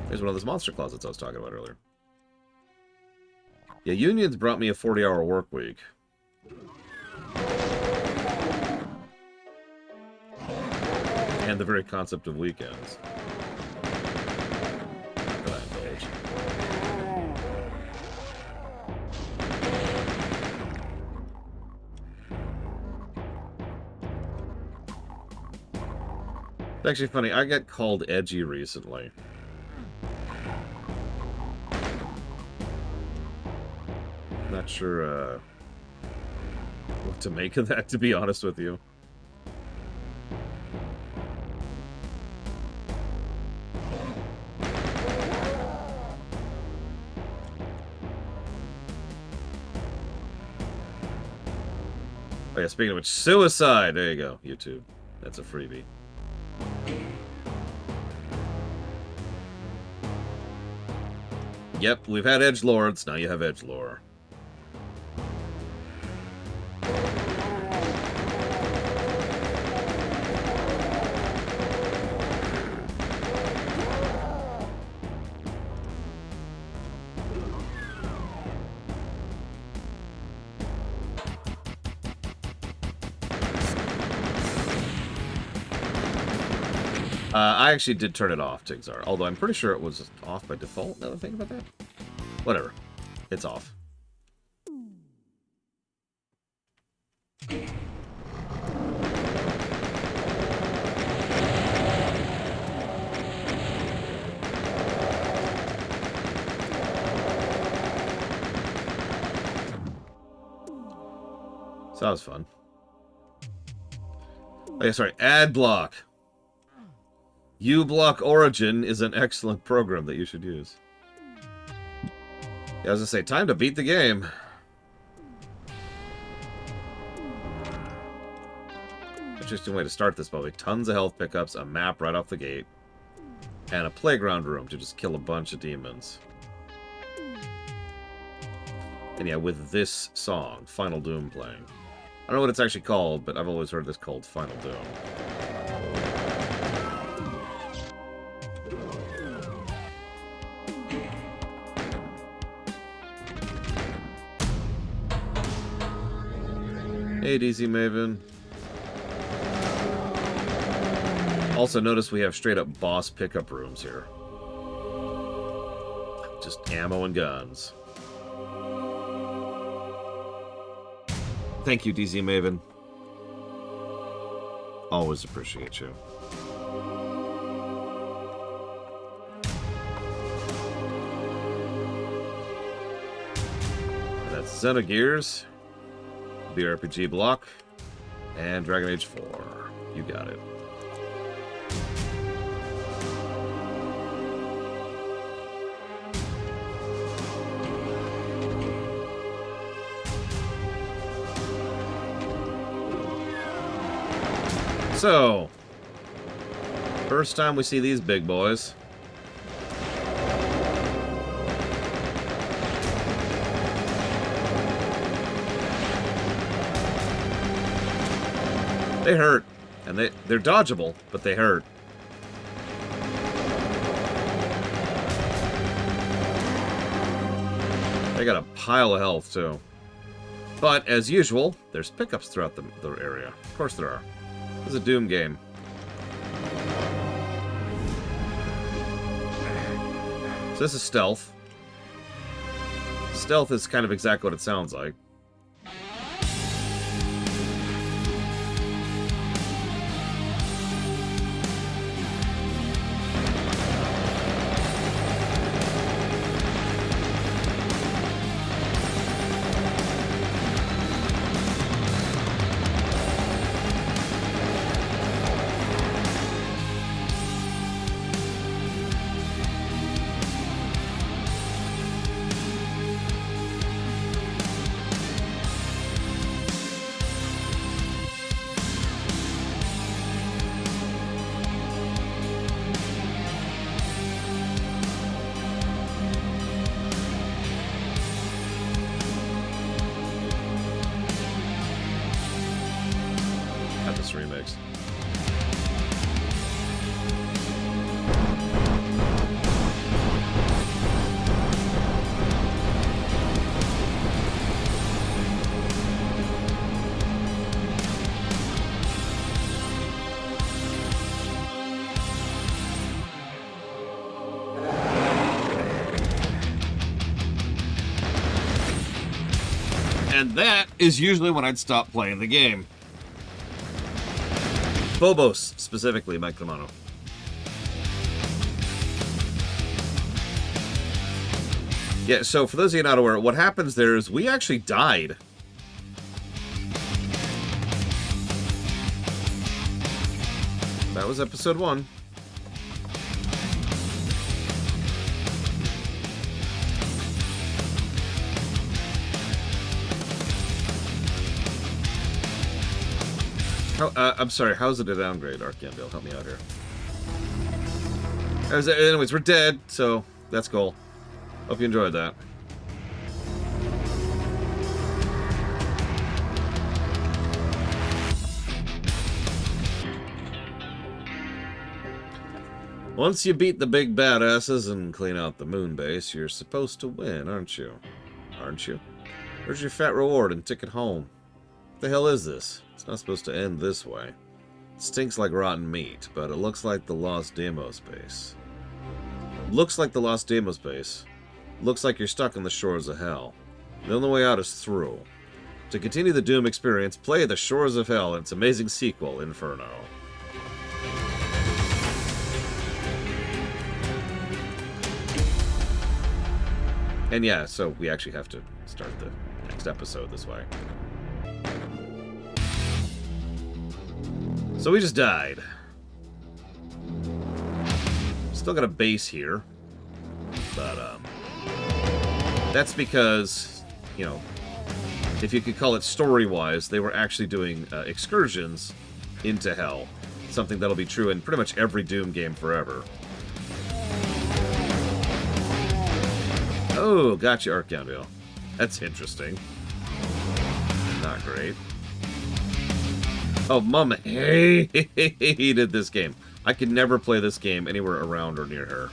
There's one of those monster closets I was talking about earlier. Yeah, unions brought me a 40-hour work week. And the very concept of weekends. It's actually funny, I got called edgy recently. Not sure what to make of that, to be honest with you. Oh yeah, speaking of which, suicide! There you go, YouTube. That's a freebie. Yep, we've had edgelords, now you have edgelore. I actually did turn it off, Tigzar. Although I'm pretty sure it was off by default, now that I think about that. Whatever. It's off. So that was fun. Oh, yeah, sorry. Adblock. uBlock Origin is an excellent program that you should use. Yeah, I was gonna say, time to beat the game. Interesting way to start this, probably. Tons of health pickups, a map right off the gate, and a playground room to just kill a bunch of demons. And yeah, with this song, Final Doom, playing. I don't know what it's actually called, but I've always heard this called Final Doom. Hey, DC Maven. Also, notice we have straight-up boss pickup rooms here. Just ammo and guns. Thank you, DZ Maven. Always appreciate you. And that's Xenogears, BRPG Block, and Dragon Age 4. You got it. So, first time we see these big boys. They hurt, and they're dodgeable, but they hurt. They got a pile of health, too. But, as usual, there's pickups throughout the area. Of course there are. This is a Doom game. So this is stealth. Stealth is kind of exactly what it sounds like. Remix. And that is usually when I'd stop playing the game. Phobos, specifically, Mike Romano. Yeah, so for those of you not aware, what happens there is we actually died. That was episode 1. I'm sorry, how's it a downgrade, Arcandale? Help me out here. Anyways, we're dead, so that's cool. Hope you enjoyed that. Once you beat the big badasses and clean out the moon base, you're supposed to win, aren't you? Aren't you? Where's your fat reward and ticket home? What the hell is this? It's not supposed to end this way. It stinks like rotten meat, but it looks like the Lost Deimos base. Looks like the Lost Deimos base. Looks like you're stuck on the shores of hell. The only way out is through. To continue the Doom experience, play The Shores of Hell and its amazing sequel, Inferno. And yeah, so we actually have to start the next episode this way. So we just died. Still got a base here. But, that's because, you know, if you could call it story-wise, they were actually doing excursions into Hell. Something that'll be true in pretty much every Doom game forever. Oh, gotcha, Archangel. That's interesting. Not great. Oh, Mum hated this game. I could never play this game anywhere around or near her.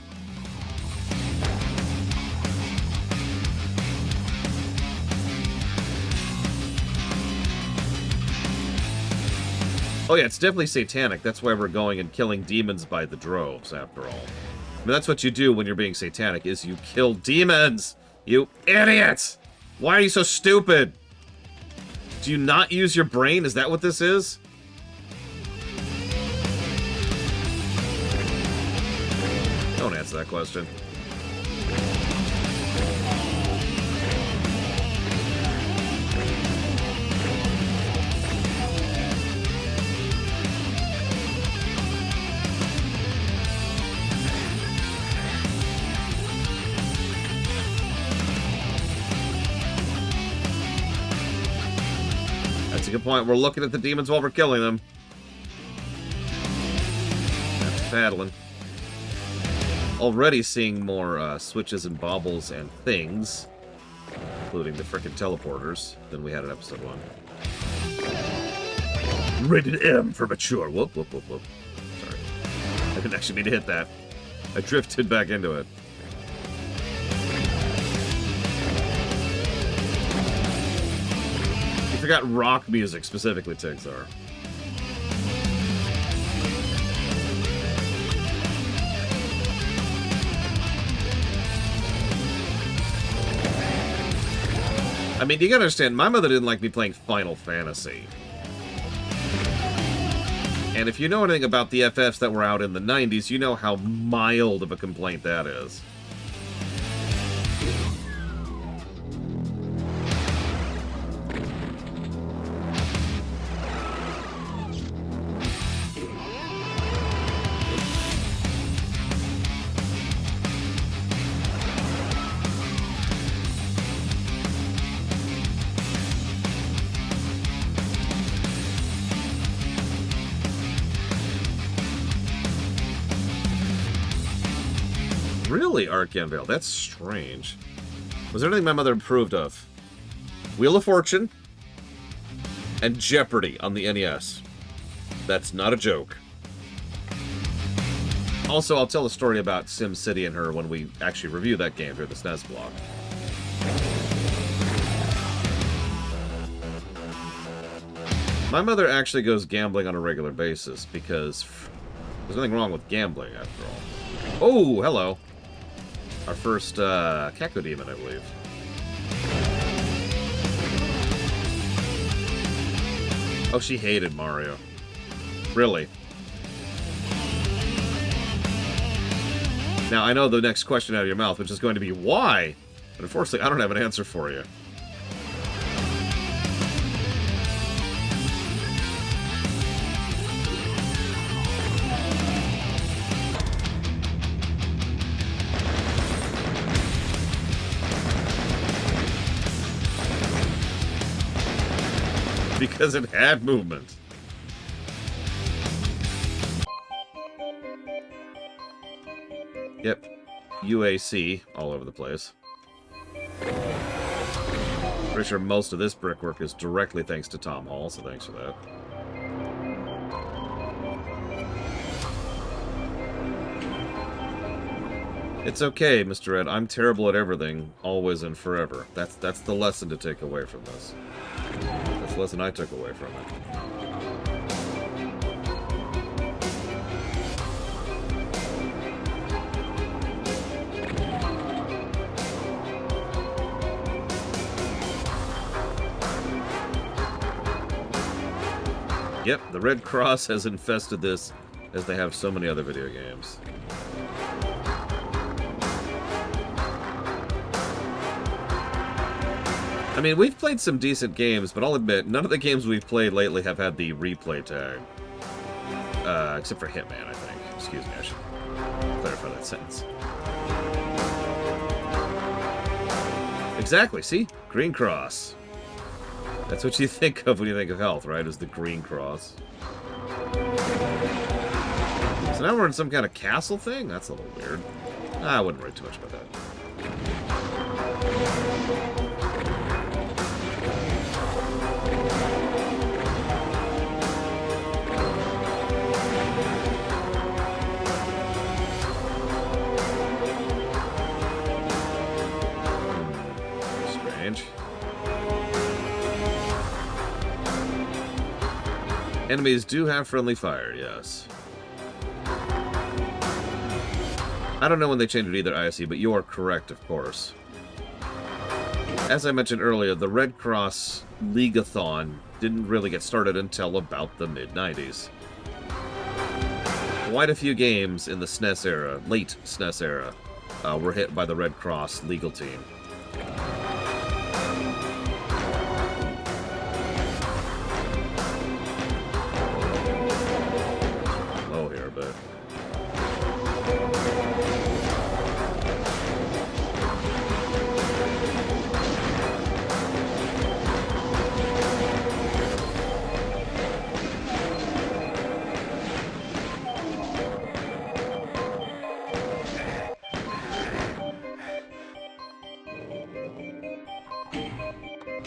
Oh yeah, it's definitely satanic. That's why we're going and killing demons by the droves, after all. I mean, that's what you do when you're being satanic, is you kill demons! You idiots! Why are you so stupid? Do you not use your brain? Is that what this is? Don't answer that question. That's a good point. We're looking at the demons while we're killing them. That's paddling. Already seeing more switches and baubles and things, including the frickin' teleporters, than we had in episode 1. Rated M for mature. Whoop, whoop, whoop, whoop. Sorry. I didn't actually mean to hit that. I drifted back into it. You forgot rock music specifically, Tigzar. I mean, you gotta understand, my mother didn't like me playing Final Fantasy. And if you know anything about the FFs that were out in the 90s, you know how mild of a complaint that is. Really, Archangel? That's strange. Was there anything my mother approved of? Wheel of Fortune and Jeopardy on the NES. That's not a joke. Also, I'll tell a story about SimCity and her when we actually review that game through the SNES blog. My mother actually goes gambling on a regular basis because there's nothing wrong with gambling, after all. Oh, hello. Our first Cacodemon, I believe. Oh, she hated Mario. Really? Now, I know the next question out of your mouth, which is going to be, why? But unfortunately, I don't have an answer for you. Because it had movement. Yep. UAC all over the place. Pretty sure most of this brickwork is directly thanks to Tom Hall, so thanks for that. It's okay, Mr. Ed. I'm terrible at everything, always and forever. That's the lesson to take away from this. That's the lesson I took away from it. Yep, the Red Cross has infested this, as they have so many other video games. I mean, we've played some decent games, but I'll admit, none of the games we've played lately have had the replay tag. except for Hitman, I think. Excuse me, I should clarify that sentence. Exactly, see? Green cross. That's what you think of when you think of health, right? Is the green cross. So now we're in some kind of castle thing? That's a little weird. I wouldn't worry too much about that. Strange. Enemies do have friendly fire, yes. I don't know when they changed it either, ISE, but you are correct, of course. As I mentioned earlier, the Red Cross League-a-thon didn't really get started until about the mid-90s. Quite a few games in the SNES era, late SNES era, were hit by the Red Cross legal team. Low here, but...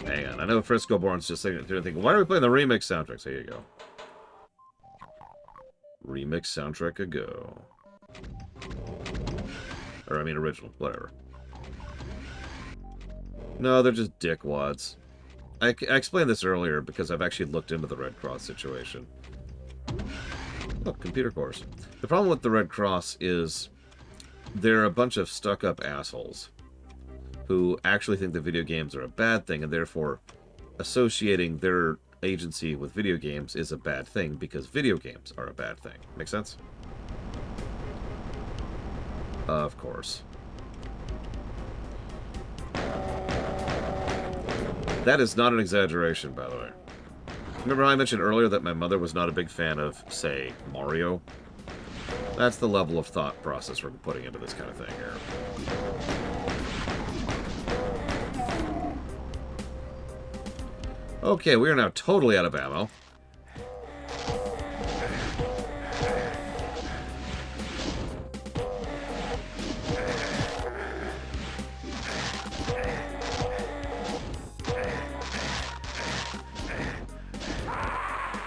Hang on, I know Frisco Born's just sitting there thinking, why are we playing the remix soundtracks? Here you go. Remix soundtrack a go. Or, I mean, original, whatever. No, they're just dickwads. I explained this earlier because I've actually looked into the Red Cross situation. Oh, computer cores. The problem with the Red Cross is they're a bunch of stuck-up assholes who actually think that video games are a bad thing, and therefore associating their agency with video games is a bad thing because video games are a bad thing. Make sense? Of course. That is not an exaggeration, by the way. Remember how I mentioned earlier that my mother was not a big fan of, say, Mario? That's the level of thought process we're putting into this kind of thing here. Okay, we are now totally out of ammo.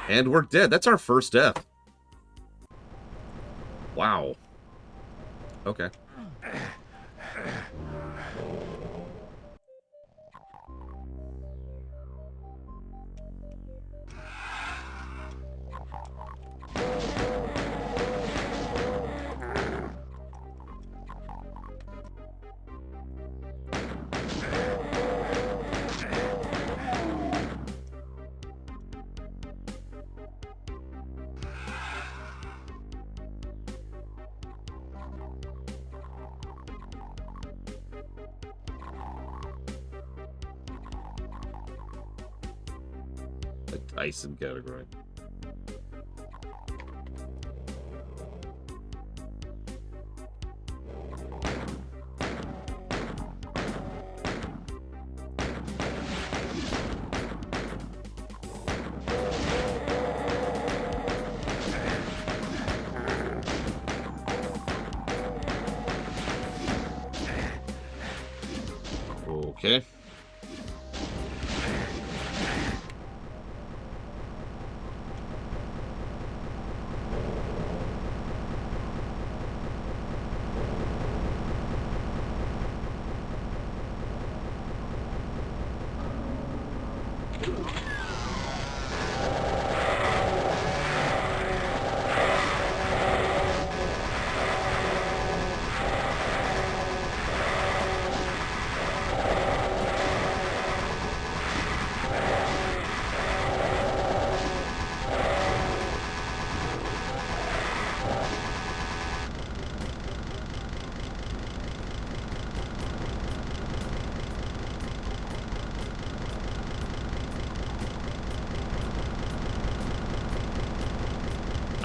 And we're dead. That's our first death. Wow. Okay. Tyson category. Okay.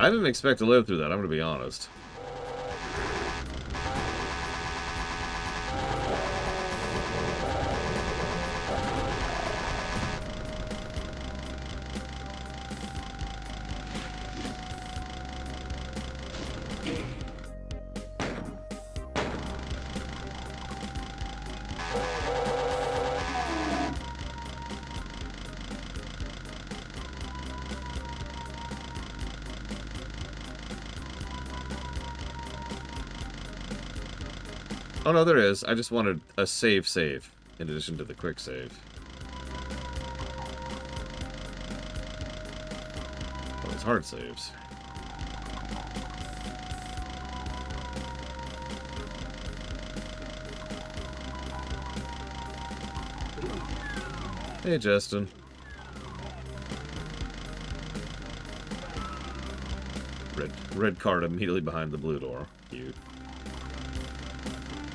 I didn't expect to live through that, I'm going to be honest. Oh no, there is. I just wanted a save in addition to the quick save. Oh, it's hard saves. Hey, Justin. Red card immediately behind the blue door. Cute.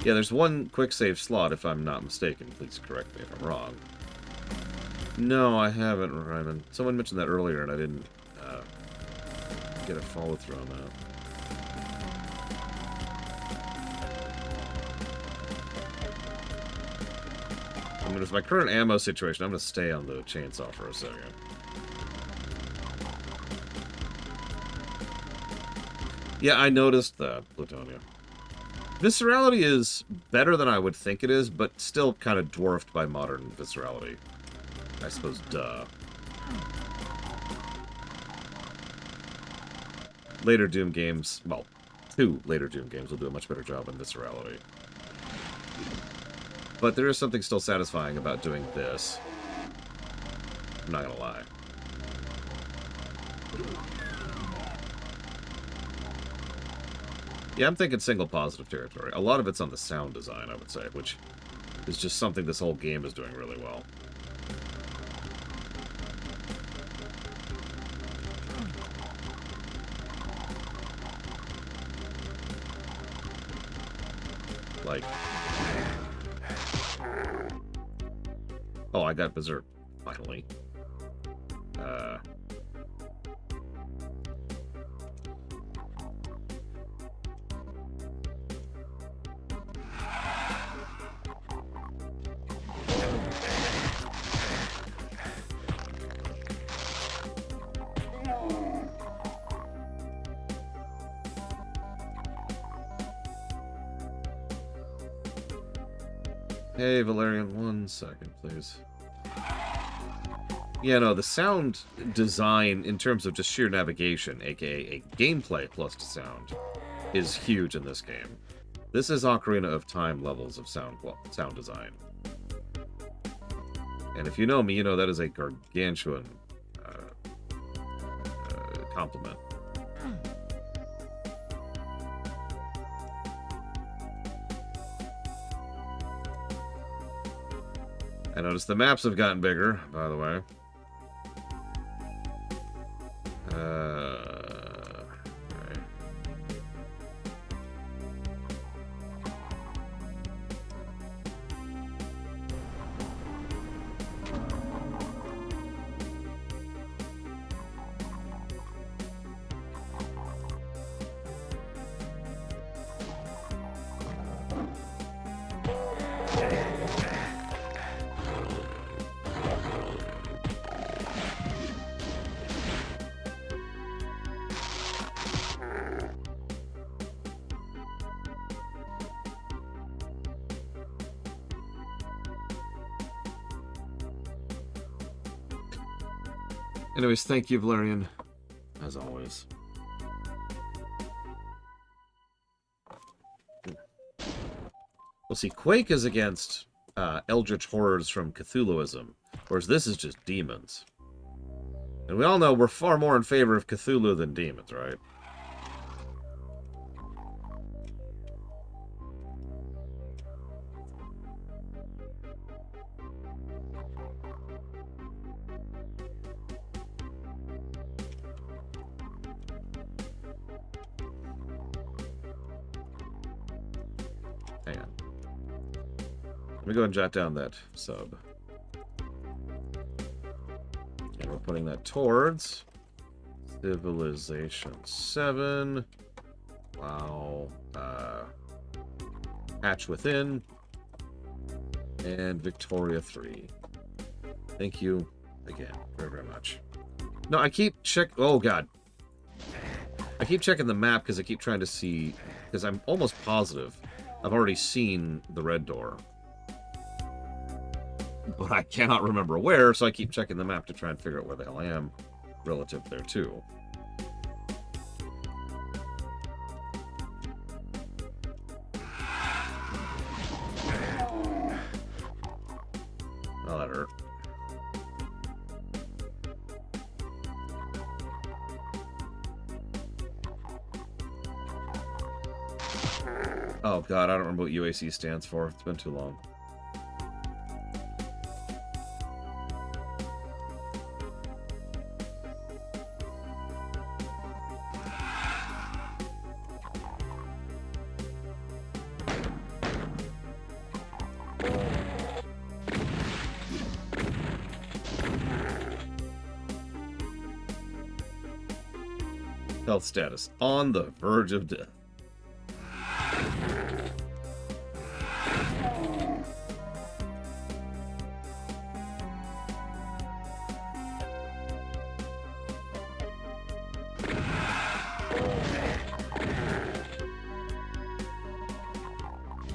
Yeah, there's one quick save slot, if I'm not mistaken. Please correct me if I'm wrong. No, I haven't, Ryman. Someone mentioned that earlier, and I didn't get a follow-through on that. I mean, with my current ammo situation, I'm going to stay on the chainsaw for a second. Yeah, I noticed that, Plutonia. Viscerality is better than I would think it is, but still kind of dwarfed by modern Viscerality. I suppose, duh. Later Doom games, well, 2 later Doom games will do a much better job in Viscerality. But there is something still satisfying about doing this. I'm not gonna lie. Yeah, I'm thinking single positive territory. A lot of it's on the sound design, I would say, which is just something this whole game is doing really well. Like... Oh, I got Berserk, finally. Hey, Valerian, 1 second, please. Yeah, no, the sound design, in terms of just sheer navigation, aka a gameplay plus sound, is huge in this game. This is Ocarina of Time levels of sound design. And if you know me, you know that is a gargantuan compliment. I noticed the maps have gotten bigger, by the way. Okay. Anyways, thank you, Valerian, as always. Well, see, Quake is against eldritch horrors from Cthulhuism, whereas this is just demons. And we all know we're far more in favor of Cthulhu than demons, right? Hang on. Let me go and jot down that sub. And we're putting that towards Civilization 7. Wow. Hatch Within. And Victoria 3. Thank you again very, very much. No, I keep oh, God. I keep checking the map because I keep trying to see... Because I'm almost positive I've already seen the red door. But I cannot remember where, so I keep checking the map to try and figure out where the hell I am relative there, too. Oh, that hurt. Oh, God, I don't remember what UAC stands for. It's been too long. Health status. On the verge of death.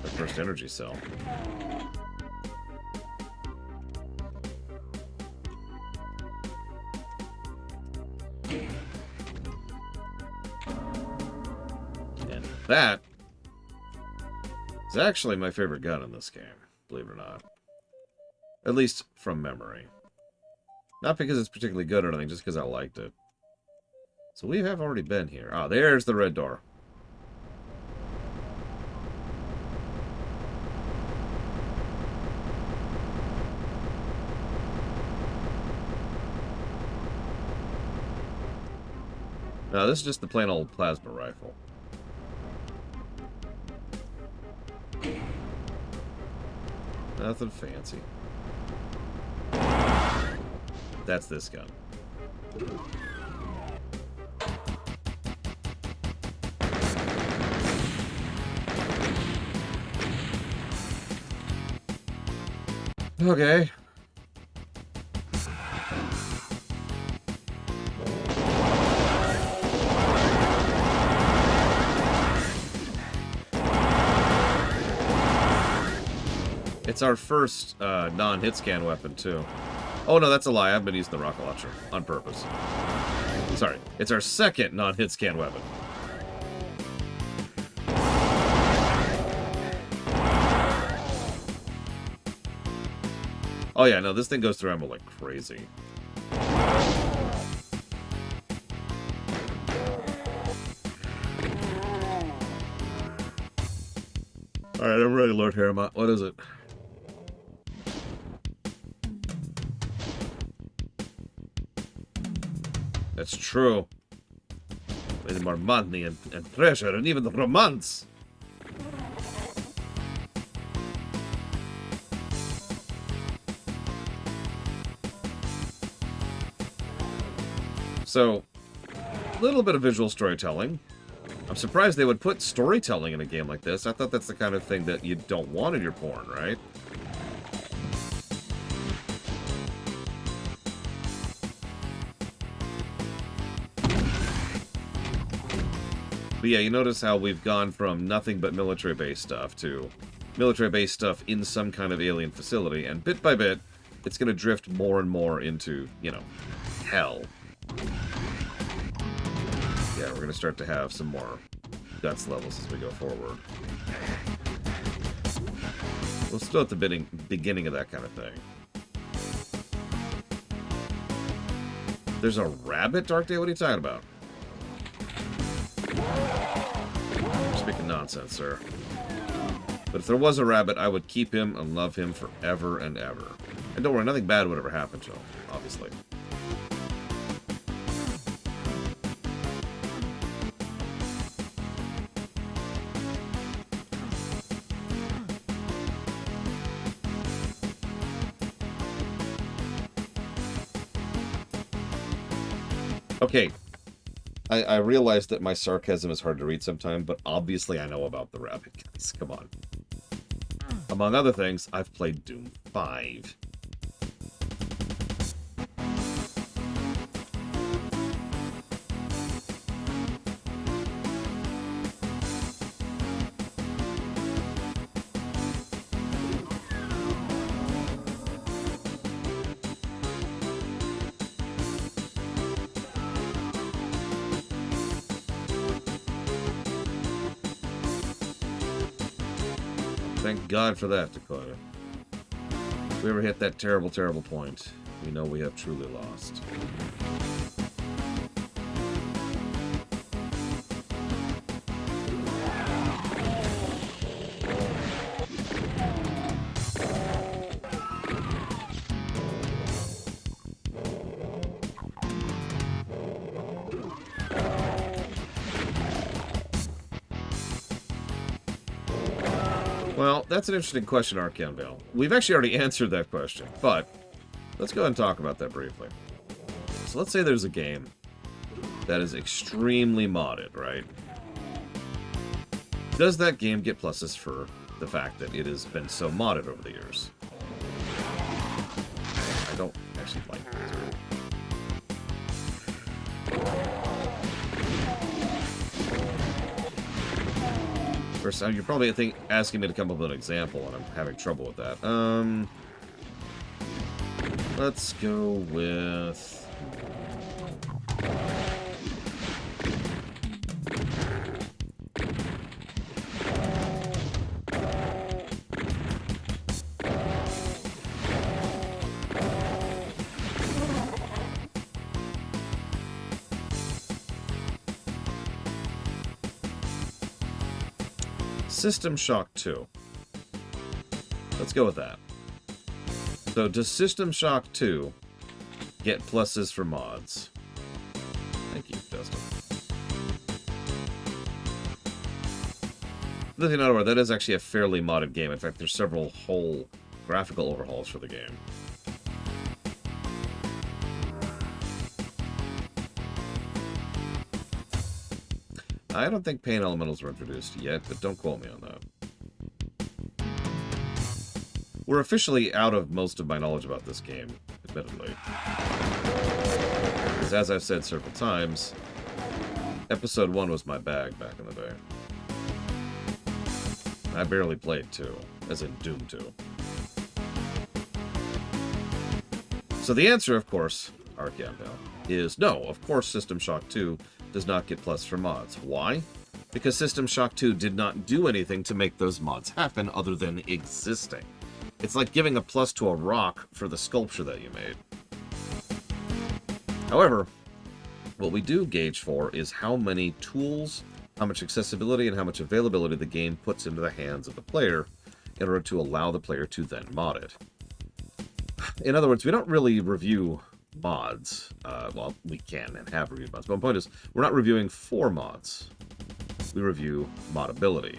The first energy cell. That is actually my favorite gun in this game, believe it or not. At least from memory. Not because it's particularly good or anything, just because I liked it. So we have already been here. Ah, there's the red door. No, this is just the plain old plasma rifle. Nothing fancy. That's this gun. Okay. It's our first non-hit scan weapon, too. Oh, no, that's a lie. I've been using the rocket launcher on purpose. Sorry. It's our second non-hit scan weapon. Oh, yeah, no, this thing goes through ammo like crazy. Alright, I'm ready, Lord Harriman. What is it? That's true. With more money and treasure and even romance. So, a little bit of visual storytelling. I'm surprised they would put storytelling in a game like this. I thought that's the kind of thing that you don't want in your porn, right? But yeah, you notice how we've gone from nothing but military-based stuff to military-based stuff in some kind of alien facility, and bit by bit, it's going to drift more and more into, you know, hell. Yeah, we're going to start to have some more guts levels as we go forward. We're still at the beginning of that kind of thing. There's a rabbit, Dark Day? What are you talking about? You're speaking nonsense, sir. But if there was a rabbit, I would keep him and love him forever and ever. And don't worry, nothing bad would ever happen to him, obviously. Okay, I realize that my sarcasm is hard to read sometimes, but obviously I know about the rabbit guys. Come on. Among other things, I've played Doom 5. Thank God for that, Dakota. If we ever hit that terrible, terrible point, we know we have truly lost. Well, that's an interesting question, Arcan Bale. We've actually already answered that question, but let's go ahead and talk about that briefly. So let's say there's a game that is extremely modded, right? Does that game get pluses for the fact that it has been so modded over the years? I don't actually like that. First, you're probably asking me to come up with an example, and I'm having trouble with that. Let's go with... System Shock 2. Let's go with that. So, does System Shock 2 get pluses for mods? Thank you, Justin. The thing not aware, that is actually a fairly modded game. In fact, there's several whole graphical overhauls for the game. I don't think pain elementals were introduced yet, but don't quote me on that. We're officially out of most of my knowledge about this game, admittedly. Because as I've said several times, Episode 1 was my bag back in the day. I barely played 2, as in Doom 2. So the answer, of course, Arcan Bale, is no, of course System Shock 2 does not get plus for mods. Why? Because System Shock 2 did not do anything to make those mods happen other than existing. It's like giving a plus to a rock for the sculpture that you made. However, what we do gauge for is how many tools, how much accessibility, and how much availability the game puts into the hands of the player in order to allow the player to then mod it. In other words, we don't really review mods. Well, we can and have reviewed mods, but my point is, we're not reviewing for mods. We review modability.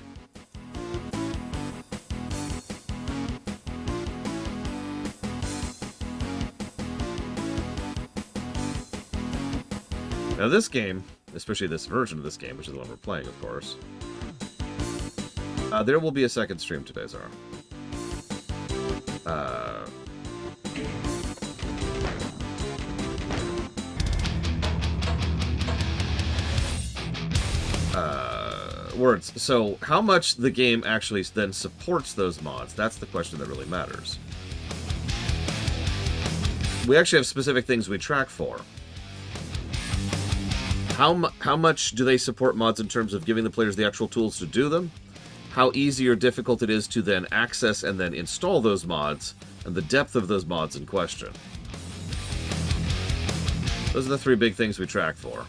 Now this game, especially this version of this game, which is the one we're playing, of course, there will be a second stream today, Zara. Words. So, how much the game actually then supports those mods, that's the question that really matters. We actually have specific things we track for. How much do they support mods in terms of giving the players the actual tools to do them? How easy or difficult it is to then access and then install those mods, and the depth of those mods in question. Those are the three big things we track for.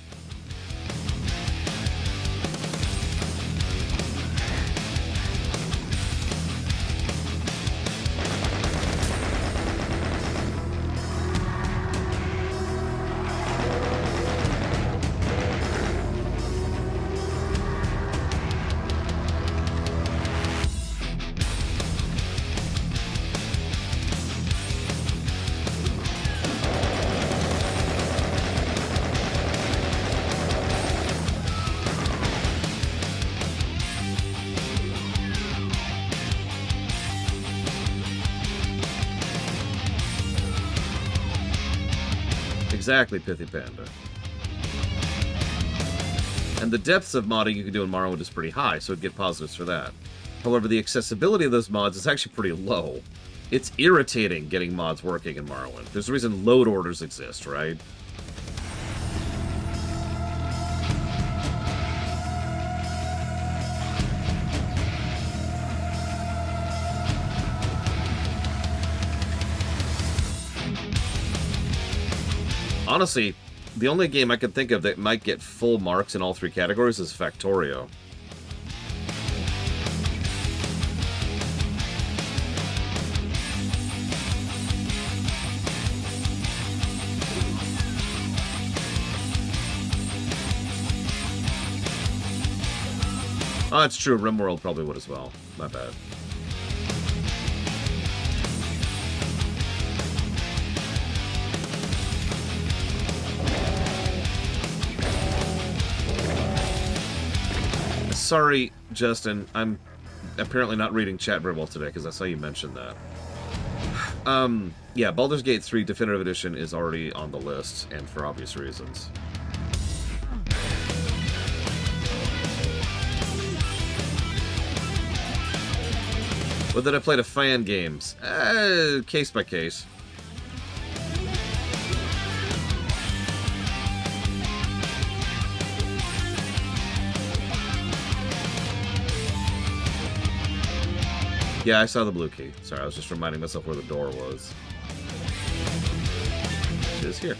Exactly, Pithy Panda. And the depths of modding you can do in Morrowind is pretty high, so it'd get positives for that. However, the accessibility of those mods is actually pretty low. It's irritating getting mods working in Morrowind. There's a reason load orders exist, right? Honestly, the only game I can think of that might get full marks in all three categories is Factorio. Oh, that's true. RimWorld probably would as well. My bad. Sorry, Justin. I'm apparently not reading chat very well today because I saw you mention that. Yeah, Baldur's Gate 3 Definitive Edition is already on the list, and for obvious reasons. But then I played a fan games. Case by case. Yeah, I saw the blue key. Sorry, I was just reminding myself where the door was. It is here.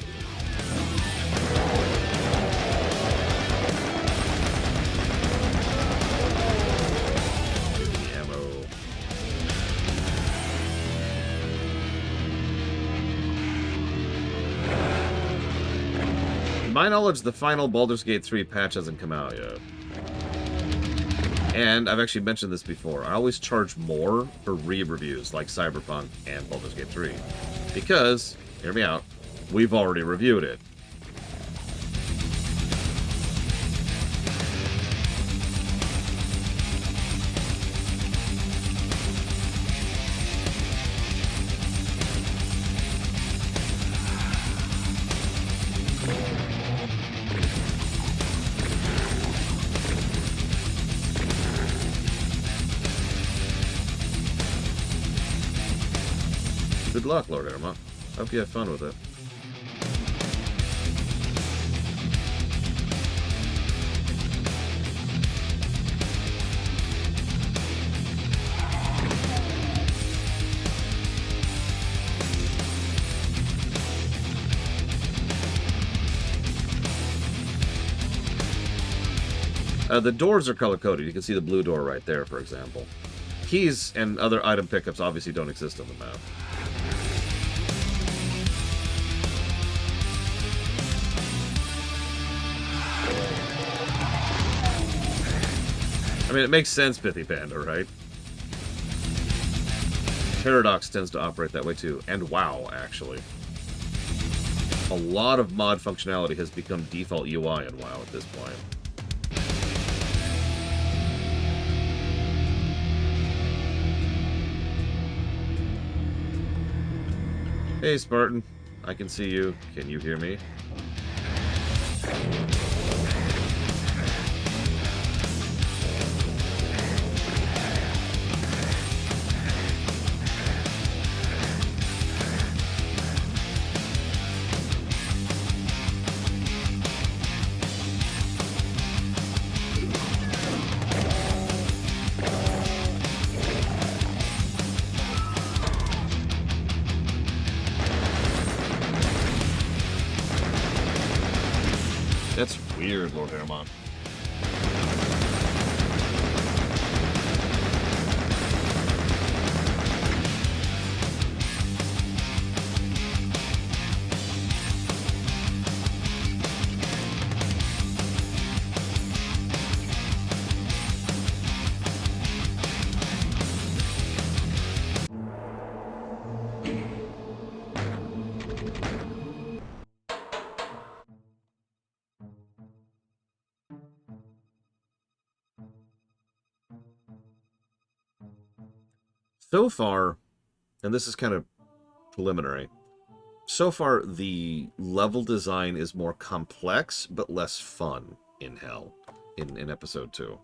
The ammo. To my knowledge, the final Baldur's Gate 3 patch hasn't come out yet. And I've actually mentioned this before. I always charge more for re-reviews like Cyberpunk and Baldur's Gate 3. Because, hear me out, we've already reviewed it. Good luck, Lord Irma. Hope you have fun with it. The doors are color-coded. You can see the blue door right there, for example. Keys and other item pickups obviously don't exist on the map. I mean, it makes sense, Pithy Panda, right? Paradox tends to operate that way too. And WoW, actually. A lot of mod functionality has become default UI in WoW at this point. Hey, Spartan. I can see you. Can you hear me? That's weird, Lord Hermon. So far, and this is kind of preliminary, So far, the level design is more complex, but less fun in Hell, in Episode 2.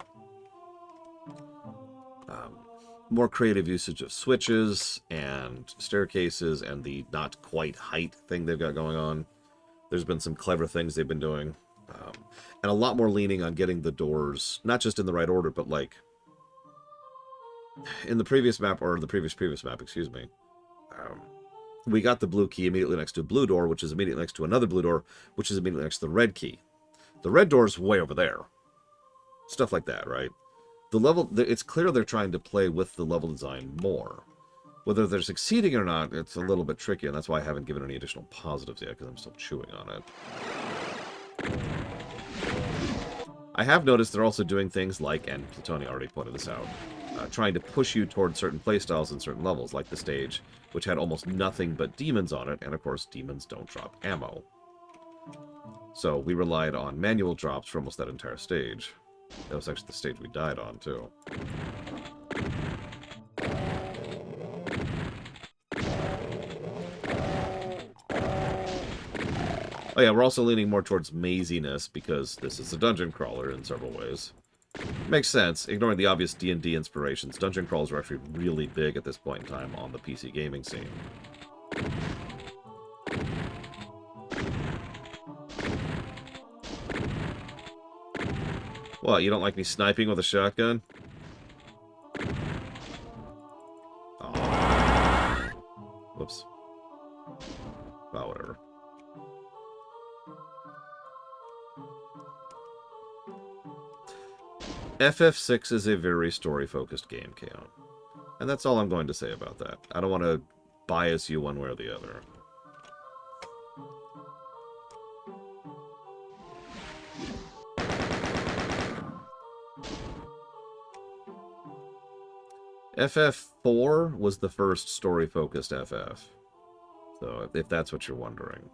More creative usage of switches and staircases and the not quite height thing they've got going on. There's been some clever things they've been doing. And a lot more leaning on getting the doors, not just in the right order, but like in the previous map, or the previous map, excuse me. We got the blue key immediately next to a blue door, which is immediately next to another blue door, which is immediately next to the red key. The red door's way over there. Stuff like that, right? The level, it's clear they're trying to play with the level design more. Whether they're succeeding or not, it's a little bit tricky, and that's why I haven't given any additional positives yet, because I'm still chewing on it. I have noticed they're also doing things like, and Plutoni already pointed this out, trying to push you towards certain playstyles and certain levels, like the stage, which had almost nothing but demons on it, and of course demons don't drop ammo. So we relied on manual drops for almost that entire stage. That was actually the stage we died on, too. Oh yeah, we're also leaning more towards maziness, because this is a dungeon crawler in several ways. Makes sense. Ignoring the obvious D&D inspirations, dungeon crawls are actually really big at this point in time on the PC gaming scene. What, you don't like me sniping with a shotgun? Oh. Whoops. Well, whatever. FF6 is a very story-focused game, Kaon. And that's all I'm going to say about that. I don't want to bias you one way or the other. FF4 was the first story-focused FF. So, if that's what you're wondering.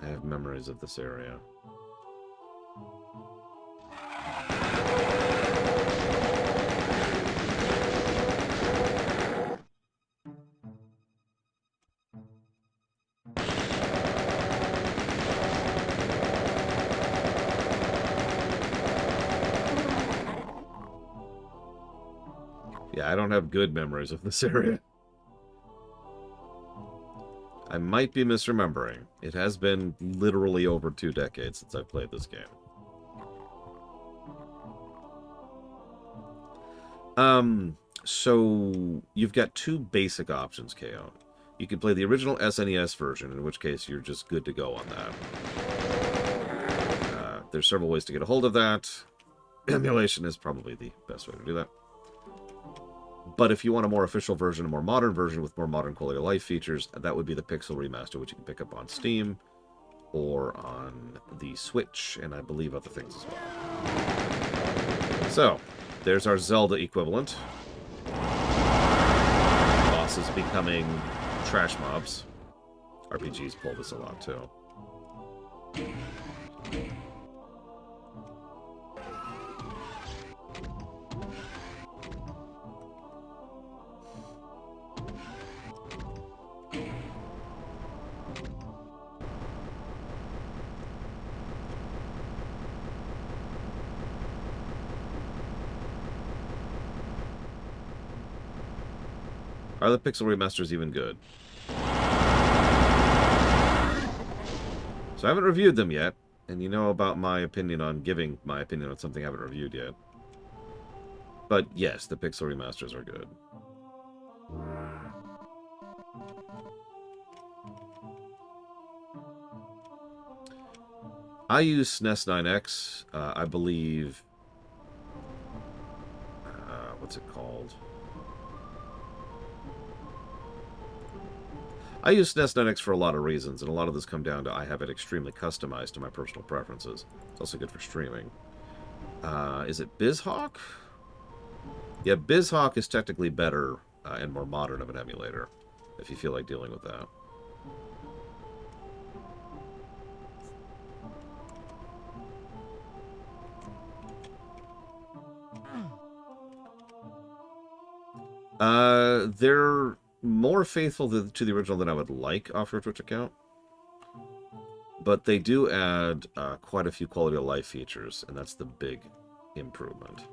I have memories of this area. Yeah, I don't have good memories of this area. I might be misremembering. It has been literally over 2 decades since I've played this game. So you've got 2 basic options, KO. You can play the original SNES version, in which case you're just good to go on that. There's several ways to get a hold of that. Emulation is probably the best way to do that. But if you want a more official version, a more modern version with more modern quality of life features, that would be the Pixel Remaster, which you can pick up on Steam or on the Switch, and I believe other things as well. So, there's our Zelda equivalent. Bosses becoming trash mobs. RPGs pull this a lot, too. Are the Pixel Remasters even good? So I haven't reviewed them yet, and you know about my opinion on giving my opinion on something I haven't reviewed yet. But yes, the Pixel Remasters are good. I use SNES 9X, I believe... what's it called? I use SNES 9X for a lot of reasons, and a lot of this come down to I have it extremely customized to my personal preferences. It's also good for streaming. Is it BizHawk? Yeah, BizHawk is technically better and more modern of an emulator, if you feel like dealing with that. They're more faithful to the original than I would like off your Twitch account. But they do add quite a few quality of life features, and that's the big improvement.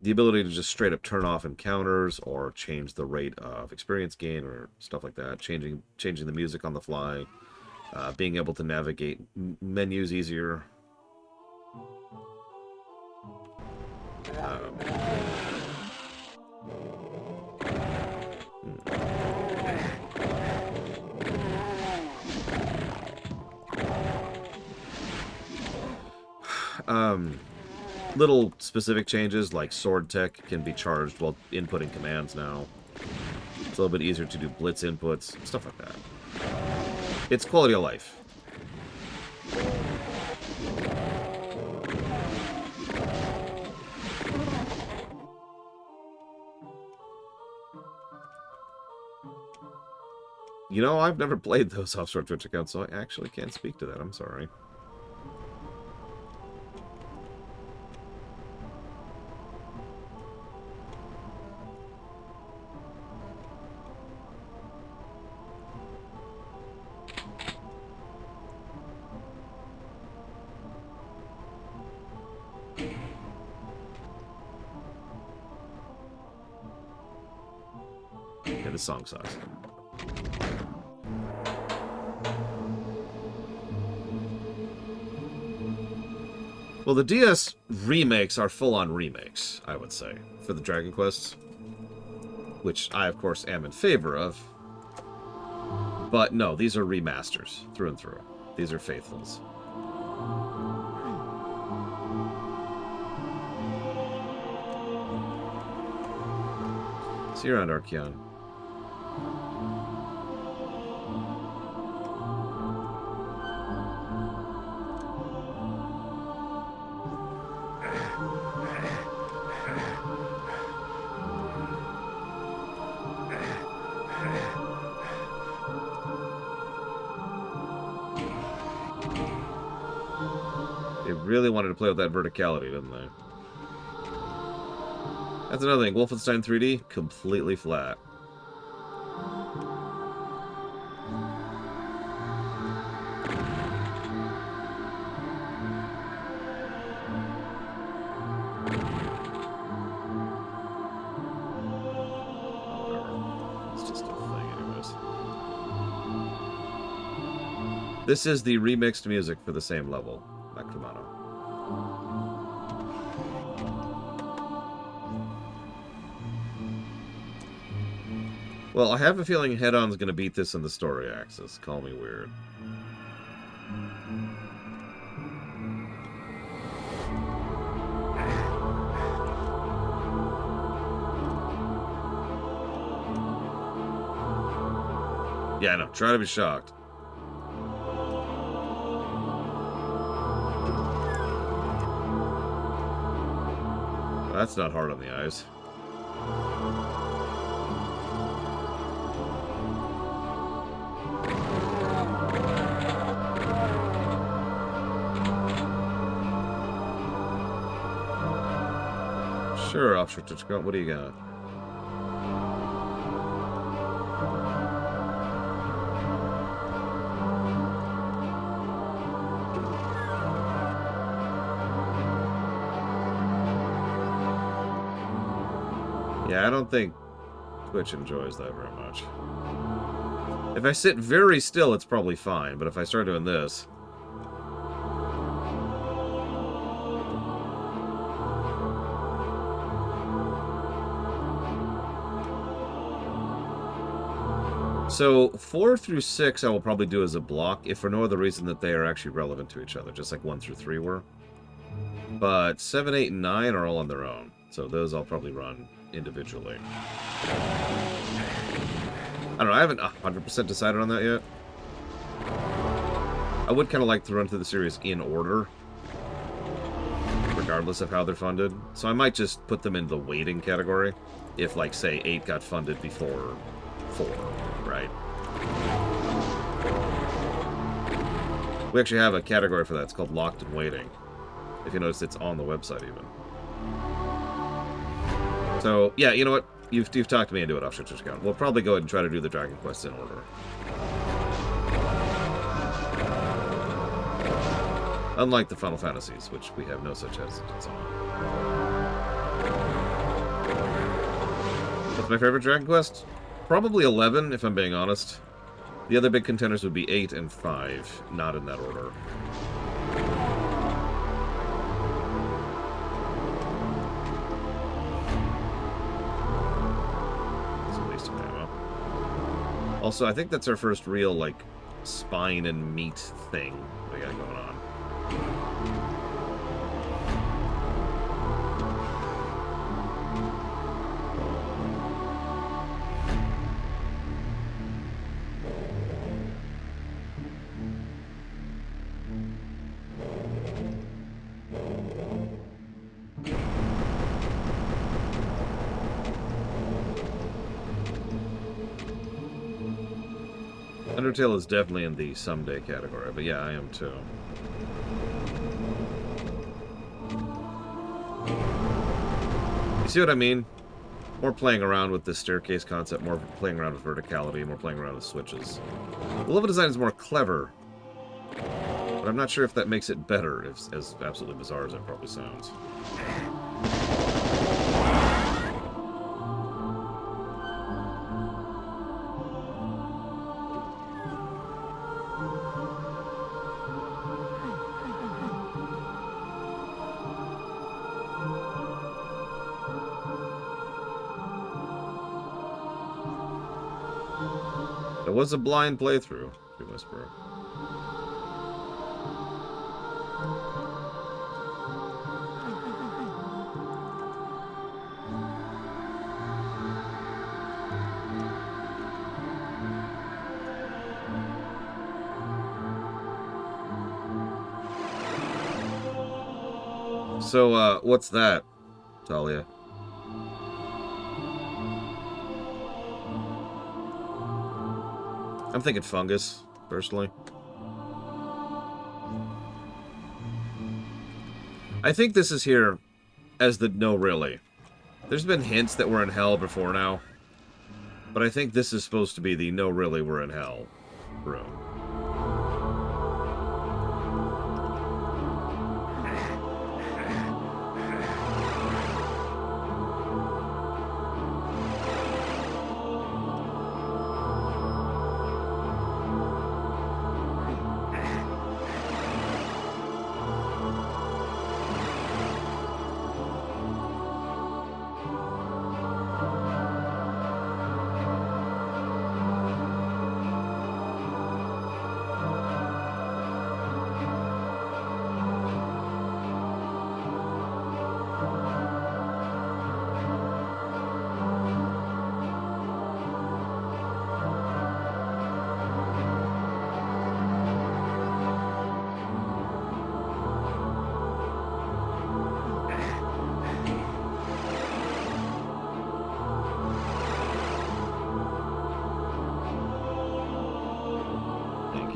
The ability to just straight up turn off encounters or change the rate of experience gain or stuff like that, changing the music on the fly, being able to navigate menus easier. Little specific changes like sword tech can be charged while inputting commands now. It's a little bit easier to do blitz inputs, stuff like that. It's quality of life. You know, I've never played those offshore Twitch accounts, so I actually can't speak to that. I'm sorry. Yeah, this song sucks. Well, the DS remakes are full-on remakes, I would say, for the Dragon Quests, which I, of course, am in favor of. But no, these are remasters, through and through. These are faithfuls. See you around, Archeon. They really wanted to play with that verticality, didn't they? That's another thing. Wolfenstein 3D, completely flat. It's just a thing anyways. This is the remixed music for the same level, like Kumano. Well, I have a feeling Head-On's gonna beat this in the story axis. Call me weird. Yeah, I know. Try to be shocked. Well, that's not hard on the eyes. Sure, offshore Twitch. What do you got? Yeah, I don't think Twitch enjoys that very much. If I sit very still, it's probably fine, but if I start doing this... So, 4 through 6 I will probably do as a block, if for no other reason that they are actually relevant to each other, just like 1 through 3 were. But 7, 8, and 9 are all on their own, so those I'll probably run individually. I don't know, I haven't 100% decided on that yet. I would kind of like to run through the series in order, regardless of how they're funded. So I might just put them in the waiting category, if, like, say, 8 got funded before 4, right? We actually have a category for that. It's called Locked and Waiting. If you notice, it's on the website even. So, yeah, you know what? You've talked me into it, Offshore Church Account. We'll probably go ahead and try to do the Dragon Quests in order. Unlike the Final Fantasies, which we have no such hesitance on. What's my favorite Dragon Quest? Probably 11, if I'm being honest. The other big contenders would be 8 and 5, not in that order. That's a waste of ammo. Also, I think that's our first real, like, spine and meat thing we got going on. Undertale is definitely in the someday category, but yeah, I am too. You see what I mean? More playing around with this staircase concept, more playing around with verticality, more playing around with switches. The level design is more clever, but I'm not sure if that makes it better, as absolutely bizarre as it probably sounds. It was a blind playthrough, you whisper. So, what's that, Talia? I'm thinking fungus, personally. I think this is here as the no really. There's been hints that we're in hell before now, but I think this is supposed to be the no really we're in hell room.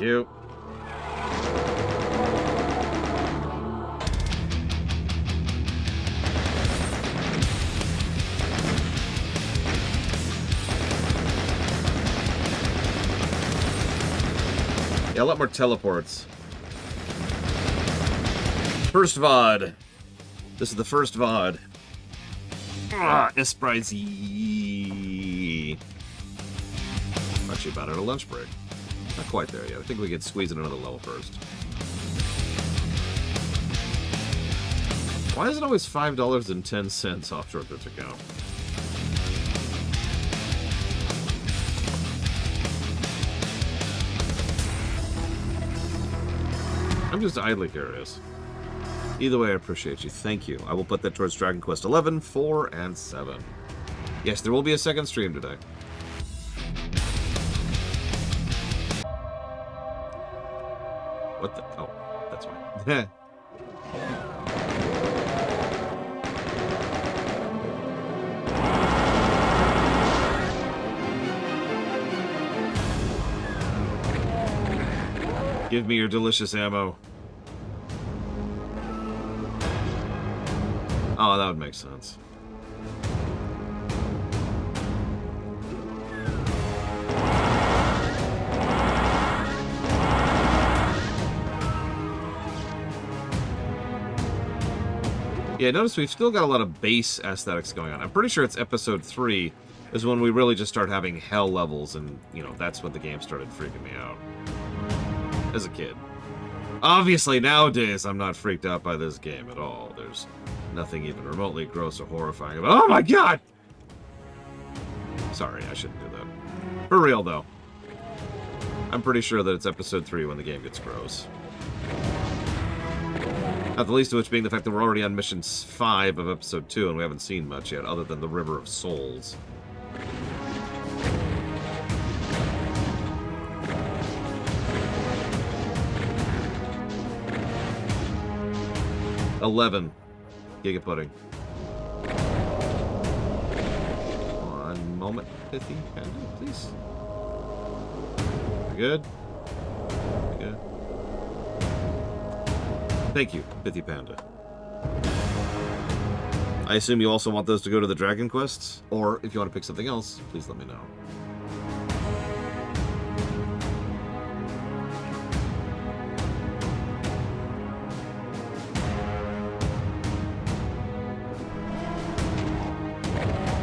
Thank you. Yeah, a lot more teleports. First VOD. This is the first VOD. Espritsy. Actually, about at a lunch break. Not quite there yet. I think we could squeeze in another level first. Why is it always $5.10 off Shortcuts account? I'm just idly curious. Either way, I appreciate you. Thank you. I will put that towards Dragon Quest 11, 4, and 7. Yes, there will be a second stream today. What the? Oh, that's fine. Give me your delicious ammo. Oh, that would make sense. Yeah, notice we've still got a lot of base aesthetics going on. I'm pretty sure it's episode 3 is when we really just start having hell levels, and, you know, that's when the game started freaking me out. As a kid. Obviously, nowadays, I'm not freaked out by this game at all. There's nothing even remotely gross or horrifying about. Oh my god! Sorry, I shouldn't do that. For real, though. I'm pretty sure that it's episode 3 when the game gets gross. Not the least of which being the fact that we're already on mission 5 of episode 2, and we haven't seen much yet, other than the River of Souls. $11 Giga Pudding. One moment, Pithy Panda, please. We're good? We're good. Thank you, Pithy Panda. I assume you also want those to go to the Dragon Quests? Or, if you want to pick something else, please let me know.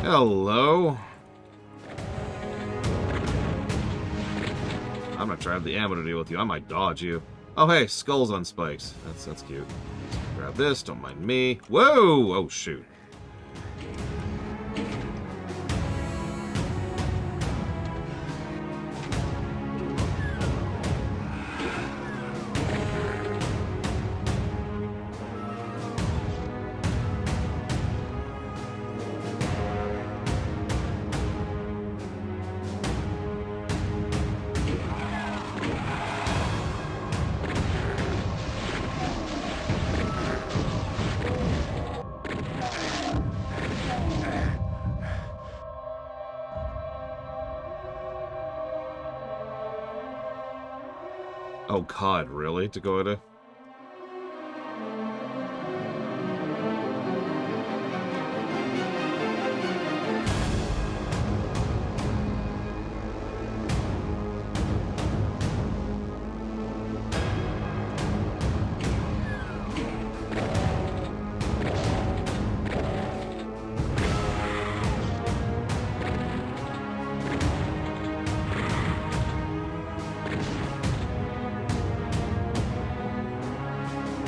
Hello. I'm not trying to have the ammo to deal with you. I might dodge you. Oh, hey, skulls on spikes. That's cute. Grab this. Don't mind me. Whoa! Oh, shoot. Oh god, really? Dakota?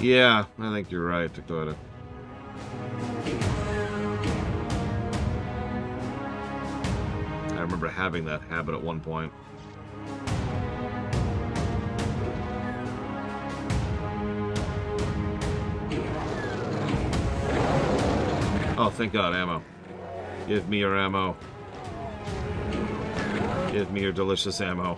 Yeah, I think you're right, Dakota. I remember having that habit at one point. Oh, thank God, ammo. Give me your ammo. Give me your delicious ammo.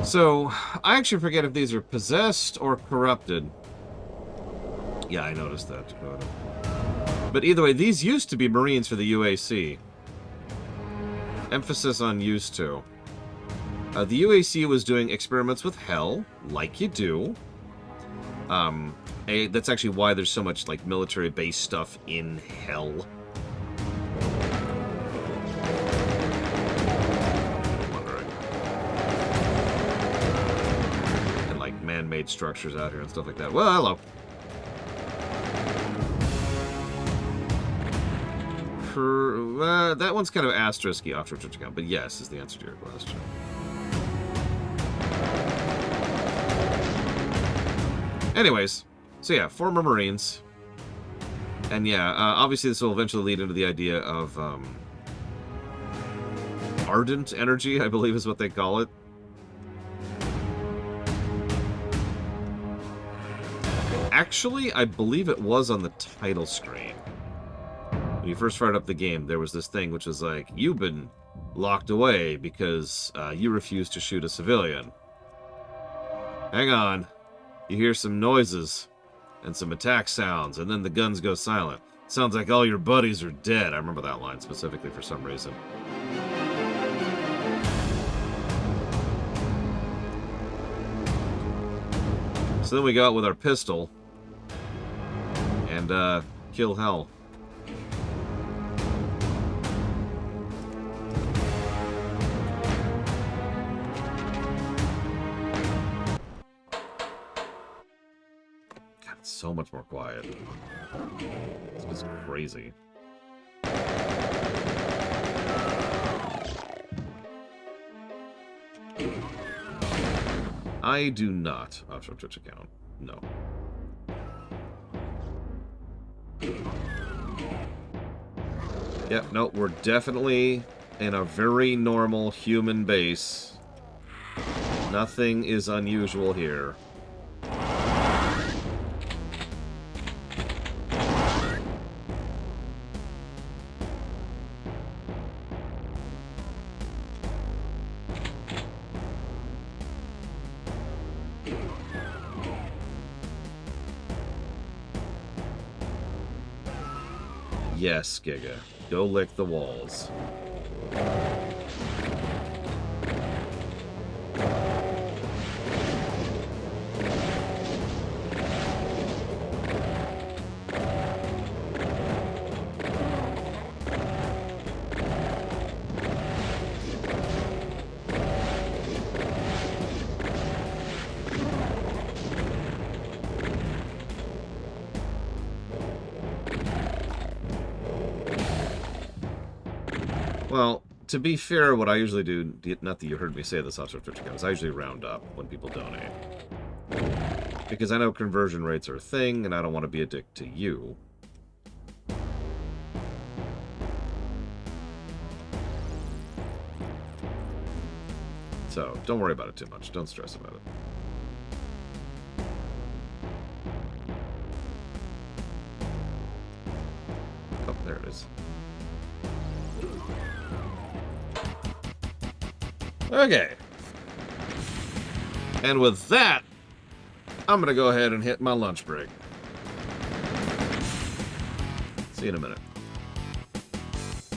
So, I actually forget if these are possessed or corrupted. Yeah, I noticed that, Dakota. But either way, these used to be Marines for the UAC. Emphasis on used to. The UAC was doing experiments with hell, like you do. That's actually why there's so much, like, military-based stuff in hell. Man-made structures out here and stuff like that. Well, hello. That one's kind of asterisky off Twitch account, but yes is the answer to your question. Anyways, so yeah, former Marines. And yeah, obviously this will eventually lead into the idea of ardent energy, I believe is what they call it. Actually, I believe it was on the title screen. When you first fired up the game, there was this thing which was like, you've been locked away because you refuse to shoot a civilian. Hang on. You hear some noises and some attack sounds, and then the guns go silent. Sounds like all your buddies are dead. I remember that line specifically for some reason. So then we go out with our pistol and kill hell. God, it's so much more quiet. It's just crazy. I do not offshore Twitch account. No. Yep, no, we're definitely in a very normal human base. Nothing is unusual here. Yes, Giga. Go lick the walls. Well, to be fair, what I usually do, not that you heard me say this on Twitch accounts, I usually round up when people donate. Because I know conversion rates are a thing, and I don't want to be a dick to you. So, don't worry about it too much. Don't stress about it. Oh, there it is. Okay. And with that, I'm going to go ahead and hit my lunch break. See you in a minute.